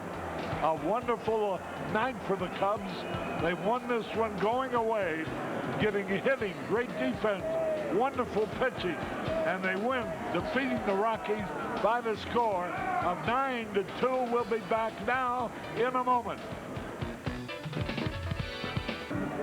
A wonderful night for the Cubs. They won this one going away, hitting, great defense, wonderful pitching, and they win, defeating the Rockies by the score of 9-2. We'll be back now in a moment.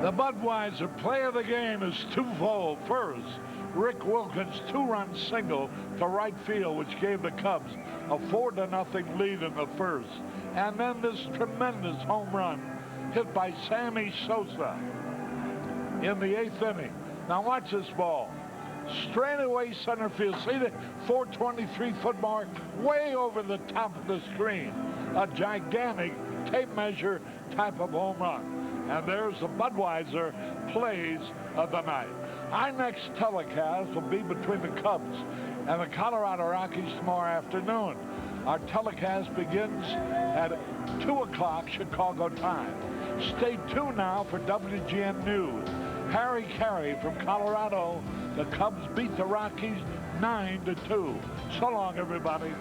The Budweiser play of the game is twofold. First, Rick Wilkins' 2-run single to right field, which gave the Cubs a 4-0 lead in the first. And then this tremendous home run hit by Sammy Sosa in the 8th inning. Now watch this ball. Straightaway center field. See the 423-foot mark way over the top of the screen. A gigantic tape measure type of home run. And there's the Budweiser plays of the night. Our next telecast will be between the Cubs and the Colorado Rockies tomorrow afternoon. Our telecast begins at 2 o'clock Chicago time. Stay tuned now for WGN News. Harry Caray from Colorado. The Cubs beat the Rockies 9-2. So long, everybody.